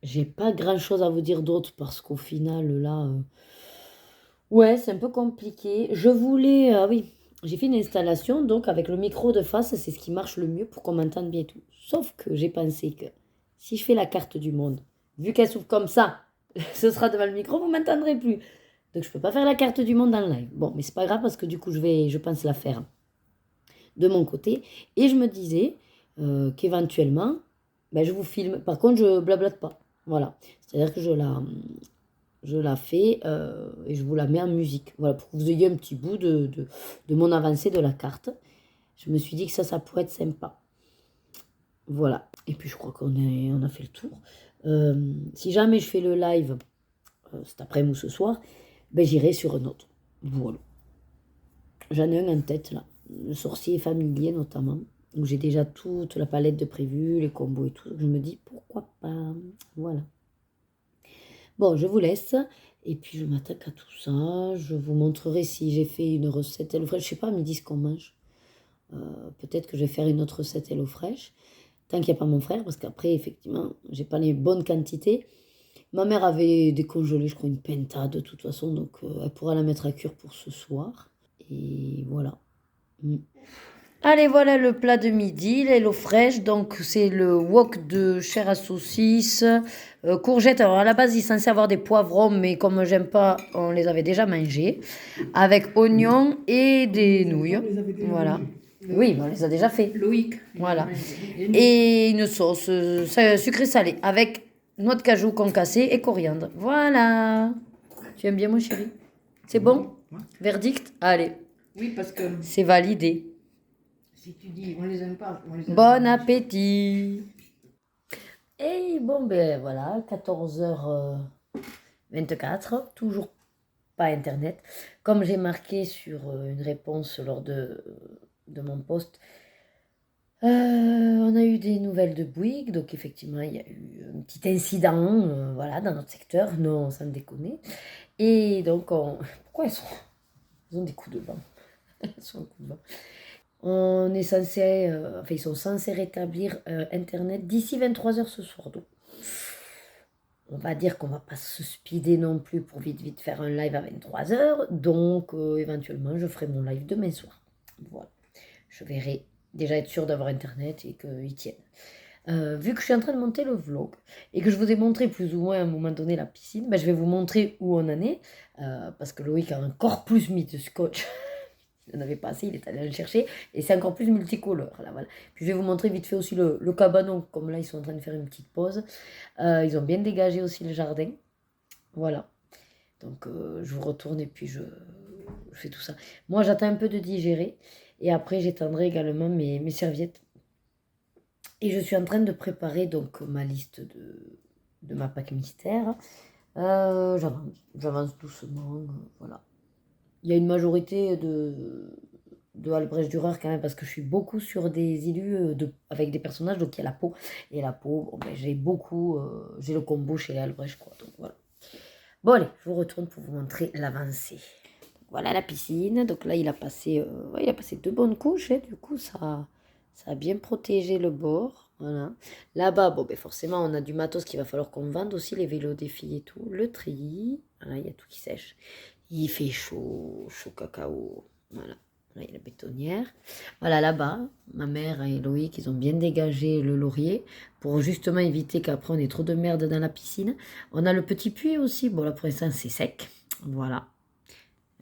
J'ai pas grand-chose à vous dire d'autre parce qu'au final, là, ouais, c'est un peu compliqué. Je voulais... oui, j'ai fait une installation, donc avec le micro de face, c'est ce qui marche le mieux pour qu'on m'entende bien tout. Sauf que j'ai pensé que si je fais la carte du monde, vu qu'elle s'ouvre comme ça, ce sera devant le micro, vous m'entendrez plus. Donc je peux pas faire la carte du monde en live. Bon, mais c'est pas grave parce que du coup, je pense la faire de mon côté. Et je me disais qu'éventuellement, je vous filme. Par contre, je blablate pas. Voilà. C'est-à-dire que je la fais et je vous la mets en musique. Voilà, pour que vous ayez un petit bout de mon avancée de la carte. Je me suis dit que ça pourrait être sympa. Voilà. Et puis, je crois on a fait le tour. Si jamais je fais le live cet après-midi ou ce soir, j'irai sur un autre. Voilà. J'en ai un en tête, là. Le sorcier familier, notamment. Où j'ai déjà toute la palette de prévus, les combos et tout. Je me dis, pourquoi pas. Voilà. Bon, je vous laisse. Et puis, je m'attaque à tout ça. Je vous montrerai si j'ai fait une recette HelloFresh. Je sais pas à midi ce qu'on mange. Peut-être que je vais faire une autre recette HelloFresh. Tant qu'il n'y a pas mon frère, parce qu'après, effectivement, j'ai pas les bonnes quantités. Ma mère avait décongelé, je crois, une pintade de toute façon, donc elle pourra la mettre à cuire pour ce soir. Et voilà. Mm. Allez, voilà le plat de midi, l'hello fraîche. Donc, c'est le wok de chair à saucisse, courgettes. Alors, à la base, il est censé avoir des poivrons, mais comme j'aime pas, on les avait déjà mangés. Avec oignons et des nouilles. Voilà. Oui, on les a déjà fait. Loïc. Voilà. Et une sauce sucrée-salée avec noix de cajou concassée et coriandre. Voilà. Tu aimes bien, mon chéri? C'est bon? Verdict? Allez, Oui, parce que c'est validé. si tu dis on les aime pas, on les aime Bon pas. appétit. Et bon, ben voilà, 14h24, toujours pas Internet. Comme j'ai marqué sur une réponse lors de mon post, on a eu des nouvelles de Bouygues, donc effectivement, il y a eu un petit incident voilà, dans notre secteur, non, sans déconner. Et donc, pourquoi ils ont des coups de vent? Ils sont en coup de vent. On est censé, enfin, ils sont censés rétablir Internet d'ici 23h ce soir. Donc, on va dire qu'on va pas se speeder non plus pour vite faire un live à 23h. Donc, éventuellement, je ferai mon live demain soir. Voilà. Je verrai déjà être sûre d'avoir Internet et qu'ils tiennent. Vu que je suis en train de monter le vlog et que je vous ai montré plus ou moins à un moment donné la piscine, ben, je vais vous montrer où on en est. Parce que Loïc a encore plus mis de scotch. Il n'en avait pas assez, il est allé le chercher. Et c'est encore plus multicolore. Là, voilà. Puis je vais vous montrer vite fait aussi le cabanon. Comme là, ils sont en train de faire une petite pause. Ils ont bien dégagé aussi le jardin. Voilà. Donc, je vous retourne et puis je fais tout ça. Moi, j'attends un peu de digérer. Et après, j'étendrai également mes serviettes. Et je suis en train de préparer donc ma liste de ma Pâques mystère. J'avance doucement. Voilà. Il y a une majorité de Albrecht Dürer quand même, parce que je suis beaucoup sur des élus avec des personnages, donc il y a la peau. Et la peau, bon, ben, j'ai le combo chez Albrecht, quoi. Donc voilà. Bon, allez, je vous retourne pour vous montrer l'avancée. Voilà la piscine. Donc là, il a passé 2 bonnes couches. Du coup, ça a bien protégé le bord. Voilà. Là-bas, bon, ben forcément, on a du matos qu'il va falloir qu'on vende aussi, les vélos des filles et tout. Le tri. Voilà, il y a tout qui sèche. Il fait chaud cacao. Voilà. Là, il y a la bétonnière. Voilà, là-bas, ma mère et Loïc, ils ont bien dégagé le laurier pour justement éviter qu'après on ait trop de merde dans la piscine. On a le petit puits aussi. Bon, là, pour l'instant, c'est sec. Voilà.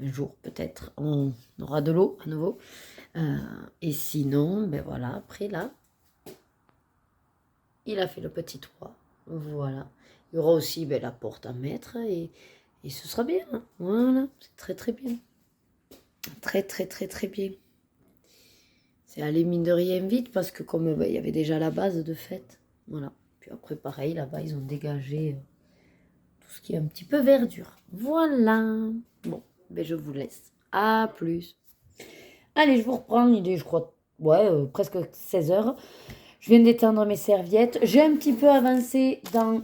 Un jour, peut-être, on aura de l'eau à nouveau. Et sinon, ben voilà, après là, il a fait le petit toit. Voilà. Il y aura aussi la porte à mettre et ce sera bien. Hein. Voilà, c'est très bien. Très bien. C'est allé mine de rien vite parce que comme il y avait déjà la base de fait. Voilà. Puis après, pareil, là-bas, ils ont dégagé tout ce qui est un petit peu verdure. Voilà. Bon, ben je vous laisse. À plus. Allez, je vous reprends. Il est, je crois, presque 16h. Je viens d'étendre mes serviettes. J'ai un petit peu avancé dans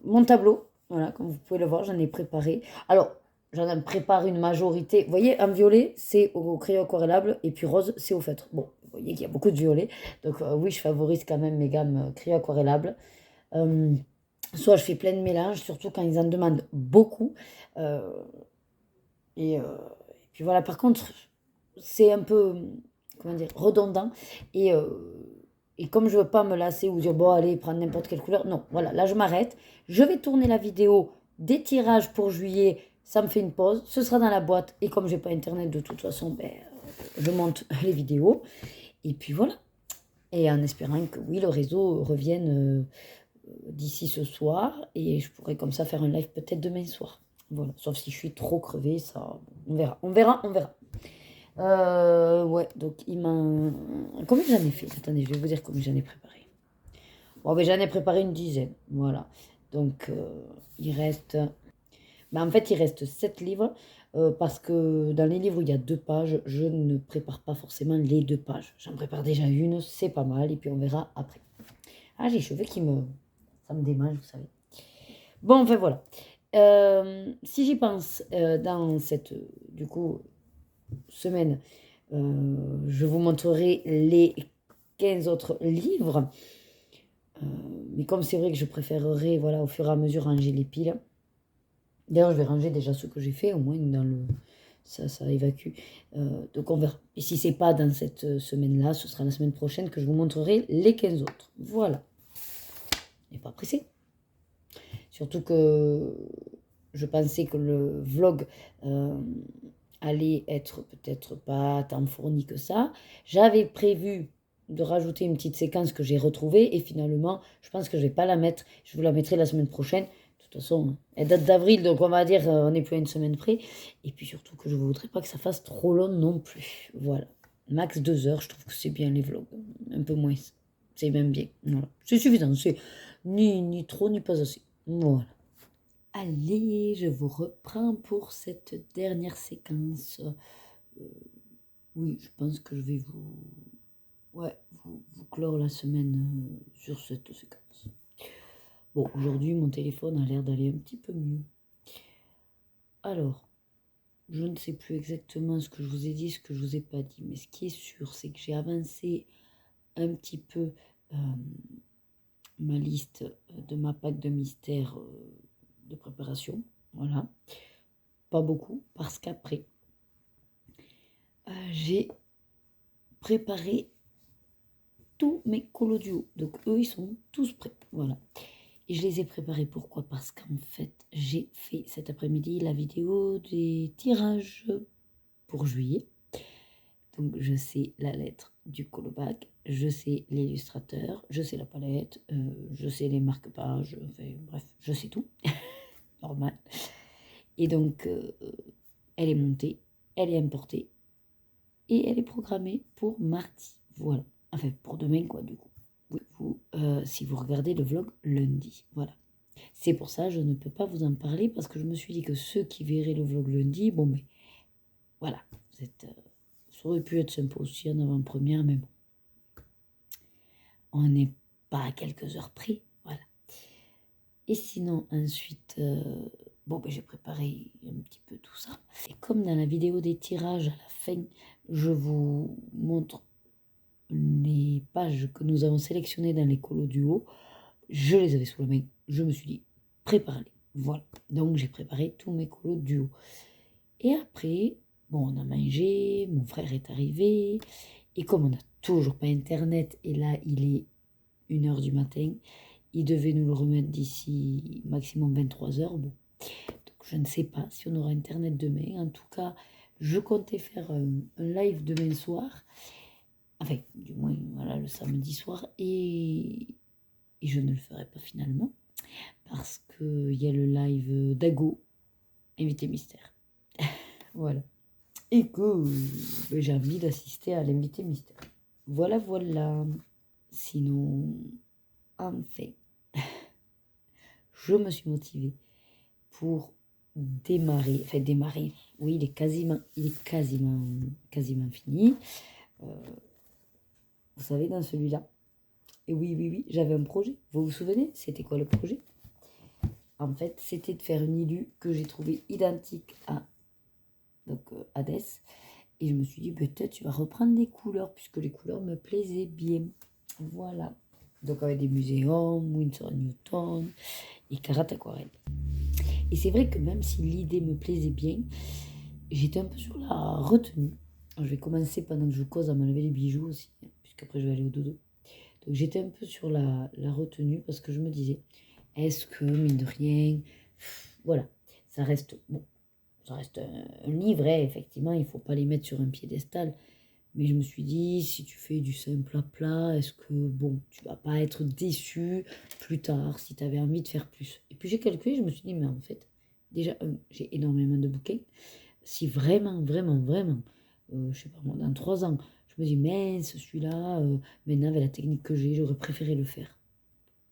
mon tableau. Voilà, comme vous pouvez le voir, j'en ai préparé. Alors, j'en ai préparé une majorité. Vous voyez, en violet, c'est au crayon aquarellable. Et puis rose, c'est au feutre. Bon, vous voyez qu'il y a beaucoup de violet. Donc oui, je favorise quand même mes gammes crayon aquarellable. Soit je fais plein de mélanges, surtout quand ils en demandent beaucoup. Et puis voilà, par contre, c'est un peu, comment dire, redondant. Et comme je veux pas me lasser ou dire, bon, allez, prendre n'importe quelle couleur. Non, voilà, là, je m'arrête. Je vais tourner la vidéo des tirages pour juillet. Ça me fait une pause. Ce sera dans la boîte. Et comme j'ai pas Internet, de toute façon, je monte les vidéos. Et puis voilà. Et en espérant que, oui, le réseau revienne d'ici ce soir. Et je pourrais comme ça faire un live peut-être demain soir. Voilà. Sauf si je suis trop crevée, ça, on verra. Ouais, donc il m'a... Combien j'en ai fait? Attendez, je vais vous dire combien j'en ai préparé. Bon, ben, j'en ai préparé une dizaine, voilà. Donc, il reste... en fait, il reste 7 livres, parce que dans les livres où il y a 2 pages, je ne prépare pas forcément les 2 pages. J'en prépare déjà une, c'est pas mal, et puis on verra après. Ah, j'ai les cheveux ça me démange, vous savez. Bon, enfin, voilà. Si j'y pense, dans cette, semaine, je vous montrerai les 15 autres livres. Mais comme c'est vrai que je préférerais, voilà, au fur et à mesure, ranger les piles. D'ailleurs, je vais ranger déjà ce que j'ai fait, au moins dans le... Ça évacue. Donc on verra. Et si c'est pas dans cette semaine-là, ce sera la semaine prochaine que je vous montrerai les 15 autres. Voilà. On n'est pas pressé. Surtout que je pensais que le vlog allait être peut-être pas tant fourni que ça. J'avais prévu de rajouter une petite séquence que j'ai retrouvée et finalement, je pense que je vais pas la mettre. Je vous la mettrai la semaine prochaine. De toute façon, elle date d'avril, donc on va dire on n'est plus à une semaine près. Et puis surtout que je ne voudrais pas que ça fasse trop long non plus. Voilà. Max 2 heures, je trouve que c'est bien les vlogs. Un peu moins. C'est même bien. Voilà. C'est suffisant. C'est ni trop, ni pas assez. Voilà. Allez, je vous reprends pour cette dernière séquence. Oui, je pense que je vais vous clore la semaine sur cette séquence. Bon, aujourd'hui, mon téléphone a l'air d'aller un petit peu mieux. Alors, je ne sais plus exactement ce que je vous ai dit, ce que je vous ai pas dit, mais ce qui est sûr, c'est que j'ai avancé un petit peu ma liste de ma Pâques de mystère de préparation. Voilà. Pas beaucoup, parce qu'après, j'ai préparé tous mes colos du haut. Donc, eux, ils sont tous prêts. Voilà. Et je les ai préparés. Pourquoi? Parce qu'en fait, j'ai fait cet après-midi la vidéo des tirages pour juillet. Donc, je sais la lettre du colobac, je sais l'illustrateur, je sais la palette, je sais les marque-pages, enfin, bref, je sais tout. Normal. Et donc, elle est montée, elle est importée et elle est programmée pour mardi. Voilà. Enfin, pour demain, quoi, du coup. Oui, si vous regardez le vlog lundi. Voilà. C'est pour ça que je ne peux pas vous en parler parce que je me suis dit que ceux qui verraient le vlog lundi, bon, mais voilà, vous êtes, ça aurait pu être sympa aussi en avant-première, mais bon. On n'est pas à quelques heures près, voilà. Et sinon, ensuite, bon, ben, j'ai préparé un petit peu tout ça. Et comme dans la vidéo des tirages, à la fin, je vous montre les pages que nous avons sélectionnées dans les colos du haut. Je les avais sous la main. Je me suis dit, prépare-les. Voilà. Donc, j'ai préparé tous mes colos du haut. Et après, bon, on a mangé, mon frère est arrivé. Et comme on n'a toujours pas Internet, et là, il est 1h du matin, il devait nous le remettre d'ici maximum 23h. Bon. Donc, je ne sais pas si on aura Internet demain. En tout cas, je comptais faire un live demain soir. Enfin, du moins, voilà, le samedi soir. Et je ne le ferai pas finalement. Parce qu'il y a le live d'Ago, invité mystère. Voilà. Et que j'ai envie d'assister à l'invité mystère. Voilà, voilà. Sinon, enfin, je me suis motivée pour démarrer. Enfin, démarrer. Oui, il est quasiment fini. Vous savez, dans celui-là. Et oui, j'avais un projet. Vous vous souvenez? C'était quoi le projet? En fait, c'était de faire une illu que j'ai trouvée identique à Hades. Et je me suis dit, peut-être tu vas reprendre les couleurs, puisque les couleurs me plaisaient bien. Voilà. Donc avec des muséums, Winsor Newton et Carate Aquarelle. Et c'est vrai que même si l'idée me plaisait bien, j'étais un peu sur la retenue. Alors, je vais commencer pendant que je cause à m'enlever les bijoux aussi, puisqu'après je vais aller au dodo. Donc j'étais un peu sur la retenue parce que je me disais, est-ce que, mine de rien, voilà, ça reste, bon, ça reste un livret, effectivement, il ne faut pas les mettre sur un piédestal. Mais je me suis dit, si tu fais du simple à plat, est-ce que, bon, tu vas pas être déçu plus tard si tu avais envie de faire plus. Et puis j'ai calculé, je me suis dit, mais en fait, déjà, j'ai énormément de bouquins. Si vraiment, je sais pas moi, dans 3 ans, je me dis, mince, celui-là, maintenant, avec la technique que j'ai, j'aurais préféré le faire.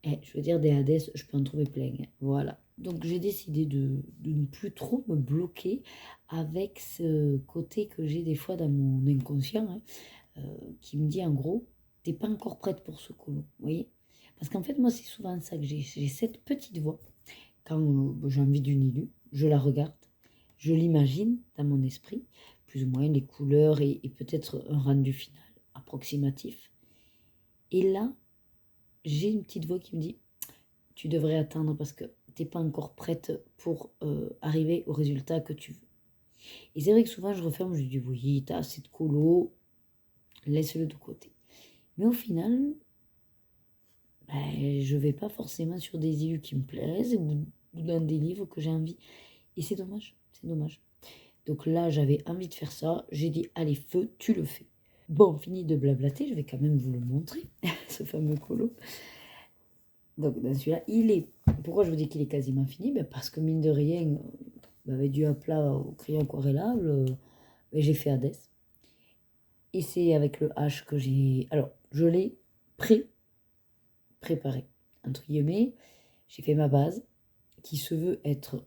Et je veux dire, des Hades, je peux en trouver plein. Voilà. Donc j'ai décidé de ne plus trop me bloquer avec ce côté que j'ai des fois dans mon inconscient, qui me dit en gros, t'es pas encore prête pour ce colo. Vous voyez? Parce qu'en fait, moi, c'est souvent ça que j'ai. J'ai cette petite voix. Quand j'ai envie d'une illu, je la regarde, je l'imagine dans mon esprit, plus ou moins les couleurs et peut-être un rendu final approximatif. Et là, j'ai une petite voix qui me dit, tu devrais attendre parce que tu n'es pas encore prête pour arriver au résultat que tu veux. Et c'est vrai que souvent je referme, je dis oui, tu as assez de colo, laisse-le de côté. Mais au final, je ne vais pas forcément sur des îles qui me plaisent ou dans des livres que j'ai envie. Et c'est dommage, c'est dommage. Donc là, j'avais envie de faire ça. J'ai dit, allez, feu, tu le fais. Bon, fini de blablater, je vais quand même vous le montrer, ce fameux colo. Donc dans celui-là, il est... Pourquoi je vous dis qu'il est quasiment fini? Parce que mine de rien, avec du aplat au crayon aquarellable, j'ai fait Hades. Et c'est avec le H que j'ai... Alors, je l'ai préparé, entre guillemets. J'ai fait ma base, qui se veut être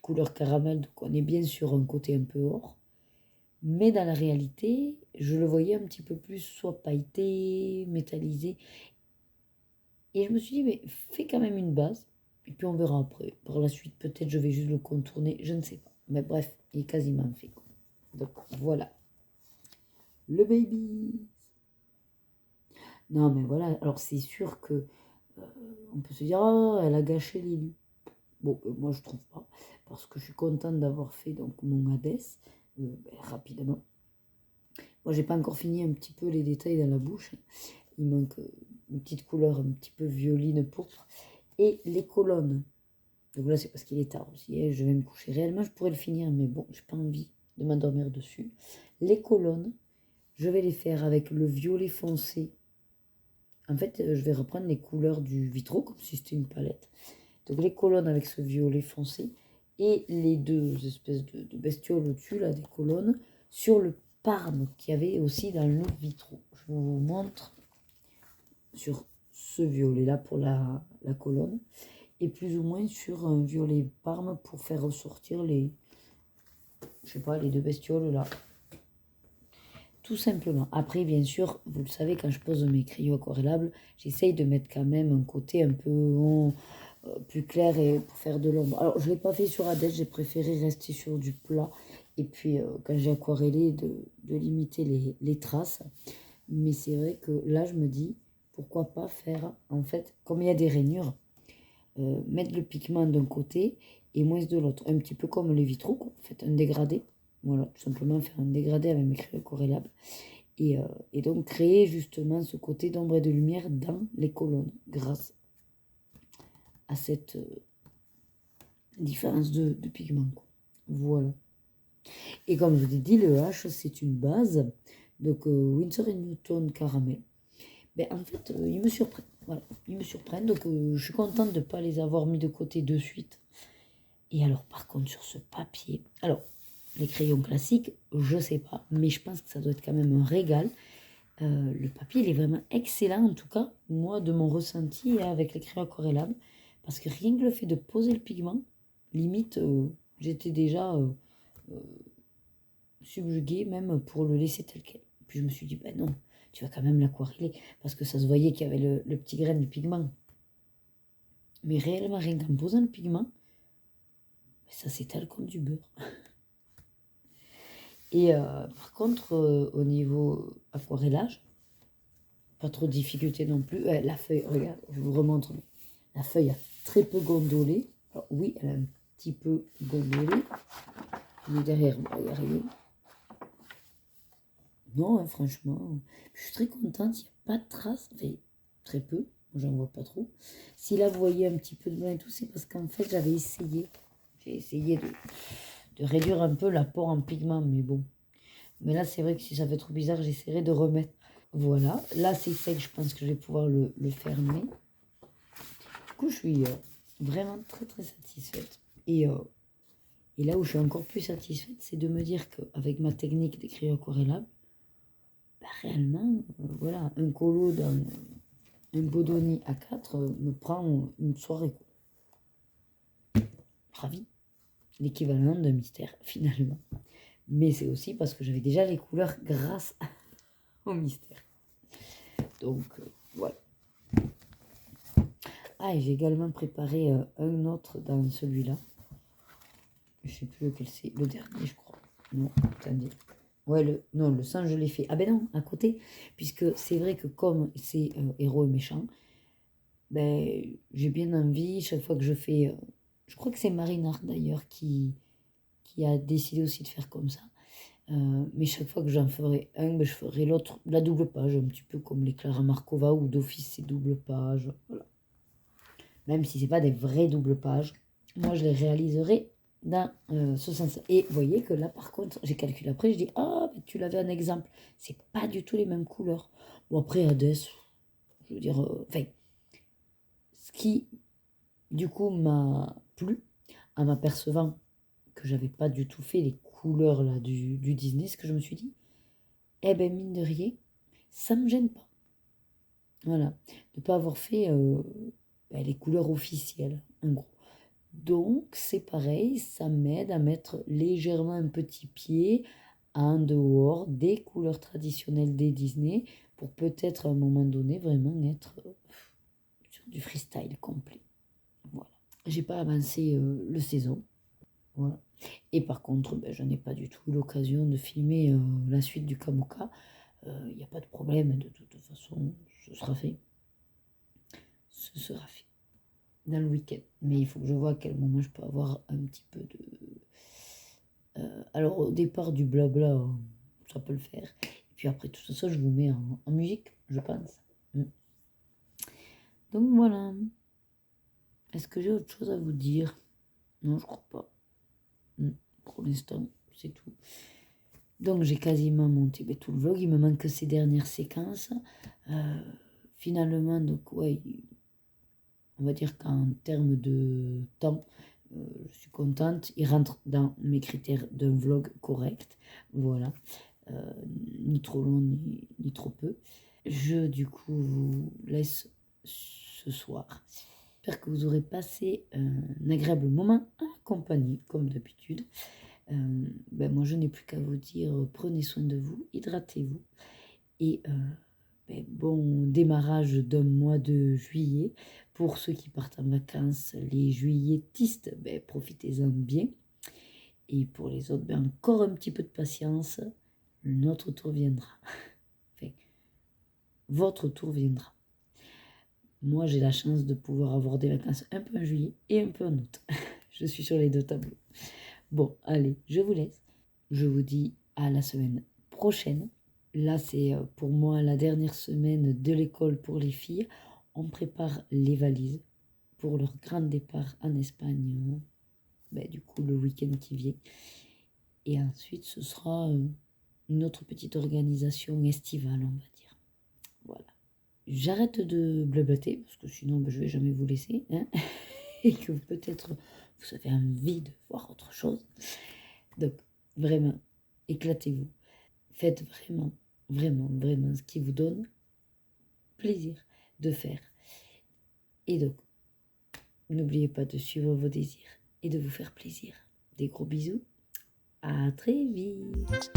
couleur caramel, donc on est bien sur un côté un peu or. Mais dans la réalité, je le voyais un petit peu plus soit pailleté, métallisé. Et je me suis dit, mais fais quand même une base. Et puis on verra après. Par la suite, peut-être je vais juste le contourner, je ne sais pas. Mais bref, il est quasiment fait. Donc voilà. Le baby. Non, mais voilà. Alors c'est sûr que on peut se dire, ah, elle a gâché Lily. Bon, moi je trouve pas. Parce que je suis contente d'avoir fait donc mon Hades rapidement. Moi, j'ai pas encore fini un petit peu les détails dans la bouche. Il manque une petite couleur un petit peu violine pourpre. Et les colonnes. Donc là, c'est parce qu'il est tard aussi. Je vais me coucher. Réellement, je pourrais le finir, mais bon, j'ai pas envie de m'endormir dessus. Les colonnes, je vais les faire avec le violet foncé. En fait, je vais reprendre les couleurs du vitraux, comme si c'était une palette. Donc les colonnes avec ce violet foncé. Et les deux espèces de bestioles au-dessus, là, des colonnes, sur le parme qu'il y avait aussi dans le vitraux. Je vous montre sur ce violet-là pour la colonne. Et plus ou moins sur un violet parme pour faire ressortir les... Je sais pas, les deux bestioles là. Tout simplement. Après, bien sûr, vous le savez, quand je pose mes crayons aquarellables, j'essaye de mettre quand même un côté un peu plus clair et pour faire de l'ombre. Alors, je ne l'ai pas fait sur Hades, j'ai préféré rester sur du plat. Et puis, quand j'ai aquarellé, de limiter les traces. Mais c'est vrai que là, je me dis, pourquoi pas faire, en fait, comme il y a des rainures, mettre le pigment d'un côté et moins de l'autre. Un petit peu comme les vitraux, quoi. Faites un dégradé. Voilà, tout simplement faire un dégradé avec mes crayons aquarellables. Et donc créer justement ce côté d'ombre et de lumière dans les colonnes grâce à cette différence de pigment, quoi. Voilà. Et comme je vous ai dit, le H, c'est une base. Donc Winsor & Newton caramel. Ben, en fait, ils me surprennent. Voilà, ils me surprennent. Donc je suis contente de ne pas les avoir mis de côté de suite. Et alors, par contre, sur ce papier... Alors, les crayons classiques, je sais pas, mais je pense que ça doit être quand même un régal. Le papier, il est vraiment excellent, en tout cas, moi, de mon ressenti avec les crayons aquarellables, parce que rien que le fait de poser le pigment, limite, j'étais déjà subjuguée, même pour le laisser tel quel. Puis je me suis dit, ben non, tu vas quand même l'aquareller, parce que ça se voyait qu'il y avait le petit grain de pigment. Mais réellement, rien qu'en posant le pigment, ça s'étale comme du beurre. Et par contre, au niveau aquarellage, pas trop de difficulté non plus. La feuille, regarde, je vous remontre. La feuille a très peu gondolé. Alors oui, elle a un petit peu gondolé. Mais derrière, il n'y a rien. Non, hein, franchement, je suis très contente. Il n'y a pas de traces. Enfin, très peu. J'en vois pas trop. Si là, vous voyez un petit peu de blanc et tout, c'est parce qu'en fait, j'avais essayé. J'ai essayé de réduire un peu l'apport en pigment, mais bon. Mais là, c'est vrai que si ça fait trop bizarre, j'essaierai de remettre. Voilà, là, c'est sec, je pense que je vais pouvoir le fermer. Du coup, je suis vraiment très, très satisfaite. Et là où je suis encore plus satisfaite, c'est de me dire qu'avec ma technique d'écrire aquarellables, bah, réellement, voilà, un colo dans un Bodoni A4 me prend une soirée, quoi. Ravi. L'équivalent d'un mystère, finalement. Mais c'est aussi parce que j'avais déjà les couleurs grâce au mystère. Donc, voilà. Ah, et j'ai également préparé un autre dans celui-là. Je ne sais plus lequel c'est. Le dernier, je crois. Non, attendez. Ouais, non, le sang, je l'ai fait. Ah ben non, à côté. Puisque c'est vrai que comme c'est héros et méchant, ben, j'ai bien envie, chaque fois que je fais... je crois que c'est Marinard d'ailleurs qui a décidé aussi de faire comme ça. Mais chaque fois que j'en ferai un, ben, je ferai l'autre, la double page, un petit peu comme les Clara Markova ou d'office c'est double page. Voilà. Même si c'est pas des vraies doubles pages, moi je les réaliserai dans ce sens. Et vous voyez que là par contre, j'ai calculé après, je dis ah ben, tu l'avais un exemple, c'est pas du tout les mêmes couleurs. Bon après Hades, je veux dire, enfin, ce qui du coup m'a plu en m'apercevant que j'avais pas du tout fait les couleurs là du Disney, ce que je me suis dit, eh ben mine de rien, ça me gêne pas. Voilà, de ne pas avoir fait ben, les couleurs officielles, en gros. Donc c'est pareil, ça m'aide à mettre légèrement un petit pied en dehors des couleurs traditionnelles des Disney pour peut-être à un moment donné vraiment être sur du freestyle complet. Voilà. J'ai pas avancé le saison. Voilà. Et par contre, ben, je n'ai pas du tout eu l'occasion de filmer la suite du Kamoka. Il n'y a pas de problème, de toute façon, ce sera fait. Ce sera fait dans le week-end. Mais il faut que je vois à quel moment je peux avoir un petit peu de... alors au départ du blabla, ça peut le faire. Et puis après tout ça, je vous mets en musique, je pense. Donc voilà. Est-ce que j'ai autre chose à vous dire? Non, je crois pas. Pour l'instant, c'est tout. Donc j'ai quasiment monté tout le vlog. Il me manque que ces dernières séquences. Finalement, donc ouais, on va dire qu'en termes de temps, je suis contente. Il rentre dans mes critères d'un vlog correct. Voilà. Ni trop long, ni trop peu. Je, du coup, vous laisse ce soir. J'espère que vous aurez passé un agréable moment accompagné, comme d'habitude. Ben moi, je n'ai plus qu'à vous dire, prenez soin de vous, hydratez-vous. Et ben, bon démarrage d'un mois de juillet. Pour ceux qui partent en vacances, les juilletistes, ben, profitez-en bien. Et pour les autres, ben, encore un petit peu de patience. Notre tour viendra. Enfin, votre tour viendra. Moi, j'ai la chance de pouvoir avoir des vacances un peu en juillet et un peu en août. Je suis sur les deux tableaux. Bon, allez, je vous laisse. Je vous dis à la semaine prochaine. Là, c'est pour moi la dernière semaine de l'école pour les filles. On prépare les valises pour leur grand départ en Espagne, ben, du coup, le week-end qui vient. Et ensuite, ce sera une autre petite organisation estivale, on va dire. Voilà. J'arrête de blablater, parce que sinon, ben, je ne vais jamais vous laisser. Hein et que peut-être vous avez envie de voir autre chose. Donc, vraiment, éclatez-vous. Faites vraiment, vraiment, vraiment ce qui vous donne plaisir de faire. Et donc, n'oubliez pas de suivre vos désirs et de vous faire plaisir. Des gros bisous. À très vite.